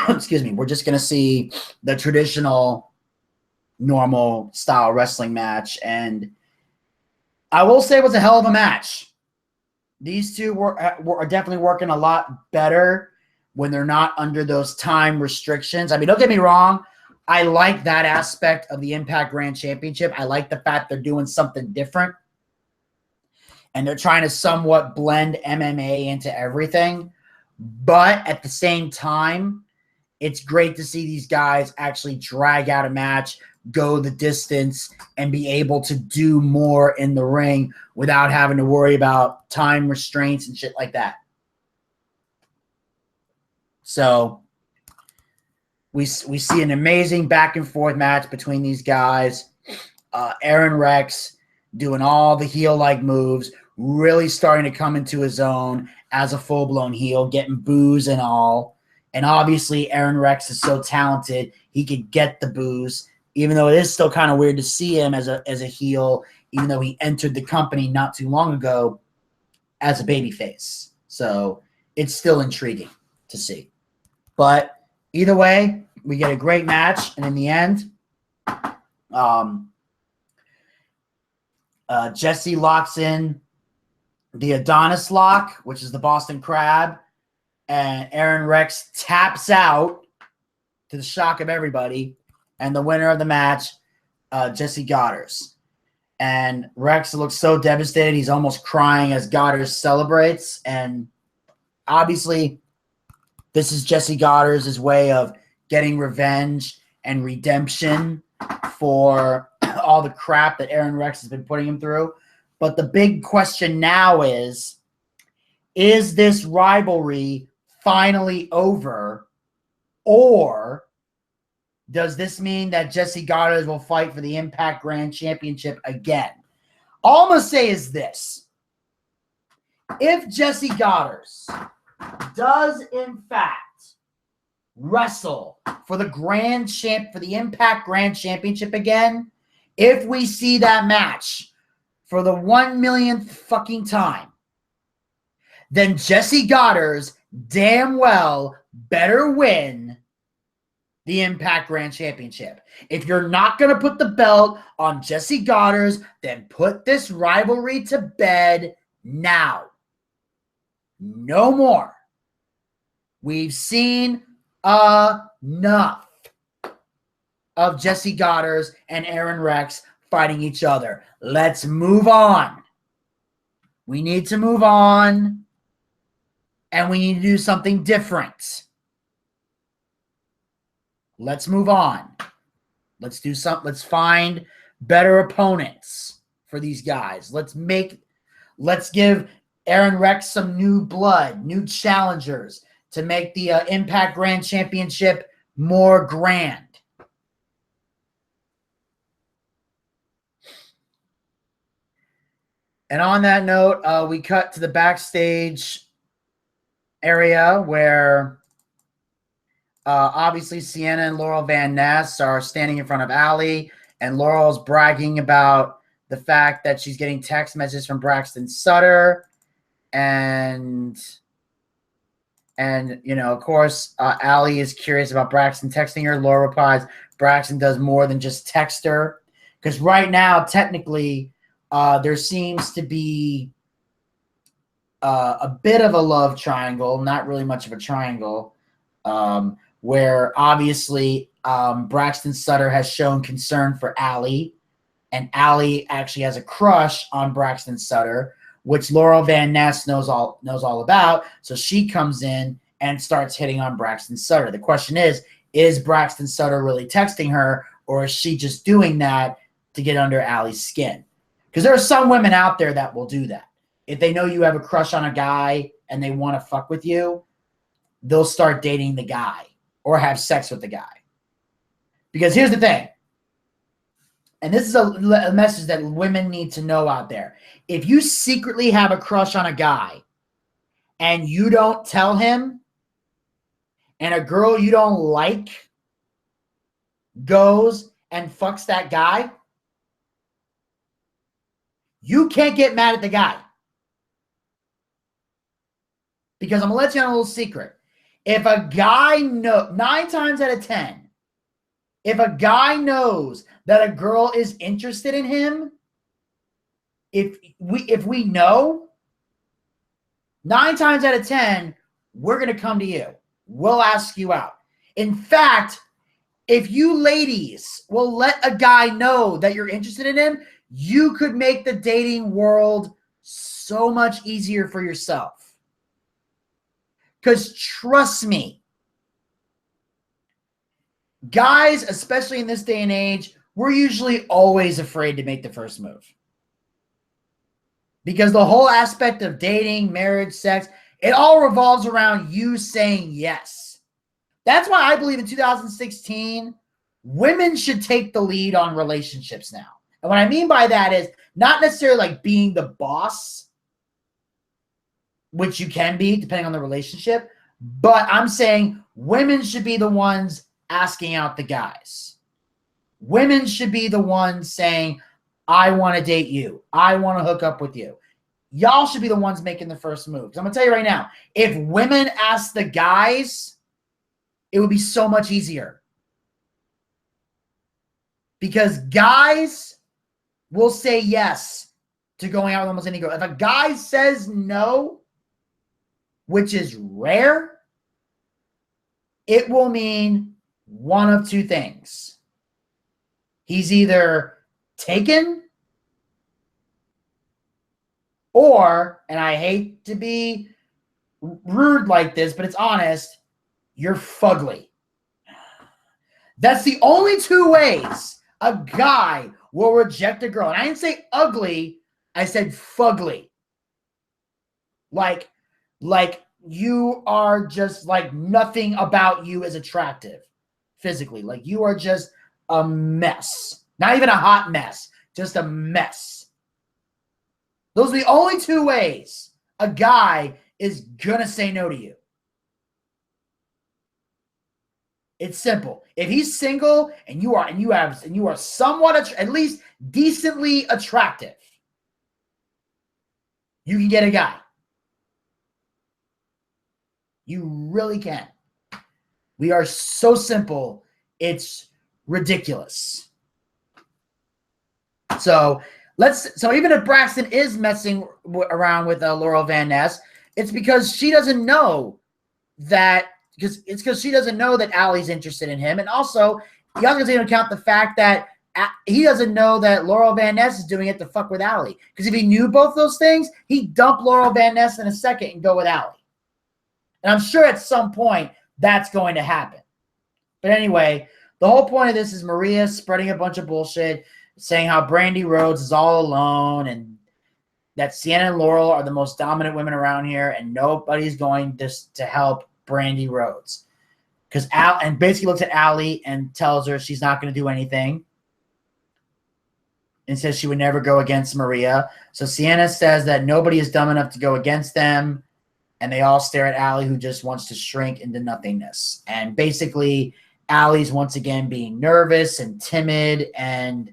excuse me, we're just gonna see the traditional normal style wrestling match, and I will say it was a hell of a match. These two are definitely working a lot better when they're not under those time restrictions. I mean, don't get me wrong, I like that aspect of the Impact Grand Championship. I like the fact they're doing something different and they're trying to somewhat blend MMA into everything, but at the same time, it's great to see these guys actually drag out a match, go the distance, and be able to do more in the ring without having to worry about time restraints and shit like that. So we see an amazing back and forth match between these guys. Aaron Rex doing all the heel-like moves, really starting to come into his own as a full-blown heel, getting boos and all. And obviously, Aaron Rex is so talented, he could get the boos, even though it is still kind of weird to see him as a heel, even though he entered the company not too long ago as a babyface. So it's still intriguing to see. But either way, we get a great match, and in the end, Jesse locks in the Adonis lock, which is the Boston Crab, and Aaron Rex taps out to the shock of everybody. And the winner of the match, Jesse Goddard's. And Rex looks so devastated. He's almost crying as Goddard celebrates. And obviously, this is Jesse Goddard's way of getting revenge and redemption for all the crap that Aaron Rex has been putting him through. But the big question now is this rivalry finally over, or does this mean that Jesse Goddard will fight for the Impact Grand Championship again? All I'm going to say is this. If Jesse Goddard does, in fact, wrestle for the for the Impact Grand Championship again, if we see that match for the 1 millionth fucking time, then Jesse Goddard damn well better win the Impact Grand Championship. If you're not going to put the belt on Jesse Goddard, then put this rivalry to bed now. No more. We've seen enough of Jesse Goddard and Aaron Rex fighting each other. Let's move on. We need to move on, and we need to do something different. Let's move on. Let's do something. Let's find better opponents for these guys. Let's give Aaron Rex some new blood, new challengers to make the Impact Grand Championship more grand. And on that note, we cut to the backstage area where obviously Sienna and Laurel Van Ness are standing in front of Allie, and Laurel's bragging about the fact that she's getting text messages from Braxton Sutter. And you know, of course, Allie is curious about Braxton texting her. Laura replies, Braxton does more than just text her. Because right now, technically, there seems to be a bit of a love triangle, not really much of a triangle, where obviously Braxton Sutter has shown concern for Allie, and Allie actually has a crush on Braxton Sutter, which Laurel Van Ness knows all about. So she comes in and starts hitting on Braxton Sutter. The question is Braxton Sutter really texting her, or is she just doing that to get under Allie's skin? Because there are some women out there that will do that. If they know you have a crush on a guy and they want to fuck with you, they'll start dating the guy or have sex with the guy. Because here's the thing, and this is a message that women need to know out there. If you secretly have a crush on a guy and you don't tell him, and a girl you don't like goes and fucks that guy, you can't get mad at the guy. Because I'm going to let you on a little secret. If a guy 9 times out of 10, if a guy knows that a girl is interested in him, if we know, 9 times out of 10, we're going to come to you. We'll ask you out. In fact, if you ladies will let a guy know that you're interested in him, you could make the dating world so much easier for yourself. Because trust me, guys, especially in this day and age, we're usually always afraid to make the first move. Because the whole aspect of dating, marriage, sex, it all revolves around you saying yes. That's why I believe in 2016, women should take the lead on relationships now. And what I mean by that is not necessarily like being the boss, which you can be depending on the relationship, but I'm saying women should be the ones asking out the guys. Women should be the ones saying, I want to date you. I want to hook up with you. Y'all should be the ones making the first move. I'm going to tell you right now, if women ask the guys, it would be so much easier. Because guys will say yes to going out with almost any girl. If a guy says no, which is rare, it will mean one of two things. He's either taken or, and I hate to be rude like this, but it's honest, you're fugly. That's the only two ways a guy will reject a girl. And I didn't say ugly, I said fugly. Like you are just like nothing about you is attractive physically. Like you are just a mess. Not even a hot mess, just a mess. Those are the only two ways a guy is gonna say no to you. It's simple. If he's single and you are somewhat at least decently attractive, you can get a guy. You really can. We are so simple, it's ridiculous. So even if Braxton is messing around with Laurel Van Ness, it's because she doesn't know that. Because she doesn't know that Allie's interested in him, and also you have to take into account the fact that he doesn't know that Laurel Van Ness is doing it to fuck with Allie. Because if he knew both those things, he'd dump Laurel Van Ness in a second and go with Allie. And I'm sure at some point that's going to happen. But anyway, the whole point of this is Maria spreading a bunch of bullshit, saying how Brandy Rhodes is all alone and that Sienna and Laurel are the most dominant women around here and nobody's going to help Brandy Rhodes. Because and basically looks at Allie and tells her she's not going to do anything and says she would never go against Maria. So Sienna says that nobody is dumb enough to go against them. And they all stare at Allie, who just wants to shrink into nothingness. And basically, Allie's once again being nervous and timid. And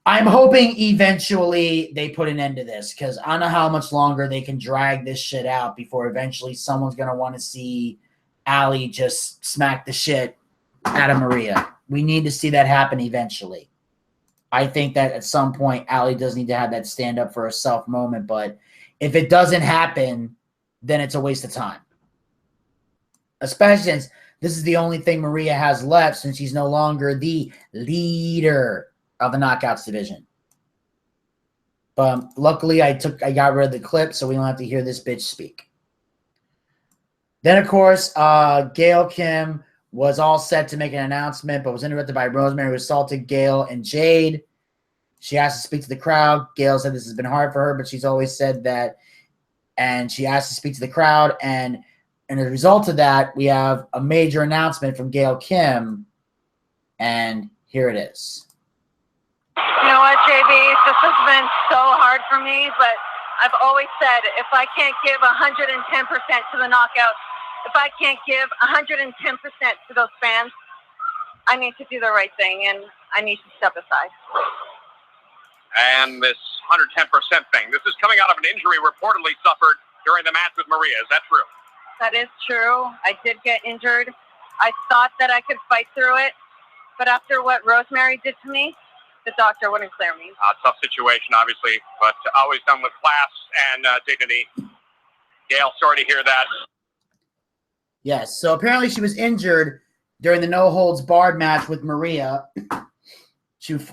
I'm hoping eventually they put an end to this, because I don't know how much longer they can drag this shit out before eventually someone's going to want to see Allie just smack the shit out of Maria. We need to see that happen eventually. I think that at some point, Allie does need to have that stand up for herself moment. But if it doesn't happen, then it's a waste of time. Especially since this is the only thing Maria has left, since she's no longer the leader of the Knockouts division. But luckily, I got rid of the clip, so we don't have to hear this bitch speak. Then, of course, Gail Kim was all set to make an announcement, but was interrupted by Rosemary, who assaulted Gail and Jade. She asked to speak to the crowd. Gail said this has been hard for her, but she's always said that. And she asked to speak to the crowd. And as a result of that, we have a major announcement from Gail Kim. And here it is. You know what, JB? This has been so hard for me, but I've always said if I can't give 110% to the Knockouts, if I can't give 110% to those fans, I need to do the right thing, and I need to step aside. And this 110% thing, this is coming out of an injury reportedly suffered during the match with Maria. Is that true? That is true. I did get injured. I thought that I could fight through it, but after what Rosemary did to me, the doctor wouldn't clear me. Tough situation, obviously, but always done with class and dignity. Gail, sorry to hear that. Yes, so apparently she was injured during the no-holds-barred match with Maria.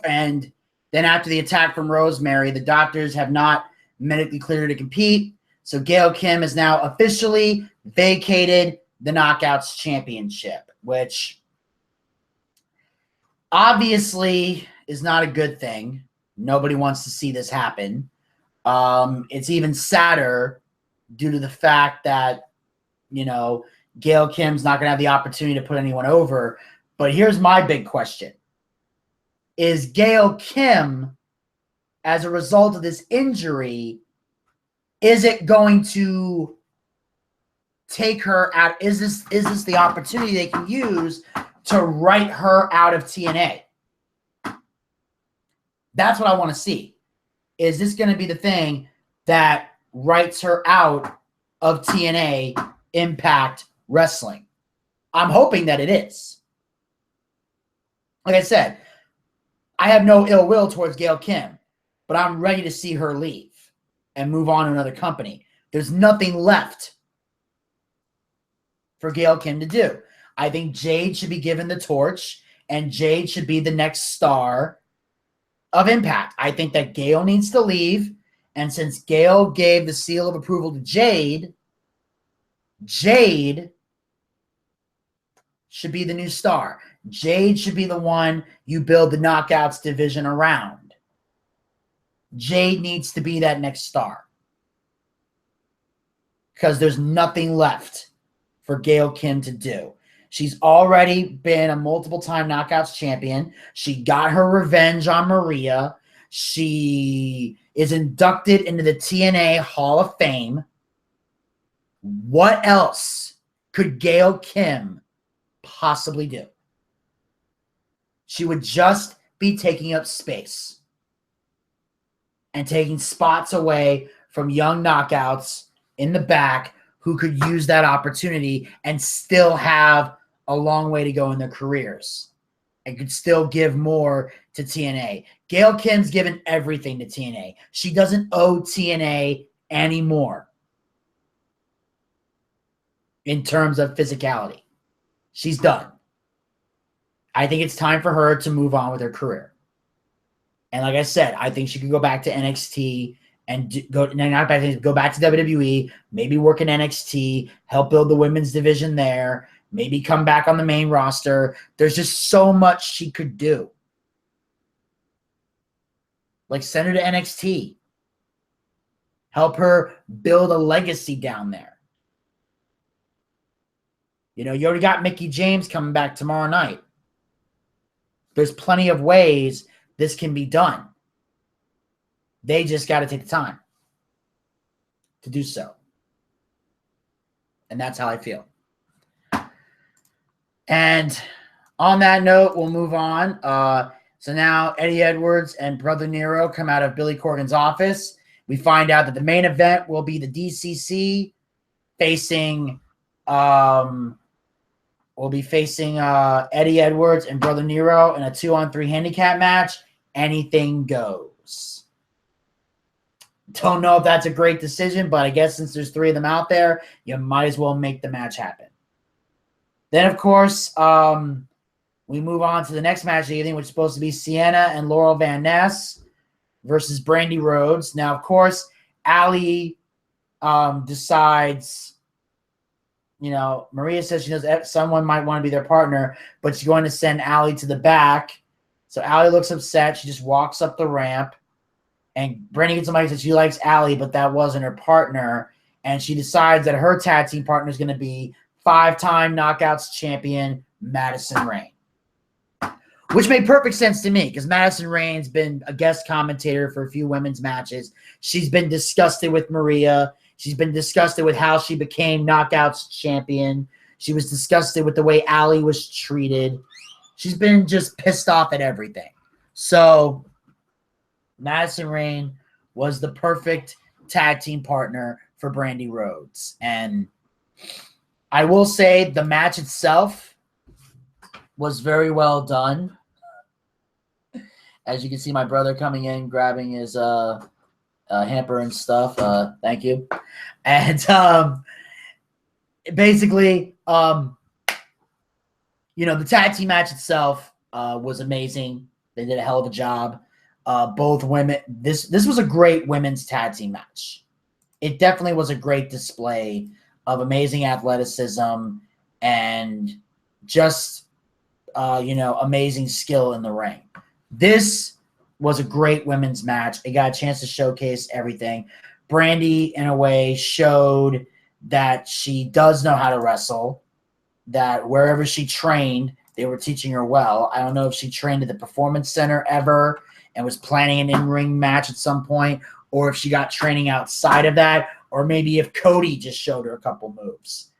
And then after the attack from Rosemary, the doctors have not medically cleared her to compete. So Gail Kim has now officially vacated the Knockouts Championship, which obviously is not a good thing. Nobody wants to see this happen. It's even sadder due to the fact that, you know, Gail Kim's not going to have the opportunity to put anyone over. But here's my big question. Is Gail Kim, as a result of this injury, is it going to take her out? Is this the opportunity they can use to write her out of TNA? That's what I want to see. Is this going to be the thing that writes her out of TNA Impact Wrestling? I'm hoping that it is. Like I said, I have no ill will towards Gail Kim, but I'm ready to see her leave and move on to another company. There's nothing left for Gail Kim to do. I think Jade should be given the torch, and Jade should be the next star of Impact. I think that Gail needs to leave, and since Gail gave the seal of approval to Jade, Jade should be the new star. Jade should be the one you build the Knockouts division around. Jade needs to be that next star. Because there's nothing left for Gail Kim to do. She's already been a multiple-time Knockouts champion. She got her revenge on Maria. She is inducted into the TNA Hall of Fame. What else could Gail Kim possibly do? She would just be taking up space and taking spots away from young Knockouts in the back who could use that opportunity and still have a long way to go in their careers and could still give more to TNA. Gail Kim's given everything to TNA. She doesn't owe TNA anymore in terms of physicality. She's done. I think it's time for her to move on with her career. And like I said, I think she could go back to NXT and go back to WWE, maybe work in NXT, help build the women's division there, maybe come back on the main roster. There's just so much she could do. Like, send her to NXT. Help her build a legacy down there. You know, you already got Mickie James coming back tomorrow night. There's plenty of ways this can be done. They just got to take the time to do so. And that's how I feel. And on that note, we'll move on. So now Eddie Edwards and Brother Nero come out of Billy Corgan's office. We find out that the main event will be the DCC facing Eddie Edwards and Brother Nero in a 2-on-3 handicap match. Anything goes. Don't know if that's a great decision, but I guess since there's 3 of them out there, you might as well make the match happen. Then, of course, we move on to the next match of the evening, which is supposed to be Sienna and Laurel Van Ness versus Brandy Rhodes. Now, of course, Allie decides, you know, Maria says she knows someone might want to be their partner, but she's going to send Allie to the back. So Allie looks upset. She just walks up the ramp. And Brandy gets somebody says she likes Allie, but that wasn't her partner. And she decides that her tag team partner is going to be 5-time Knockouts champion Madison Rayne. Which made perfect sense to me because Madison Rayne's been a guest commentator for a few women's matches. She's been disgusted with Maria. She's been disgusted with how she became Knockouts champion. She was disgusted with the way Allie was treated. She's been just pissed off at everything. So Madison Rayne was the perfect tag team partner for Brandy Rhodes. And I will say the match itself was very well done. As you can see, my brother coming in, grabbing his hamper and stuff. Thank you. And basically, the tag team match itself was amazing. They did a hell of a job. Both women. This was a great women's tag team match. It definitely was a great display of amazing athleticism and just amazing skill in the ring. This was a great women's match. It got a chance to showcase everything. Brandy, in a way, showed that she does know how to wrestle, that wherever she trained, they were teaching her well. I don't know if she trained at the Performance Center ever and was planning an in-ring match at some point, or if she got training outside of that, or maybe if Cody just showed her a couple moves.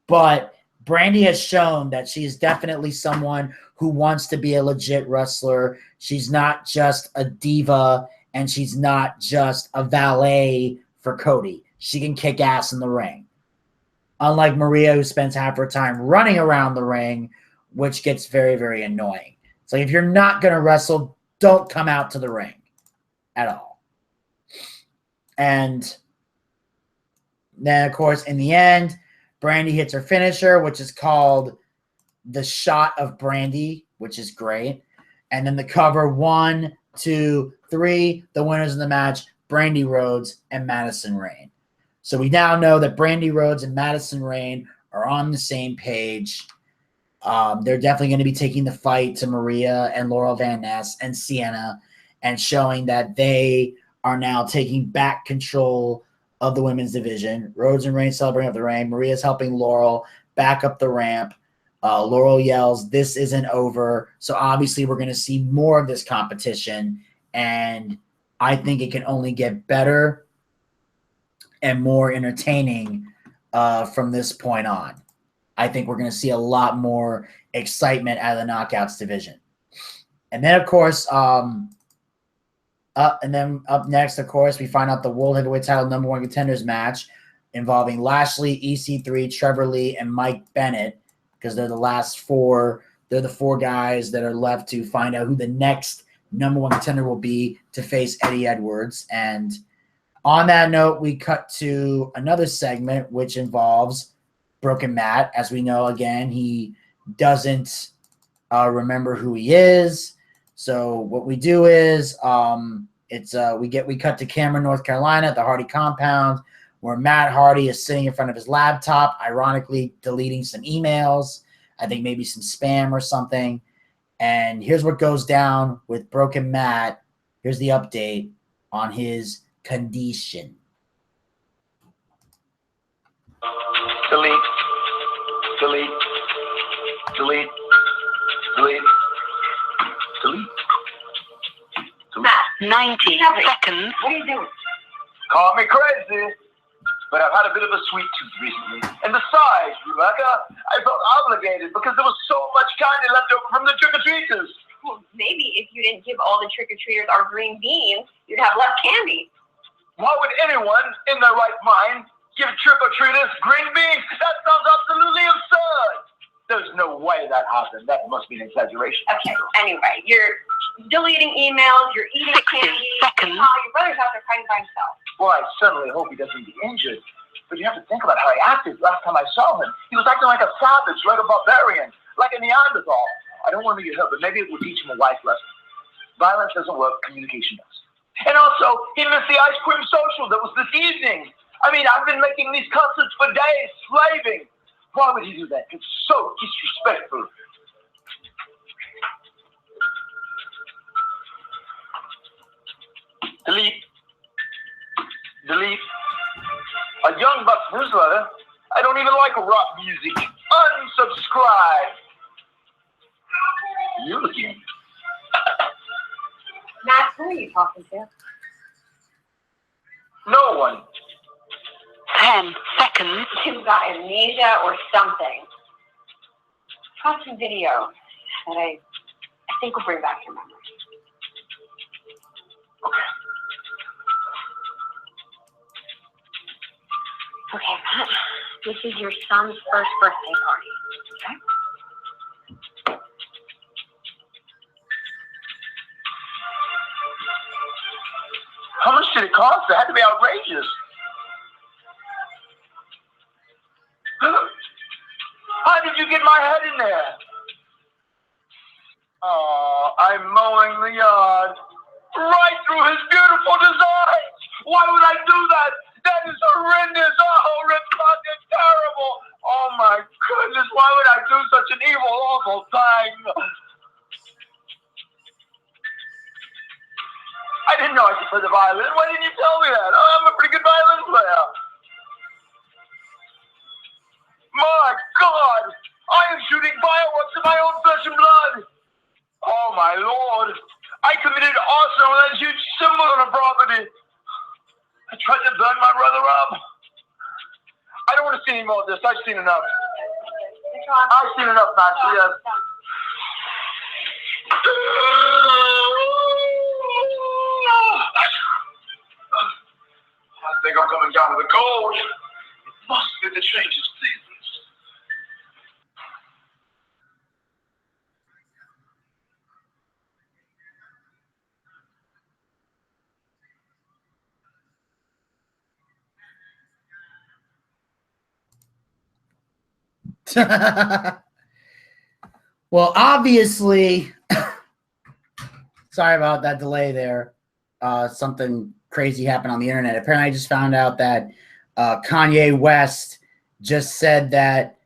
But Brandy has shown that she is definitely someone who wants to be a legit wrestler. She's not just a diva, and she's not just a valet for Cody. She can kick ass in the ring. Unlike Maria, who spends half her time running around the ring, which gets very, very annoying. So if you're not going to wrestle, don't come out to the ring at all. And then, of course, in the end, Brandy hits her finisher, which is called the shot of Brandy, which is great. And then the cover 1, 2, 3, the winners of the match, Brandy Rhodes and Madison Rayne. So we now know that Brandy Rhodes and Madison Rayne are on the same page. They're definitely going to be taking the fight to Maria and Laurel Van Ness and Sienna and showing that they are now taking back control of the women's division. Rhodes and Rayne celebrating up the ring. Maria's helping Laurel back up the ramp. Laurel yells, "This isn't over." So obviously we're going to see more of this competition, and I think it can only get better and more entertaining from this point on. I think we're going to see a lot more excitement out of the Knockouts division. And then, of course, up next, of course, we find out the World Heavyweight Title number 1 contenders match involving Lashley, EC3, Trevor Lee, and Mike Bennett, because they're the last 4. They're the 4 guys that are left to find out who the next number 1 contender will be to face Eddie Edwards. And on that note, we cut to another segment, which involves Broken Matt. As we know, again, he doesn't remember who he is. So what we do is we cut to Cameron, North Carolina, at the Hardy compound, where Matt Hardy is sitting in front of his laptop, ironically deleting some emails, I think maybe some spam or something. And here's what goes down with Broken Matt. Here's the update on his condition. Delete. Delete. Delete. Delete. Delete. Matt, 90 seconds. What are you doing? Call me crazy, but I've had a bit of a sweet tooth recently. And besides, Rebecca, I felt obligated because there was so much candy left over from the trick-or-treaters. Well, maybe if you didn't give all the trick-or-treaters our green beans, you'd have less candy. Why would anyone in their right mind give trick-or-treaters green beans? That sounds absolutely absurd. There's no way that happened. That must be an exaggeration. Okay, anyway, you're deleting emails, you're eating 60 candy. seconds. Your brother's out there fighting by himself. Well, I certainly hope he doesn't get injured. But you have to think about how he acted last time I saw him. He was acting like a savage, like a barbarian, like a Neanderthal. I don't want him to get hurt, but maybe it will teach him a life lesson. Violence doesn't work, communication does. And also, he missed the ice cream social that was this evening. I mean, I've been making these concerts for days, slaving. Why would he do that? It's so disrespectful. Delete. Delete. A Young Bucks newsletter? I don't even like rock music. Unsubscribe. You again. Matt, who are you talking to? No one. 10 seconds. You've got amnesia or something. Caught some video that I think will bring back your memory. Okay, Matt. This is your son's first birthday party. Okay? How much did it cost? It had to be outrageous. How did you get my head in there? Oh, I'm mowing the yard. Right through his beautiful designs. Why would I do that? That is horrendous. Oh, repugnant, terrible. Oh my goodness, why would I do such an evil, awful thing? I didn't know I could play the violin. Why didn't you tell me that? Oh, I'm a pretty good violin player. My God! I am shooting fireworks in my own flesh and blood! Oh my Lord! I committed arson on that huge symbol on a property! I tried to burn my brother up! I don't want to see any more of this. I've seen enough. I've seen enough, Nancy. Yes. I think I'm coming down with a cold. It must be the change of seasons. Well, obviously, sorry about that delay there. Something crazy happened on the internet. Apparently, I just found out that Kanye West just said that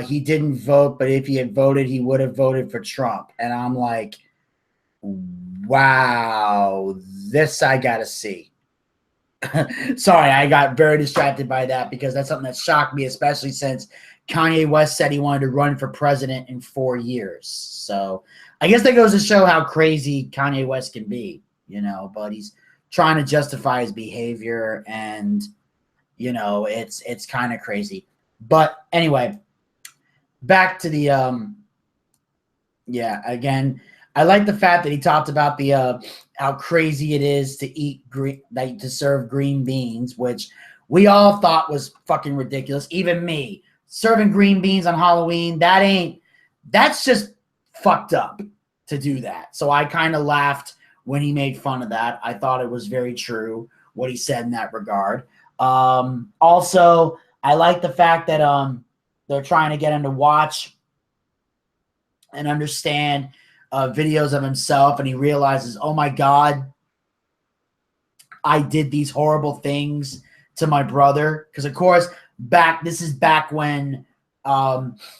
he didn't vote, but if he had voted, he would have voted for Trump. And I'm like, wow, this I got to see. Sorry, I got very distracted by that because that's something that shocked me, especially since Kanye West said he wanted to run for president in 4 years. So I guess that goes to show how crazy Kanye West can be, you know, but he's trying to justify his behavior and, you know, it's kind of crazy. But anyway, back to the, yeah, again, I like the fact that he talked about the how crazy it is to eat green, like to serve green beans, which we all thought was fucking ridiculous. Even me serving green beans on Halloween, that's just fucked up to do that. So I kind of laughed when he made fun of that. I thought it was very true what he said in that regard. Also, I like the fact that they're trying to get him to watch and understand videos of himself, and he realizes, oh my God, I did these horrible things to my brother. Because of course, this is back when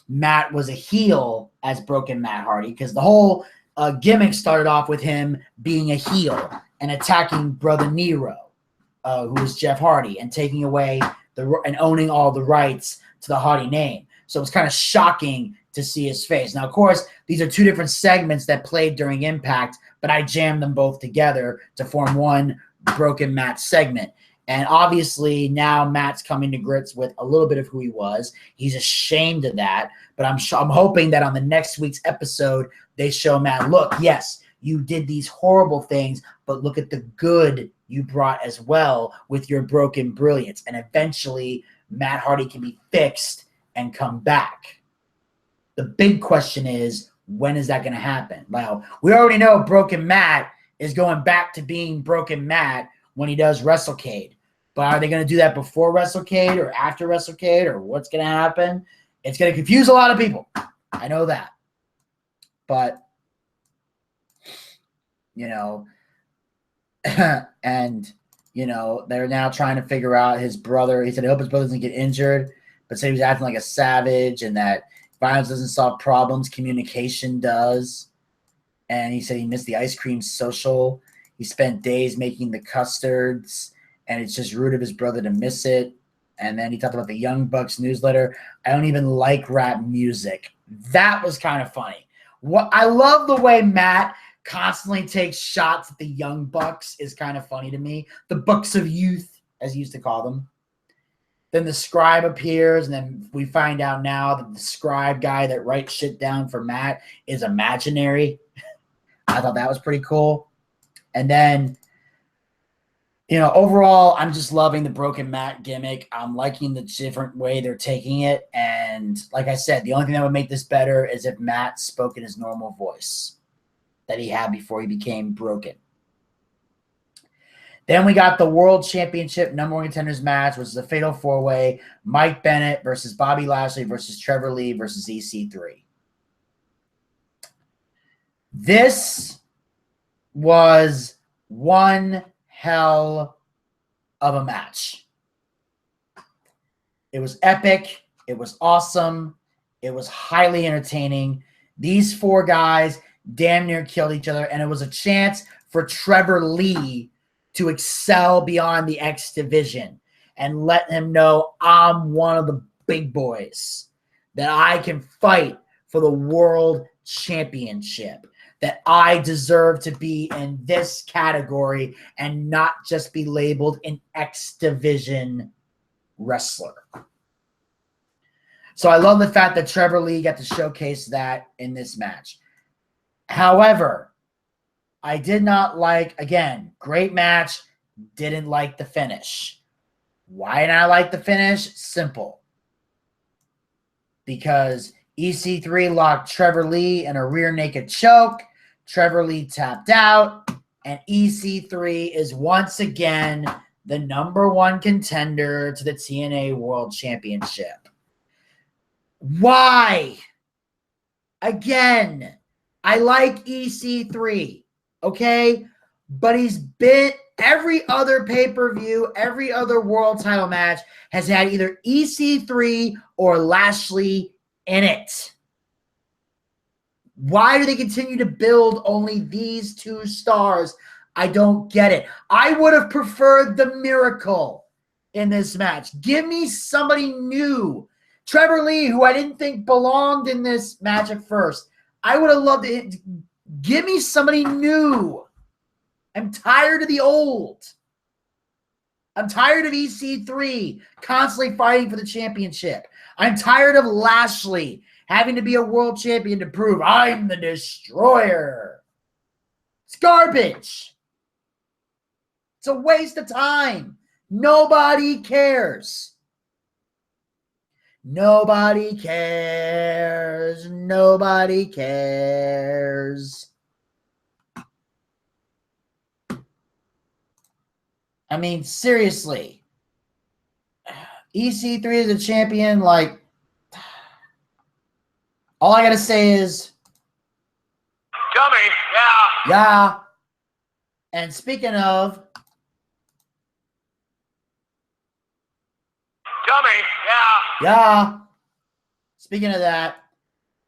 Matt was a heel as Broken Matt Hardy, because the whole gimmick started off with him being a heel and attacking Brother Nero, who was Jeff Hardy, and taking away and owning all the rights to the Hardy name. So it was kind of shocking to see his face. Now, of course, these are two different segments that played during Impact, but I jammed them both together to form one Broken Matt segment. And obviously now Matt's coming to grips with a little bit of who he was. He's ashamed of that, but I'm hoping that on the next week's episode, they show Matt, look, yes, you did these horrible things, but look at the good you brought as well with your broken brilliance. And eventually Matt Hardy can be fixed and come back. The big question is, when is that going to happen? Well, we already know Broken Matt is going back to being Broken Matt when he does WrestleCade. But are they going to do that before WrestleCade or after WrestleCade, or what's going to happen? It's going to confuse a lot of people. I know that. But, you know, and, you know, they're now trying to figure out his brother. He said, I hope his brother doesn't get injured, but said he was acting like a savage and that violence doesn't solve problems, communication does. And he said he missed the ice cream social. He spent days making the custards, and it's just rude of his brother to miss it. And then he talked about the Young Bucks newsletter. I don't even like rap music. That was kind of funny. I love the way Matt constantly takes shots at the Young Bucks is kind of funny to me. The Bucks of Youth, as he used to call them. Then the scribe appears, and then we find out now that the scribe guy that writes shit down for Matt is imaginary. I thought that was pretty cool. And then, you know, overall, I'm just loving the Broken Matt gimmick. I'm liking the different way they're taking it. And like I said, the only thing that would make this better is if Matt spoke in his normal voice that he had before he became broken. Then we got the World Championship number one contenders match, which is a fatal four-way. Mike Bennett versus Bobby Lashley versus Trevor Lee versus EC3. This was one hell of a match. It was epic. It was awesome. It was highly entertaining. These four guys damn near killed each other, and it was a chance for Trevor Lee to excel beyond the X division and let him know I'm one of the big boys, that I can fight for the world championship, that I deserve to be in this category and not just be labeled an X division wrestler. So I love the fact that Trevor Lee got to showcase that in this match. However, I did not like, again, great match, didn't like the finish. Why didn't I like the finish? Simple. Because EC3 locked Trevor Lee in a rear naked choke. Trevor Lee tapped out. And EC3 is once again the number one contender to the TNA World Championship. Why? Again, I like EC3, okay? But he's been every other pay-per-view, every other world title match has had either EC3 or Lashley in it. Why do they continue to build only these two stars? I don't get it. I would have preferred the Miracle in this match. Give me somebody new. Trevor Lee, who I didn't think belonged in this match at first. I would have loved it. Give me somebody new. I'm tired of the old. I'm tired of EC3 constantly fighting for the championship. I'm tired of Lashley having to be a world champion to prove I'm the destroyer. It's garbage. It's a waste of time. Nobody cares. Nobody cares. Nobody cares. I mean, seriously. EC3 is a champion, like, all I gotta say is Dummy, yeah. yeah. And speaking of Dummy, yeah. yeah. Speaking of that,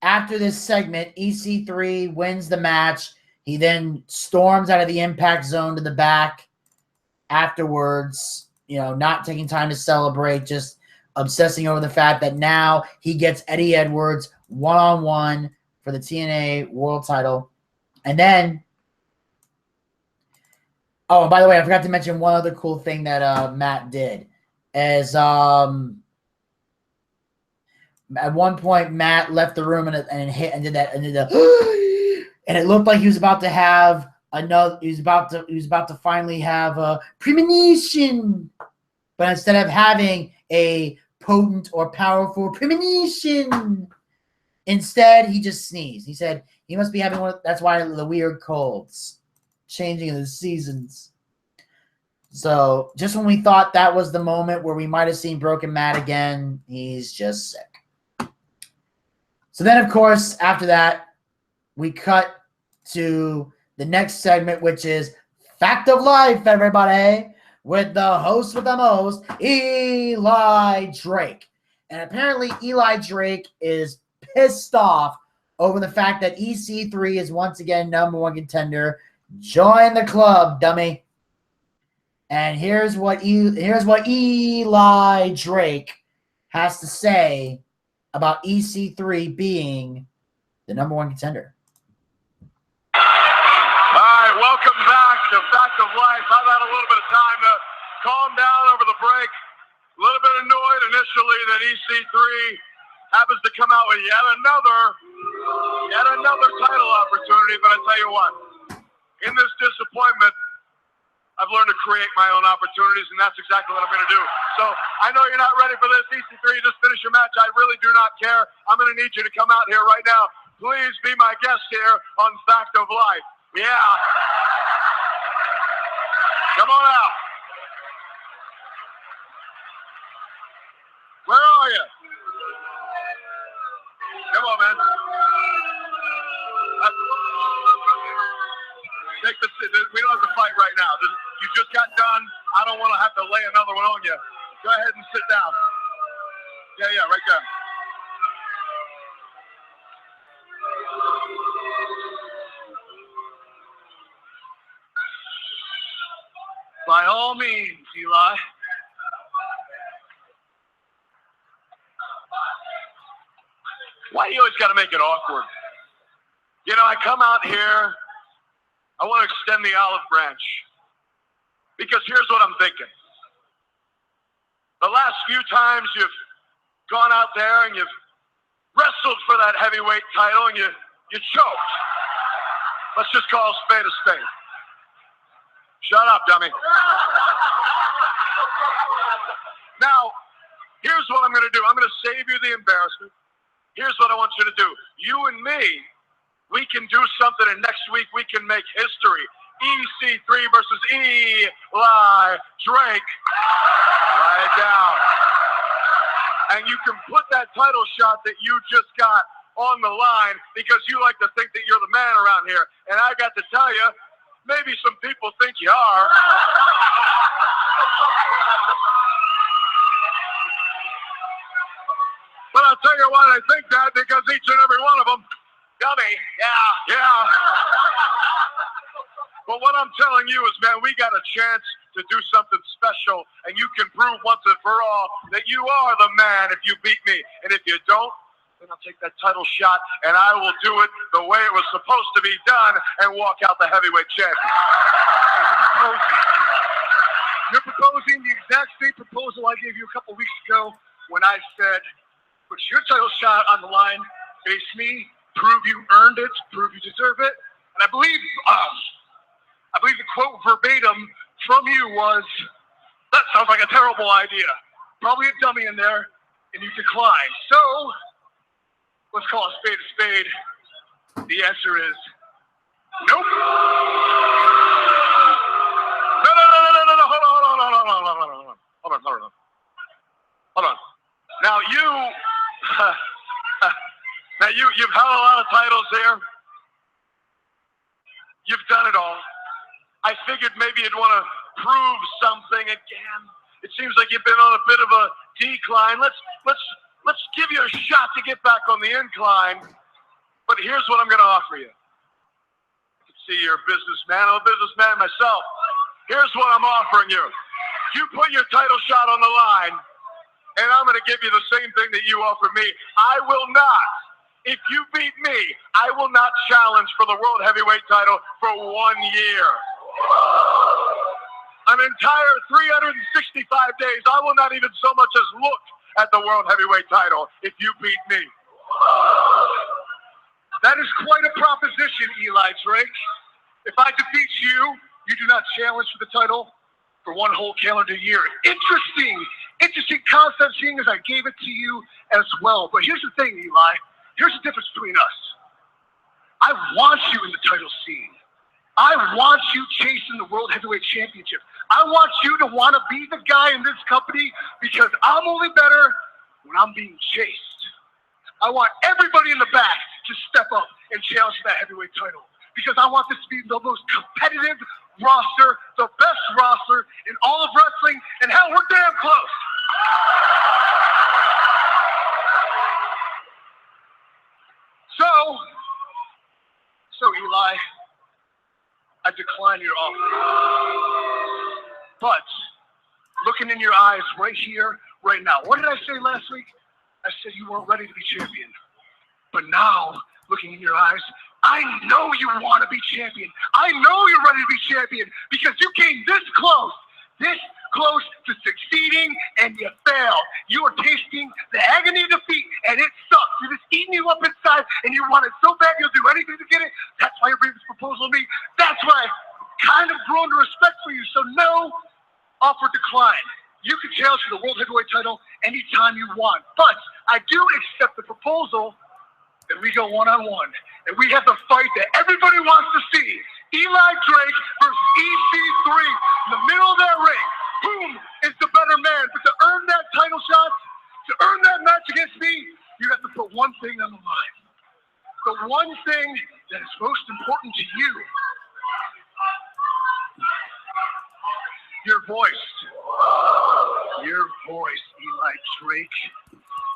after this segment, EC3 wins the match. He then storms out of the Impact Zone to the back afterwards, not taking time to celebrate, just obsessing over the fact that now he gets Eddie Edwards one-on-one for the TNA World title. And then, oh, and by the way, I forgot to mention one other cool thing that Matt did. As at one point, Matt left the room and did the and it looked like he was about to have another. He was about to finally have a premonition, but instead of having a potent or powerful premonition, instead he just sneezed. He said he must be having one. That's why the weird colds, changing of the seasons. So just when we thought that was the moment where we might have seen Broken Matt again, he's just sick. So then, of course, after that, we cut to the next segment, which is Fact of Life, everybody, with the host with the most, Eli Drake. And apparently Eli Drake is pissed off over the fact that EC3 is once again #1 contender. Join the club, dummy. And here's what Eli Drake has to say about EC3 being the #1 contender. All right, welcome back to Fact of Life. I've had a little bit of time to calm down over the break. A little bit annoyed initially that EC3 happens to come out with yet another title opportunity. But I tell you what, in this disappointment, I've learned to create my own opportunities, and that's exactly what I'm going to do. So I know you're not ready for this. EC3, just finish your match. I really do not care. I'm going to need you to come out here right now. Please be my guest here on Fact of Life. Yeah. Come on out. Where are you? Come on, man. We don't have to fight right now. You just got done. I don't want to have to lay another one on you. Go ahead and sit down. Yeah, right there. By all means, Eli. Why do you always got to make it awkward? I come out here, I want to extend the olive branch. Because here's what I'm thinking. The last few times you've gone out there and you've wrestled for that heavyweight title and you choked. Let's just call a spade a spade. Shut up, dummy. Now, here's what I'm going to do. I'm going to save you the embarrassment. Here's what I want you to do. You and me, we can do something, and next week we can make history. EC3 versus Eli Drake. Write it down. And you can put that title shot that you just got on the line because you like to think that you're the man around here. And I got to tell you, maybe some people think you are. But I'll tell you why they think that, because each and every one of them, dummy, yeah. But what I'm telling you is, man, we got a chance to do something special, and you can prove once and for all that you are the man if you beat me. And if you don't, then I'll take that title shot, and I will do it the way it was supposed to be done and walk out the heavyweight champion. You're proposing the exact same proposal I gave you a couple weeks ago when I said, put your title shot on the line, face me, prove you earned it, prove you deserve it. And I believe the quote verbatim from you was, that sounds like a terrible idea. Probably a dummy in there, and you declined. So, let's call a spade a spade. The answer is, nope. No, hold on. Now you've held a lot of titles here. You've done it all. I figured maybe you'd want to prove something again. It seems like you've been on a bit of a decline. Let's give you a shot to get back on the incline. But here's what I'm going to offer you. I can see you're a businessman. I'm a businessman myself. Here's what I'm offering you. You put your title shot on the line, and I'm going to give you the same thing that you offered me. I will not. If you beat me, I will not challenge for the World Heavyweight title for 1 year. An entire 365 days, I will not even so much as look at the World Heavyweight title if you beat me. That is quite a proposition, Eli Drake. If I defeat you, you do not challenge for the title for 1 whole calendar year. Interesting concept, seeing as I gave it to you as well. But here's the thing, Eli. Here's the difference between us. I want you in the title scene. I want you chasing the World Heavyweight Championship. I want you to want to be the guy in this company because I'm only better when I'm being chased. I want everybody in the back to step up and challenge for that heavyweight title because I want this to be the most competitive roster, the best roster in all of wrestling, and hell, we're damn close. So Eli, I decline your offer. But looking in your eyes right here, right now, what did I say last week? I said you weren't ready to be champion. But now, looking in your eyes, I know you want to be champion. I know you're ready to be champion because you came this close to succeeding, and you failed. You are tasting the agony of defeat, and it sucks. It is eating you up inside, and you want it so bad you'll do anything to get it. That's why you bring this proposal to me. That's why I've kind of grown to respect for you. So no, offer decline. You can challenge for the World Heavyweight title anytime you want. But I do accept the proposal that we go one-on-one, and we have the fight that everybody wants to see. Eli Drake versus EC3 in the middle of that ring. Boom is the better man. But to earn that title shot, to earn that match against me, you have to put one thing on the line. The one thing that is most important to you. Your voice. Your voice, Eli Drake.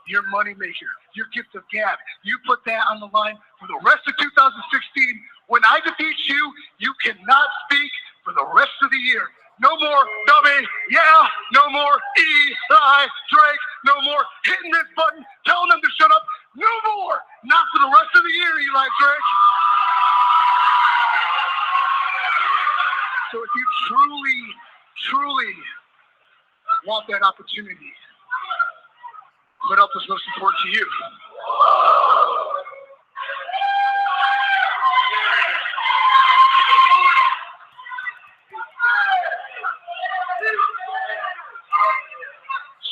Your moneymaker. Your gift of gab. You put that on the line for the rest of 2016. When I defeat you, you cannot speak for the rest of the year. No more dummy, yeah, no more Eli Drake, no more hitting this button, telling them to shut up, no more, not for the rest of the year, Eli Drake. So if you truly want that opportunity, what else is most important to you?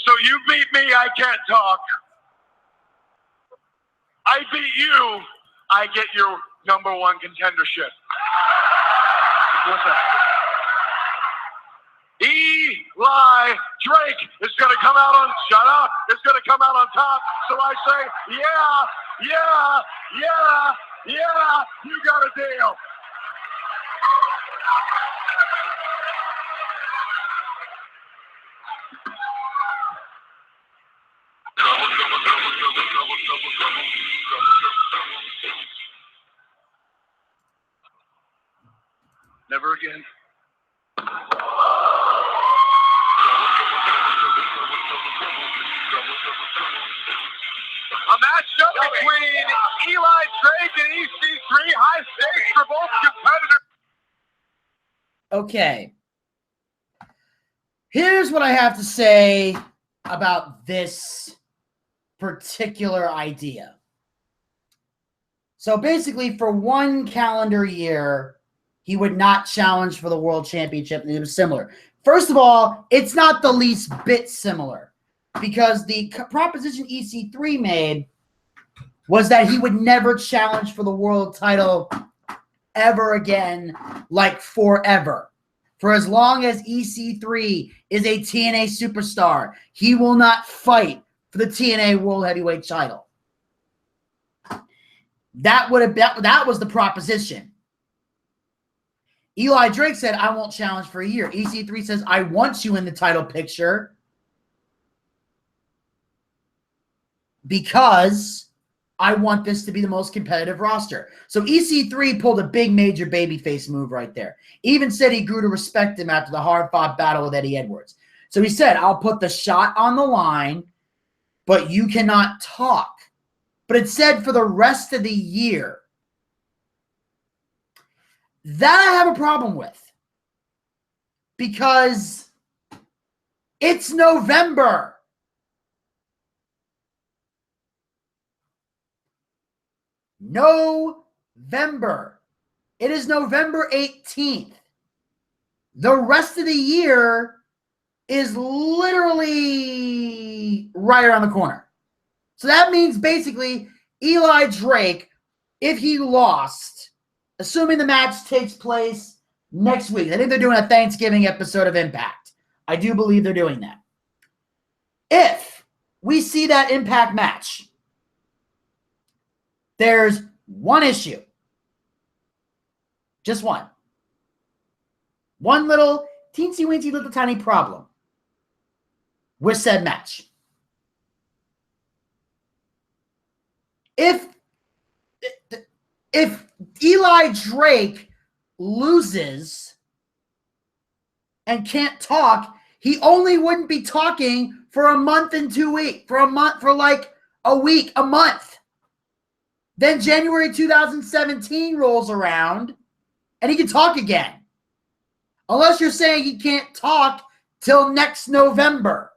So you beat me, I can't talk. I beat you, I get your #1 contendership. What's that? Eli Drake is going to come out on, shut up, is going to come out on top. So I say, yeah, you got a deal. Never again. A matchup between Eli Drake and EC3. High stakes for both competitors. Okay. Here's what I have to say about this particular idea. So basically, for one calendar year, he would not challenge for the World Championship, and it was similar. First of all, it's not the least bit similar, because the proposition EC3 made was that he would never challenge for the world title ever again, like forever. For as long as EC3 is a TNA superstar, he will not fight for the TNA World Heavyweight title. That was the proposition. Eli Drake said, I won't challenge for a year. EC3 says, I want you in the title picture because I want this to be the most competitive roster. So EC3 pulled a big major babyface move right there. Even said he grew to respect him after the hard-fought battle with Eddie Edwards. So he said, I'll put the shot on the line, but you cannot talk. But it said for the rest of the year. That I have a problem with. Because it's November. November. It is November 18th. The rest of the year is literally right around the corner. So that means basically Eli Drake, if he lost, assuming the match takes place next week. I think they're doing a Thanksgiving episode of Impact. I do believe they're doing that. If we see that Impact match, there's one issue. Just one. One little teensy-weensy little tiny problem with said match. If Eli Drake loses and can't talk, he only wouldn't be talking for a month and 2 weeks, for like a week, a month. Then January 2017 rolls around and he can talk again. Unless you're saying he can't talk till next November.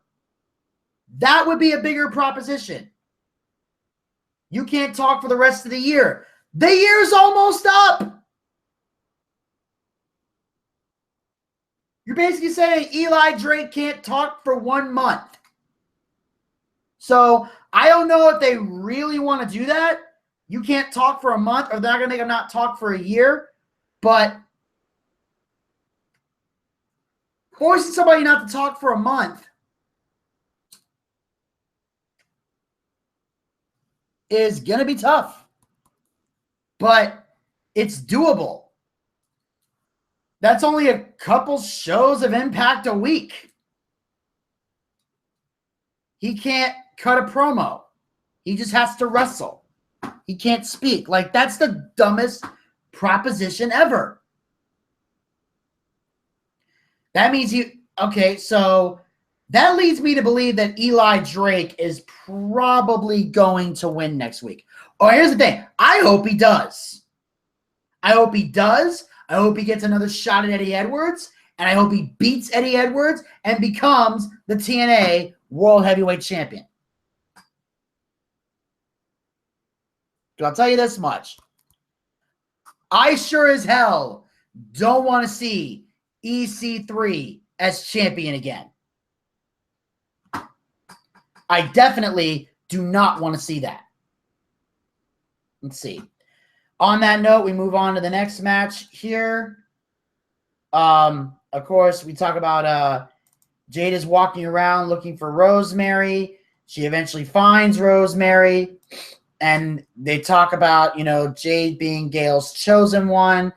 That would be a bigger proposition. You can't talk for the rest of the year. The year's almost up. You're basically saying Eli Drake can't talk for 1 month. So I don't know if they really want to do that. You can't talk for a month, or they're not going to make him not talk for a year. But forcing somebody not to talk for a month is going to be tough. But it's doable. That's only a couple shows of Impact a week. He can't cut a promo. He just has to wrestle. He can't speak. Like, that's the dumbest proposition ever. That means okay, so that leads me to believe that Eli Drake is probably going to win next week. Oh, here's the thing. I hope he does. I hope he does. I hope he gets another shot at Eddie Edwards, and I hope he beats Eddie Edwards and becomes the TNA World Heavyweight Champion. I'll tell you this much. I sure as hell don't want to see EC3 as champion again. I definitely do not want to see that. Let's see. On that note, we move on to the next match here. Of course, we talk about Jade is walking around looking for Rosemary. She eventually finds Rosemary, and they talk about, Jade being Gail's chosen one,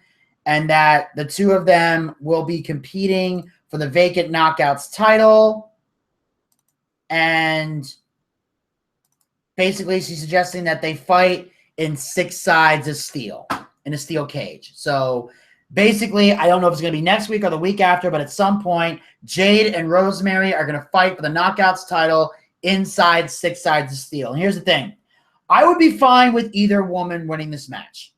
and that the two of them will be competing for the vacant Knockouts title. And basically, she's suggesting that they fight in 6 sides of steel, in a steel cage. So basically, I don't know if it's going to be next week or the week after, but at some point, Jade and Rosemary are going to fight for the Knockouts title inside 6 sides of steel. And here's the thing. I would be fine with either woman winning this match.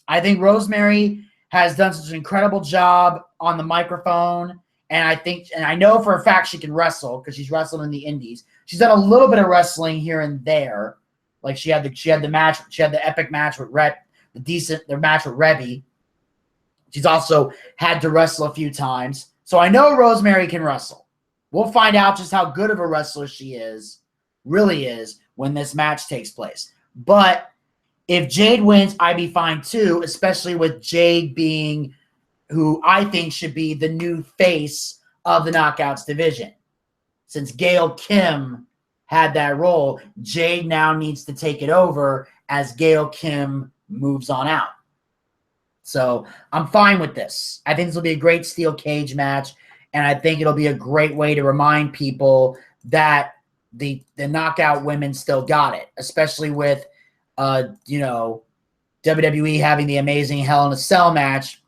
I think Rosemary has done such an incredible job on the microphone, and I know for a fact she can wrestle because she's wrestled in the indies. She's done a little bit of wrestling here and there. Like she had the epic match with the match with Reby. She's also had to wrestle a few times. So I know Rosemary can wrestle. We'll find out just how good of a wrestler she really is, when this match takes place. But if Jade wins, I'd be fine too, especially with Jade being who I think should be the new face of the Knockouts division. Since Gail Kim had that role, Jade now needs to take it over as Gail Kim moves on out. So I'm fine with this. I think this will be a great steel cage match, and I think it'll be a great way to remind people that the knockout women still got it, especially with WWE having the amazing Hell in a Cell match,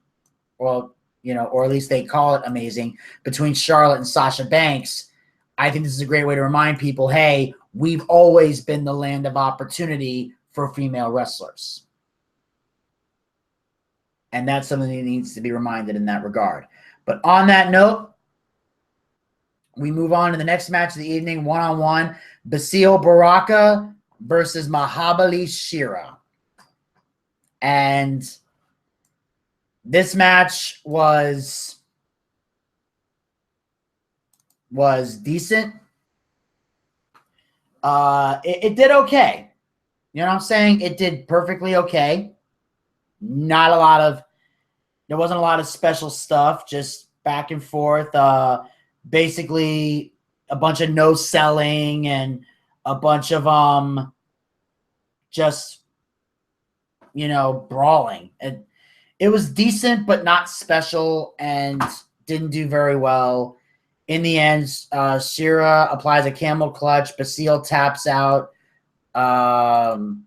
or at least they call it amazing, between Charlotte and Sasha Banks. I think this is a great way to remind people, hey, we've always been the land of opportunity for female wrestlers. And that's something that needs to be reminded in that regard. But on that note, we move on to the next match of the evening, one-on-one, Basil Baraka versus Mahabali Shera. And this match was decent. It did okay. You know what I'm saying? It did perfectly okay. There wasn't a lot of special stuff, just back and forth. Basically a bunch of no selling and a bunch of brawling. It was decent but not special and didn't do very well. In the end, Shera applies a camel clutch. Basil taps out. Mahabali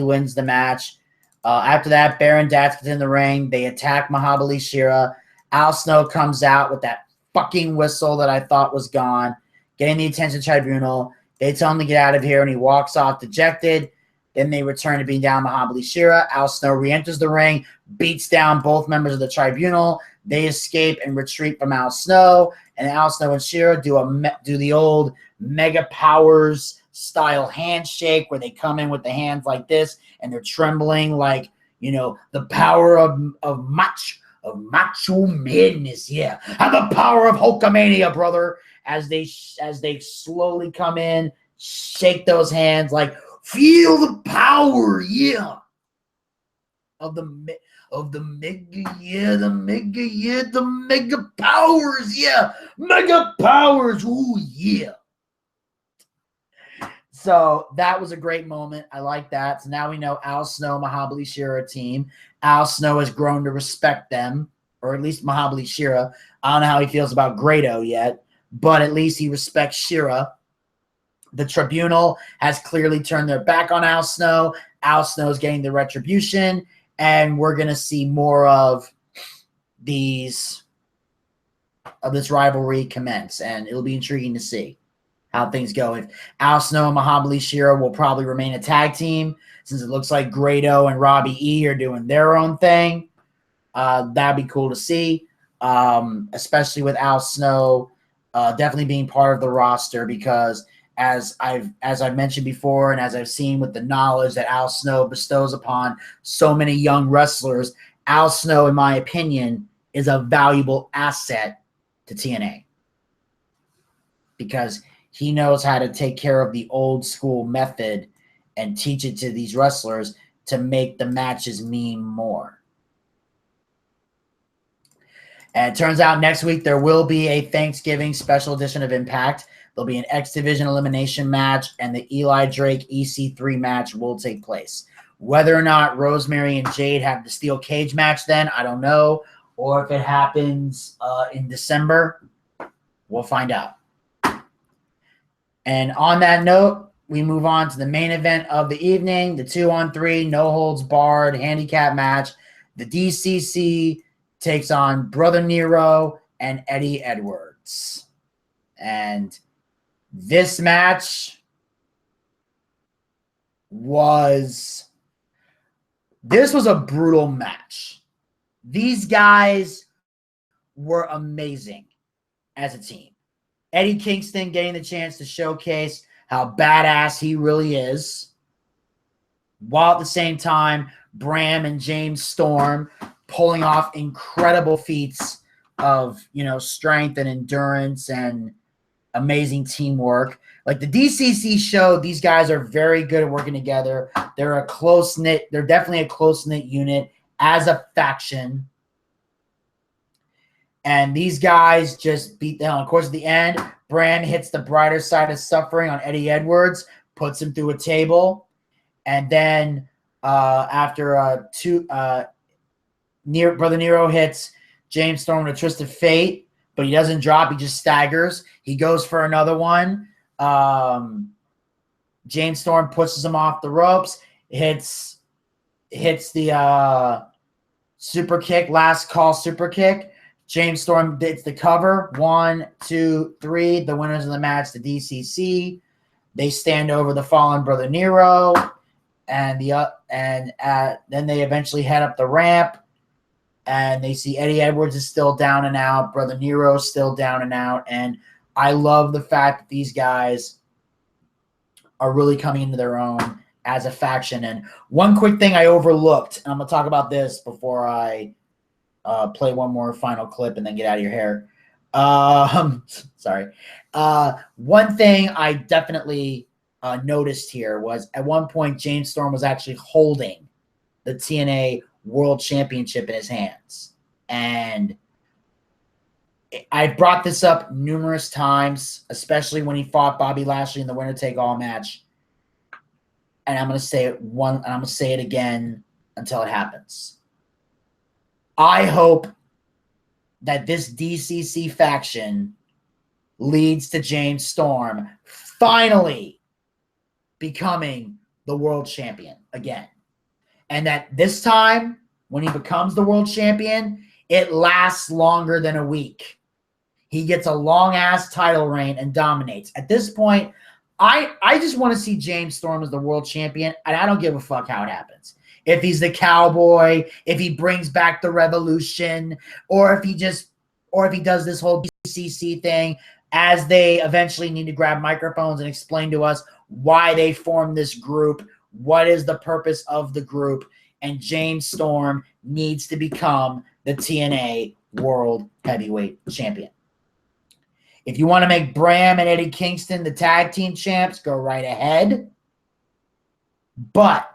wins the match. After that, Baron Dax gets in the ring. They attack Mahabali Shera. Al Snow comes out with that fucking whistle that I thought was gone, getting the attention tribunal. They tell him to get out of here, and he walks off dejected. Then they return to being down Mahabali Shera. Al Snow re-enters the ring, beats down both members of the tribunal. They escape and retreat from Al Snow, and Al Snow and Shera do the old Mega Powers style handshake where they come in with the hands like this, and they're trembling like, the power of macho madness, yeah. And the power of Hulkamania, brother, as they slowly come in, shake those hands like, feel the power, yeah, of the mega powers, yeah, mega powers, ooh, yeah. So that was a great moment. I like that. So now we know Al Snow, Mahabali Shera team. Al Snow has grown to respect them, or at least Mahabali Shera. I don't know how he feels about Grado yet, but at least he respects Shera. The tribunal has clearly turned their back on Al Snow. Al Snow is getting the retribution, and we're going to see more of this rivalry commence, and it'll be intriguing to see how things go. If Al Snow and Mahabali Shera will probably remain a tag team, since it looks like Grado and Robbie E are doing their own thing. That'd be cool to see, especially with Al Snow definitely being part of the roster, because as I've mentioned before, and as I've seen with the knowledge that Al Snow bestows upon so many young wrestlers, Al Snow, in my opinion, is a valuable asset to TNA, because he knows how to take care of the old school method and teach it to these wrestlers to make the matches mean more. And it turns out next week there will be a Thanksgiving special edition of Impact. There'll be an X Division elimination match, and the Eli Drake EC3 match will take place. Whether or not Rosemary and Jade have the steel cage match then, I don't know. Or if it happens in December, we'll find out. And on that note, we move on to the main event of the evening, the 2-on-3, no-holds-barred handicap match. The DCC takes on Brother Nero and Eddie Edwards. And this match was a brutal match. These guys were amazing as a team. Eddie Kingston getting the chance to showcase how badass he really is, while at the same time, Bram and James Storm pulling off incredible feats of, strength and endurance and amazing teamwork. Like the DCC show, these guys are very good at working together. They're definitely a close-knit unit as a faction. And these guys just beat the hell. Of course, at the end, Bram hits the brighter side of suffering on Eddie Edwards, puts him through a table. And then after Brother Nero hits James Storm with a Twist of Fate, but he doesn't drop. He just staggers. He goes for another one. James Storm pushes him off the ropes, hits the super kick, last call super kick. James Storm hits the cover. 1, 2, 3. The winners of the match, the DCC. They stand over the fallen Brother Nero, and then they eventually head up the ramp, and they see Eddie Edwards is still down and out. Brother Nero is still down and out, and I love the fact that these guys are really coming into their own as a faction. And one quick thing I overlooked, and I'm going to talk about this before I play one more final clip and then get out of your hair. Sorry. One thing I definitely noticed here was at one point James Storm was actually holding the TNA World Championship in his hands. And I brought this up numerous times, especially when he fought Bobby Lashley in the winner-take-all match. And I'm going to say it again until it happens. I hope that this DCC faction leads to James Storm finally becoming the world champion again. And that this time, when he becomes the world champion, it lasts longer than a week. He gets a long-ass title reign and dominates. At this point, I just want to see James Storm as the world champion, and I don't give a fuck how it happens. If he's the cowboy, if he brings back the revolution, or if he does this whole DCC thing, as they eventually need to grab microphones and explain to us why they formed this group, what is the purpose of the group, and James Storm needs to become the TNA World Heavyweight Champion. If you want to make Bram and Eddie Kingston the tag team champs, go right ahead. But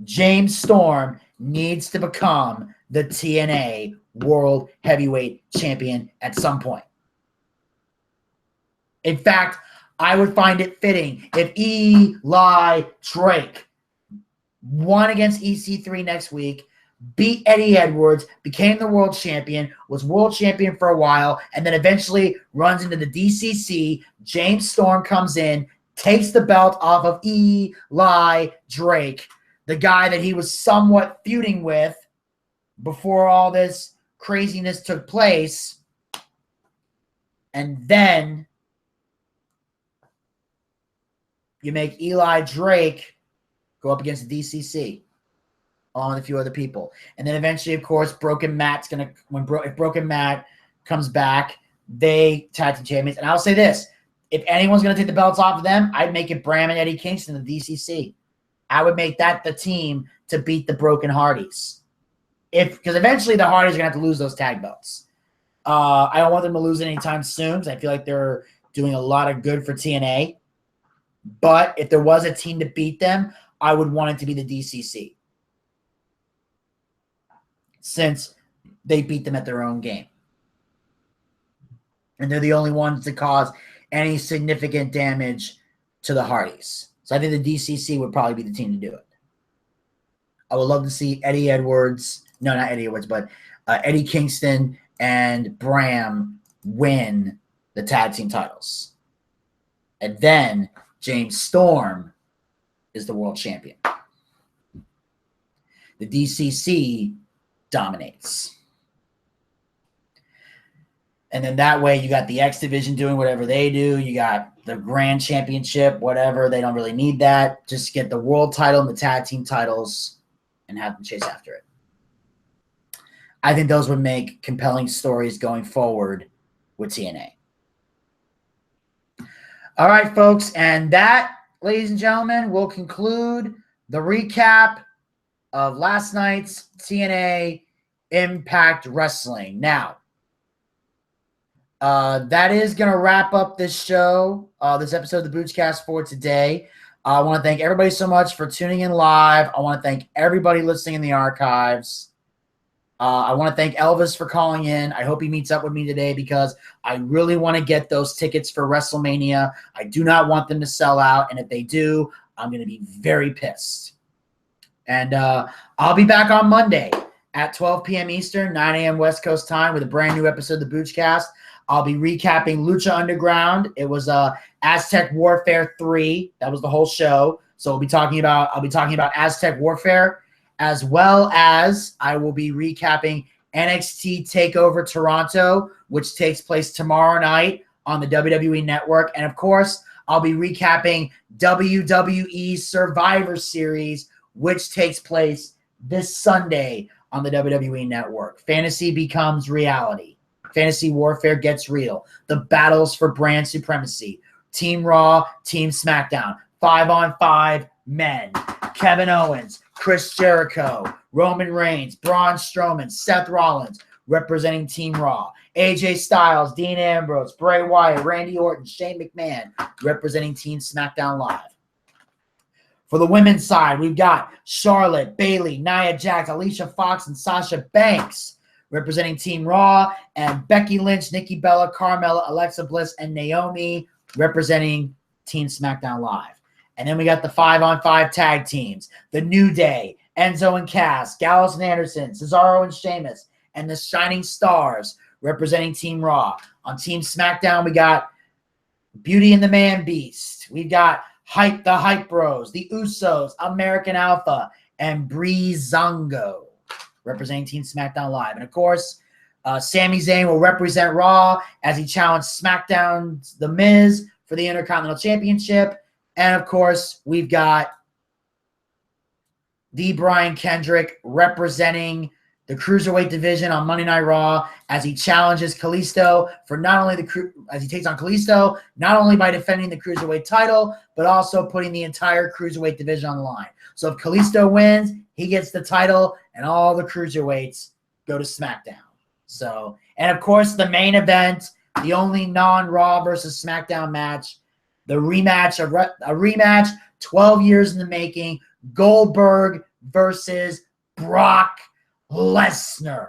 James Storm needs to become the TNA World Heavyweight Champion at some point. In fact, I would find it fitting if Eli Drake won against EC3 next week, beat Eddie Edwards, became the world champion, was world champion for a while, and then eventually runs into the DCC. James Storm comes in, takes the belt off of Eli Drake, the guy that he was somewhat feuding with before all this craziness took place. And then you make Eli Drake go up against the DCC, along with a few other people. And then eventually, of course, Broken Matt's going to, if Broken Matt comes back, they tag team champions. And I'll say this, if anyone's going to take the belts off of them, I'd make it Bram and Eddie Kingston, the DCC. I would make that the team to beat the Broken Hardys. Because eventually the Hardys are going to have to lose those tag belts. I don't want them to lose it anytime soon because I feel like they're doing a lot of good for TNA. But if there was a team to beat them, I would want it to be the DCC, since they beat them at their own game. And they're the only ones to cause any significant damage to the Hardys. So I think the DCC would probably be the team to do it. I would love to see Eddie Kingston and Bram win the tag team titles. And then James Storm is the world champion. The DCC dominates. And then that way you got the X Division doing whatever they do. You got the Grand Championship, whatever. They don't really need that. Just get the world title and the tag team titles and have them chase after it. I think those would make compelling stories going forward with TNA. All right, folks. And that, ladies and gentlemen, will conclude the recap of last night's TNA Impact Wrestling. Now, that is going to wrap up this show, this episode of the Boochcast for today. I want to thank everybody so much for tuning in live. I want to thank everybody listening in the archives. I want to thank Elvis for calling in. I hope he meets up with me today because I really want to get those tickets for WrestleMania. I do not want them to sell out, and if they do, I'm going to be very pissed. And I'll be back on Monday at 12 p.m. Eastern, 9 a.m. West Coast time with a brand new episode of the Boochcast. I'll be recapping Lucha Underground. It was Aztec Warfare 3. That was the whole show. So I'll be talking about Aztec Warfare, as well as I will be recapping NXT TakeOver Toronto, which takes place tomorrow night on the WWE Network. And of course, I'll be recapping WWE Survivor Series, which takes place this Sunday on the WWE Network. Fantasy becomes reality. Fantasy warfare gets real. The battles for brand supremacy. Team Raw, Team SmackDown. 5-on-5 men. Kevin Owens, Chris Jericho, Roman Reigns, Braun Strowman, Seth Rollins representing Team Raw. AJ Styles, Dean Ambrose, Bray Wyatt, Randy Orton, Shane McMahon representing Team SmackDown Live. For the women's side, we've got Charlotte, Bayley, Nia Jax, Alicia Fox, and Sasha Banks representing Team Raw, and Becky Lynch, Nikki Bella, Carmella, Alexa Bliss, and Naomi representing Team SmackDown Live. And then we got the 5-on-5 tag teams, The New Day, Enzo and Cass, Gallows and Anderson, Cesaro and Sheamus, and the Shining Stars representing Team Raw. On Team SmackDown, we got Beauty and the Man Beast. We've got the Hype Bros, the Usos, American Alpha, and Breezango representing Team SmackDown Live. And of course, Sami Zayn will represent Raw as he challenged SmackDown's The Miz for the Intercontinental Championship. And of course, we've got the Brian Kendrick representing the Cruiserweight division on Monday Night Raw as he challenges Kalisto for as he takes on Kalisto, not only by defending the Cruiserweight title, but also putting the entire Cruiserweight division on the line. So if Kalisto wins, he gets the title and all the Cruiserweights go to SmackDown. So, and of course, the main event, the only non-Raw versus SmackDown match, a rematch 12 years in the making, Goldberg versus Brock Lesnar.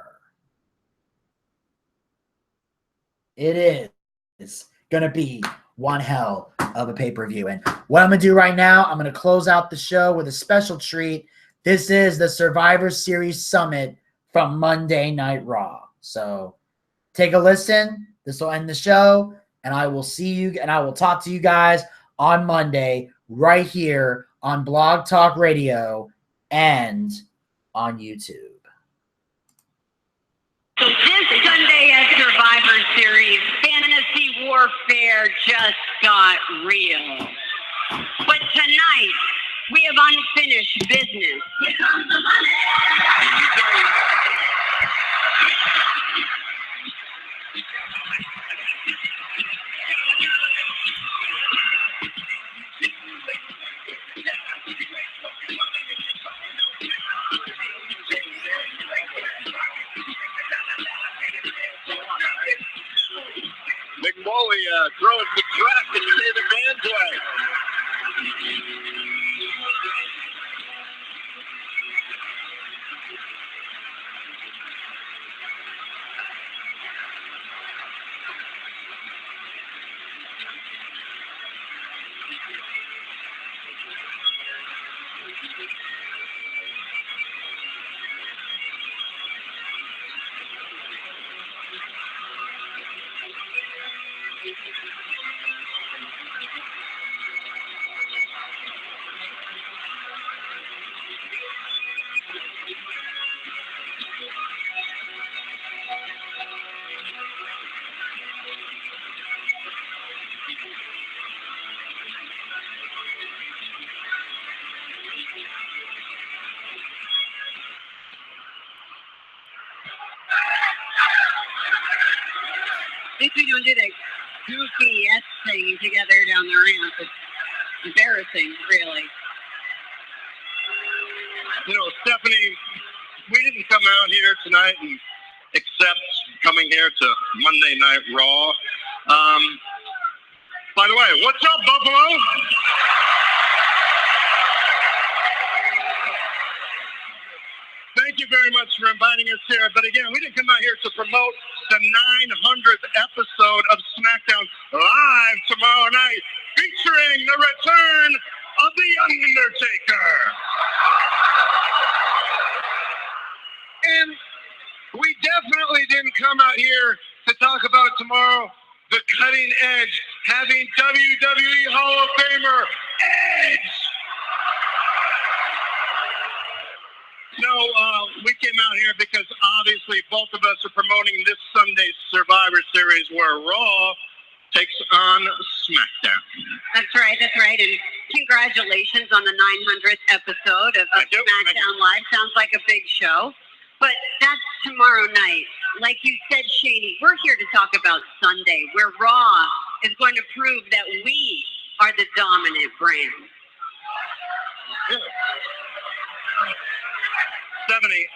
It is going to be one hell of a pay-per-view. And what I'm going to do right now, I'm going to close out the show with a special treat. This is the Survivor Series Summit from Monday Night Raw. So take a listen. This will end the show, and I will see you, and I will talk to you guys on Monday right here on Blog Talk Radio and on YouTube. So this Sunday at Survivor Series, fantasy warfare just got real. But tonight, we have unfinished business. Here comes the money! McMully throwing the track and David Man's way. At least we don't do that goofy S thing together down the ramp. It's embarrassing, really. You know, Stephanie, we didn't come out here tonight and accept coming here to Monday Night Raw. By the way, what's up, Buffalo? Thank you very much for inviting us here. But again, we didn't come out here to promote the 900th episode of Smackdown live tomorrow night, featuring the return of The Undertaker. And we definitely didn't come out here to talk about tomorrow the cutting edge, having WWE Hall of Famer Edge. No, we came out here because obviously both of us are promoting this Sunday's Survivor Series where Raw takes on SmackDown. That's right, and congratulations on the 900th episode of SmackDown Live. Sounds like a big show, but that's tomorrow night. Like you said, Shani, we're here to talk about Sunday, where Raw is going to prove that we are the dominant brand. Yeah. Stephanie,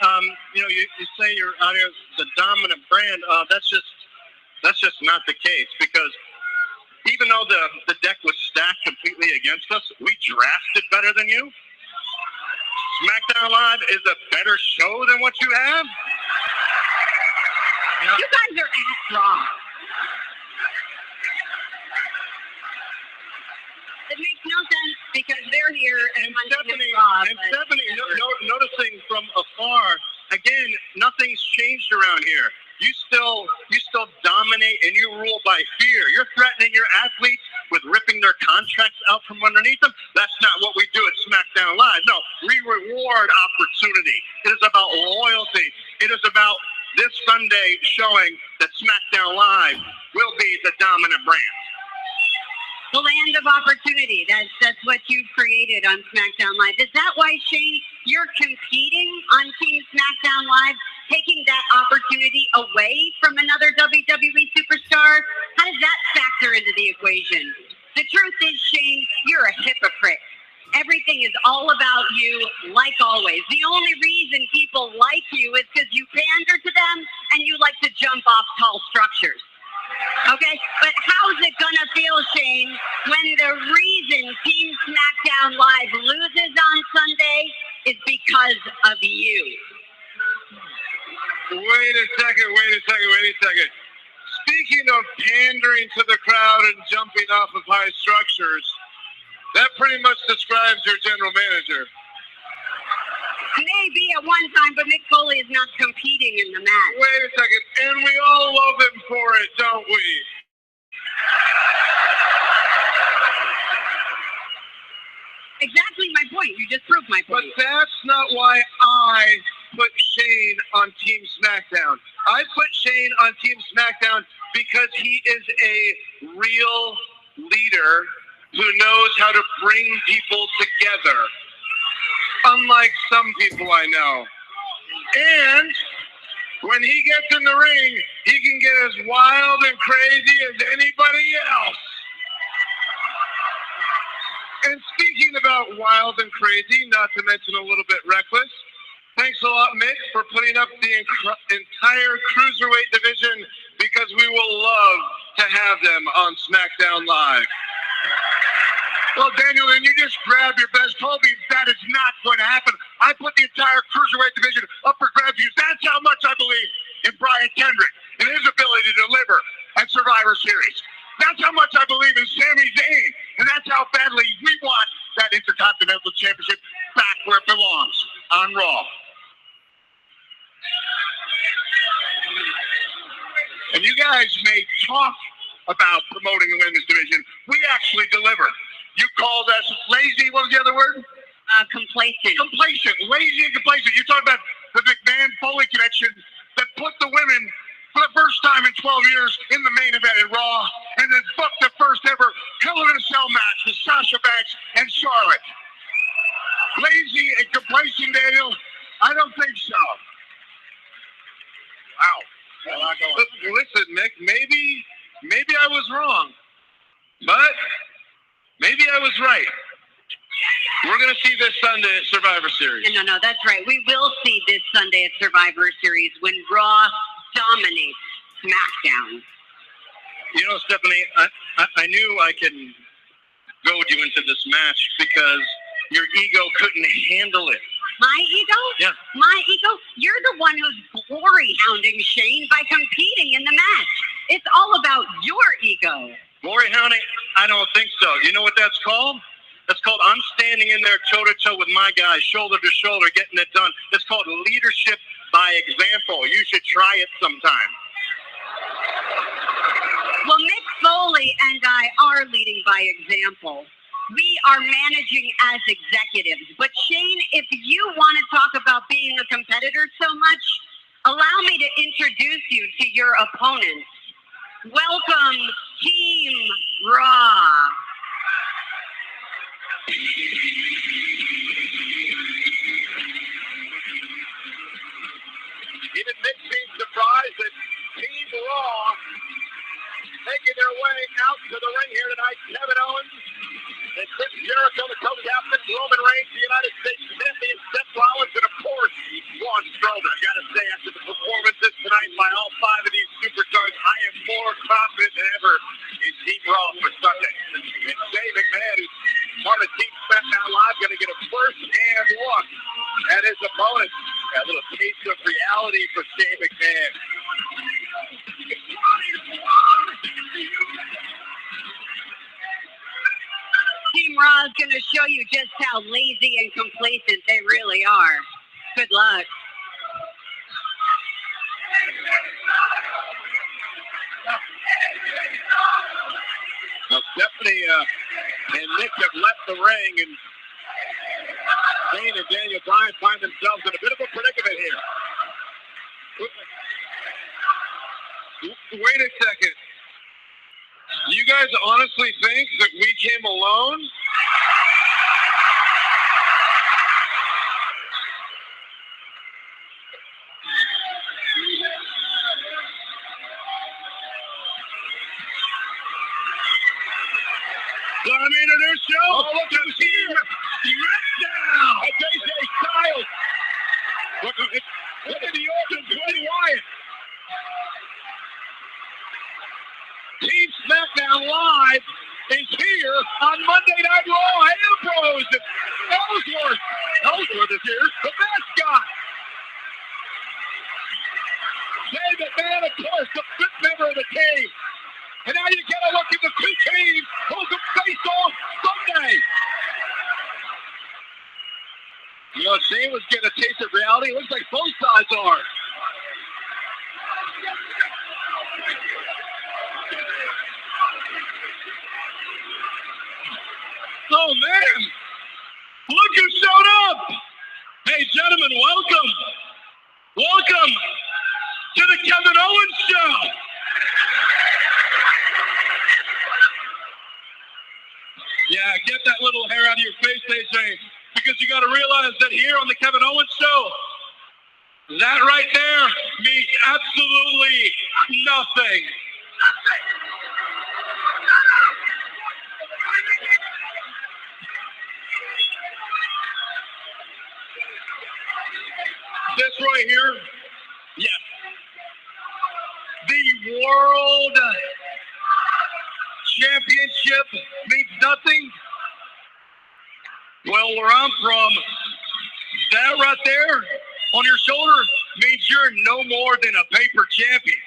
you know, you say you're out here the dominant brand. That's just not the case, because even though the deck was stacked completely against us, we drafted better than you. SmackDown Live is a better show than what you have. You guys are at Raw. It makes no sense because they're here and Stephanie, Raw. Stephanie, noticing from afar, again, nothing's changed around here. You still dominate and you rule by fear. You're threatening your athletes with ripping their contracts out from underneath them. That's not what we do at SmackDown Live. No, we reward opportunity. It is about loyalty. It is about this Sunday showing that SmackDown Live will be the dominant brand. The land of opportunity. That's what you've created on SmackDown Live. Is that why, Shane, you're competing on Team SmackDown Live, taking that opportunity away from another WWE superstar? How does that factor into the equation? The truth is, Shane, you're a hypocrite. Everything is all about you, like always. The only reason people like you is because you pander to them and you like to jump off tall structures. Okay, but how's it gonna feel, Shane, when the reason Team SmackDown Live loses on Sunday is because of you? Wait a second. Speaking of pandering to the crowd and jumping off of high structures, that pretty much describes your general manager. Maybe at one time, but Mick Foley is not competing in the match. Wait a second, and we all love him for it, don't we? Exactly my point. You just proved my point. But that's not why I put Shane on Team SmackDown. I put Shane on Team SmackDown because he is a real leader who knows how to bring people together. Unlike some people I know. And when he gets in the ring, he can get as wild and crazy as anybody else. And speaking about wild and crazy, not to mention a little bit reckless, thanks a lot, Mick, for putting up the entire cruiserweight division, because we will love to have them on SmackDown Live. Well, Daniel, and you just grabbed your best. Told me that is not going to happen. I put the entire cruiserweight division up for grabs. That's how much I believe in Brian Kendrick and his ability to deliver at Survivor Series. That's how much I believe in Sami Zayn, and that's how badly we want that Intercontinental Championship back where it belongs, on Raw. And you guys may talk about promoting the women's division. We actually deliver. You called us lazy. What was the other word? Complacent. Complacent. Lazy and complacent. You're talking about the McMahon-Foley connection that put the women for the first time in 12 years in the main event at Raw, and then booked the first ever Hell in a Cell match with Sasha Banks and Charlotte. Lazy and complacent, Daniel? I don't think so. Wow. Listen, Nick, maybe I was wrong, but maybe I was right. We're going to see this Sunday at Survivor Series. No, that's right. We will see this Sunday at Survivor Series when Raw dominates Smackdown. You know, Stephanie, I knew I could goad you into this match because your ego couldn't handle it. My ego? Yeah. My ego? You're the one who's glory hounding Shane by competing in the match. It's all about your ego. Glory hounding? I don't think so. You know what that's called? That's called I'm standing in there toe-to-toe with my guys, shoulder to shoulder, getting it done. That's called leadership by example. You should try it sometime. Well, Mick Foley and I are leading by example. We are managing as executives. But Shane, if you want to talk about being a competitor so much, allow me to introduce you to your opponents. Welcome, Team Raw. Even Mick seems surprised that Team Raw making their way out to the ring here tonight. Kevin Owens and Chris Jericho, the co-captains, Roman Reigns, the United States champion, Seth Rollins, and of course, Braun Strowman. I gotta say, after the performances tonight by all five of these superstars, I am more confident than ever in Team Raw for Sunday. And Shane McMahon, who's part of Team Smackdown Live, going to get a first-hand look at his opponent. A little taste of reality for Shane McMahon. Team Raw is going to show you just how lazy and complacent they really are. Good luck. Now, Stephanie and Nick have left the ring, and Shane and Daniel Bryan find themselves in a bit of a predicament here. Wait a second. You guys honestly think that we came alone? Dominator their show. Oh, look who's here. Smackdown. It's AJ Styles. Look at the organ, Bray Wyatt. Team Smackdown Live is here on Monday Night Raw. Ambrose and Ellsworth. Ellsworth is here, the mascot. Shane McMahon, of course, the fifth member of the team. And now you get a look at the two teams who can face off Sunday. You know, Shane was getting a taste of reality. It looks like both sides are. Oh, man. Look who showed up. Hey, gentlemen, welcome. Welcome to the Kevin Owens Show. Yeah, get that little hair out of your face, AJ, because you got to realize that here on the Kevin Owens Show, that right there means absolutely nothing. This right here, yes, the World Championship means nothing. Well, where I'm from, that right there on your shoulder means you're no more than a paper champion.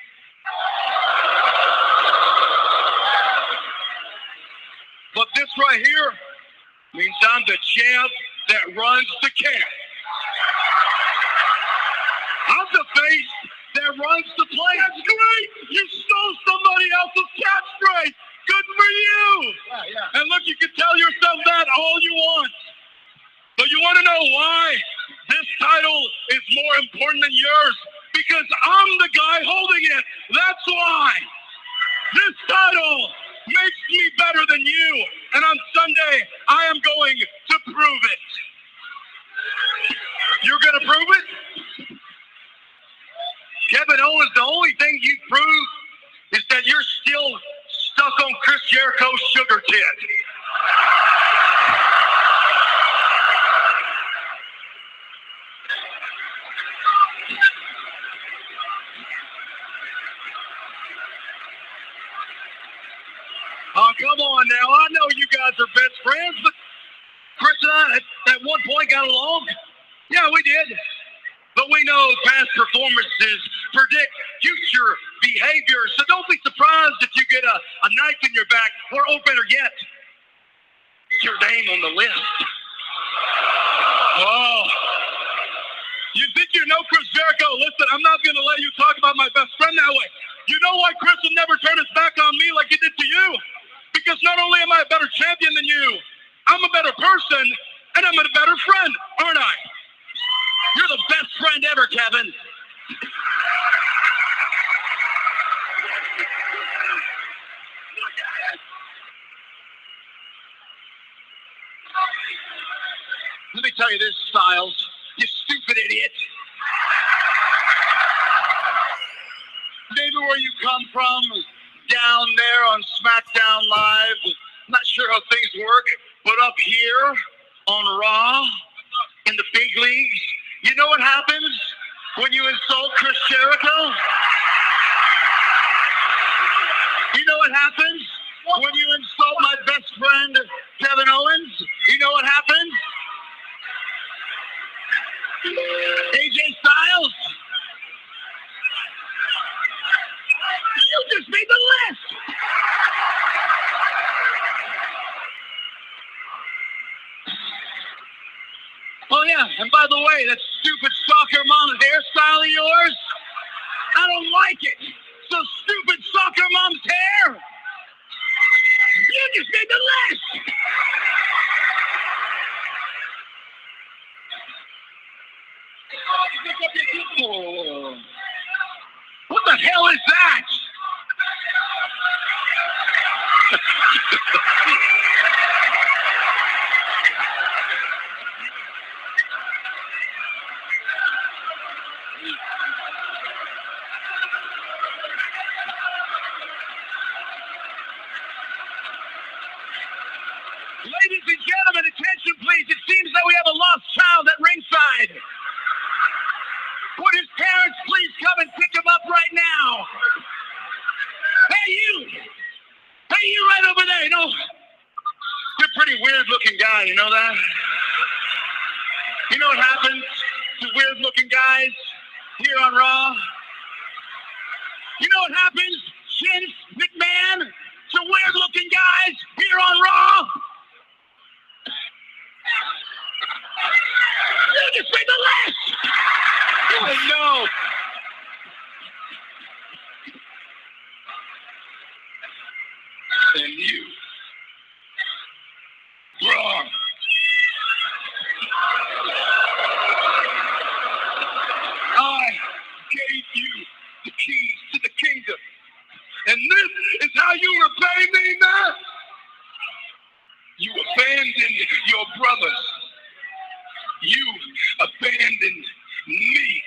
But this right here means I'm the champ that runs the camp. I'm the face that runs the place. That's great! You stole somebody else's catchphrase! Sunday, I am going to prove it. You're going to prove it? Kevin Owens, the only thing you prove is that you're still stuck on Chris Jericho's sugar tit. Oh, come on now. I know you guys are best friends, but Chris and I at one point got along. Yeah, we did. But we know past performances predict future behavior, so don't be surprised if you get a knife in your back, or better yet, your name on the list. Oh. You think you know Chris Jericho? Listen, I'm not going to let you talk about my best friend that way. You know why Chris will never turn his back on me like he did to you? Because not only am I a better champion than you, I'm a better person, and I'm a better friend, aren't I? You're the best friend ever, Kevin. Let me tell you this, Styles, you stupid idiot. Maybe where you come from, down there on Smackdown Live, not sure how things work, but up here on Raw, in the big leagues, you know what happens when you insult Chris Jericho? You know what happens when you insult my best friend, Kevin Owens? You know what happens? AJ Styles? You just made the list! Oh yeah, and by the way, that stupid soccer mom's hairstyle of yours, I don't like it. So stupid soccer mom's hair. You just made the list. Oh. What the hell is that? Ladies and gentlemen, attention please. It seems that we have a lost child at ringside. Would his parents please come and pick him up right now? Hey, you! Hey, you right over there, you know, you're a pretty weird-looking guy, you know that? You know what happens to weird-looking guys here on Raw? You know what happens, Vince McMahon, to weird-looking guys here on Raw? You just made the list! Oh, no! And you. Wrong. I gave you the keys to the kingdom. And this is how you repay me, man? You abandoned your brothers. You abandoned me.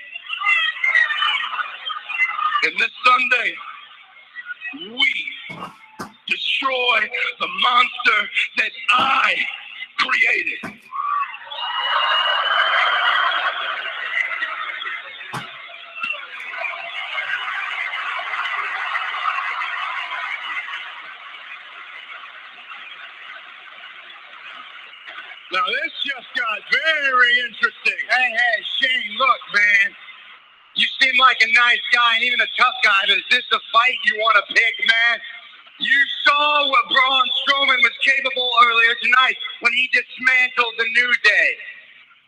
And this Sunday, we destroy the monster that I created. Now this just got very interesting. Hey, Shane, look, man. You seem like a nice guy and even a tough guy, but is this a fight you want to pick, man? You saw what Braun Strowman was capable earlier tonight when he dismantled the New Day.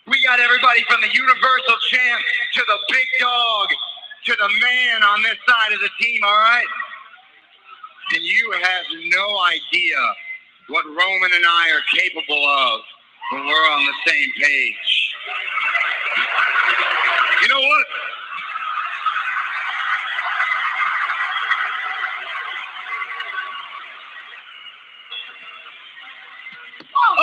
We got everybody from the Universal Champ to the big dog to the man on this side of the team, all right? And you have no idea what Roman and I are capable of when we're on the same page. You know what? Oh!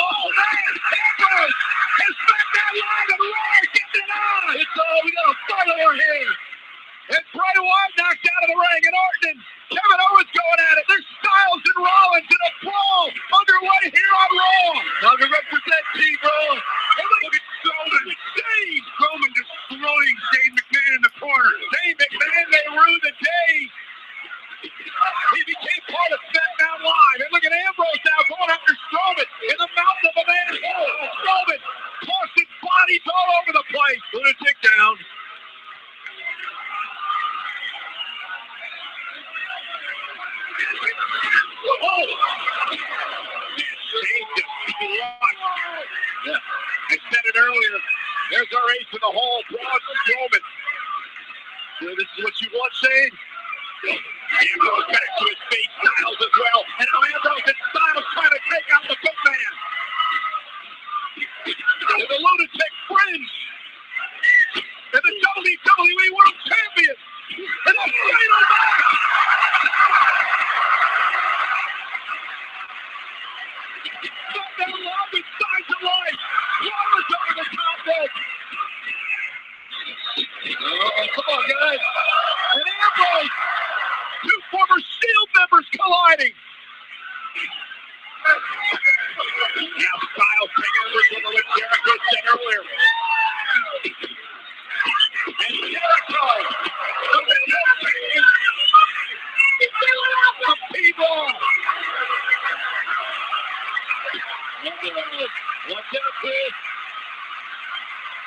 London. Kevin Owens going at it. There's Styles and Rollins in a brawl underway here on Raw. Now to represent Team Raw. And look at Strowman. Shane Strowman destroying Shane McMahon in the corner. Shane McMahon may rue the day. He became part of Smackdown Live. And look at Ambrose now going after Strowman in the mouth of a manhole. Strowman tossing bodies all over the place. Lunatic down. Oh! Yeah. I said it earlier. There's our ace in the hole, Braun Strowman. This is what you want, Shane? Ambrose back to his face, Styles as well. And now Ambrose and Styles trying to take out the big man. And the Lunatic Fringe. And the WWE World Champion. And the final match. Smackdown Live with signs of life. Rollins over the top rope. Oh, come on, guys. And Ambrose. Two former Shield members colliding. Now Styles taking over from what Jericho said earlier. And Jericho. The people. Watch out, Chris.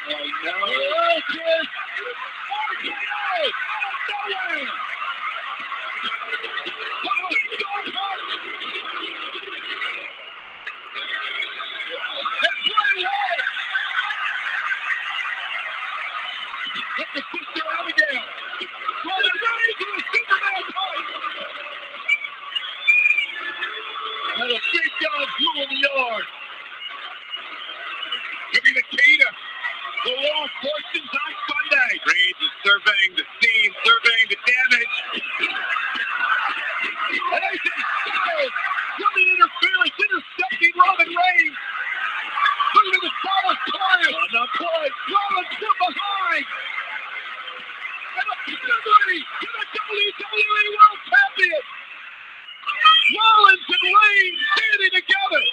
Oh, no. Oh, Chris. Oh, Get the sister out again. Well, they're ready to the Superman fight. And a big guy's ruling the yard. Give me the key to the Raw fortunes on Sunday. Reigns is surveying the scene, surveying the damage. And they say Styles, running interference, intercepting Roman Reigns. Look at the Styles plan. On the play. Rollins from behind. And a delivery to the WWE World Champion. Rollins and Reigns standing together.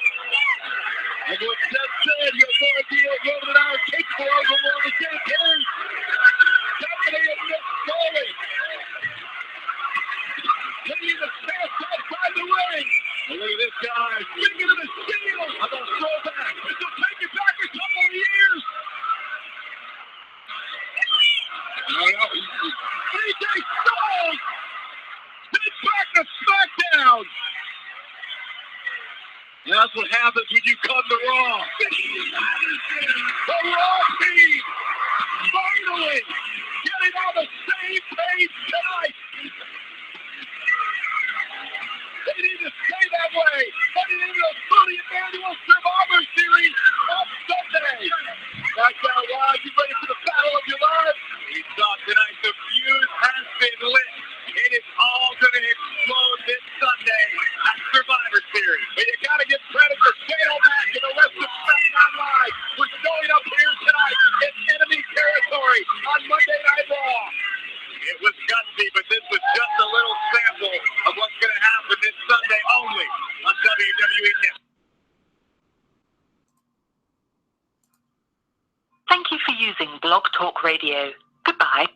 And what Seth said, you have no idea what Roman and I are capable of when we're on the same page. Stephanie and Mick Foley. Leading the pass outside the ring. And look at this guy, speaking of the Shield. How about a throwback? This will take you back a couple of years. AJ Styles sent back to Smackdown. And that's what happens when you come to Raw. The Raw team finally getting on the same page tonight. They need to stay that way. Heading into the 30th Annual Survivor Series on Sunday. Smackdown Live, you ready for the battle of your life? We saw tonight the fuse has been lit. It is all going to explode this Sunday at Survivor Series. But you got to give credit to Shane O'Mac and the rest of Smackdown Live for showing up here tonight in enemy territory on Monday Night Raw. It was gutsy, but this was just a little sample of what's going to happen this Sunday only on WWE Network. Thank you for using Blog Talk Radio. Goodbye.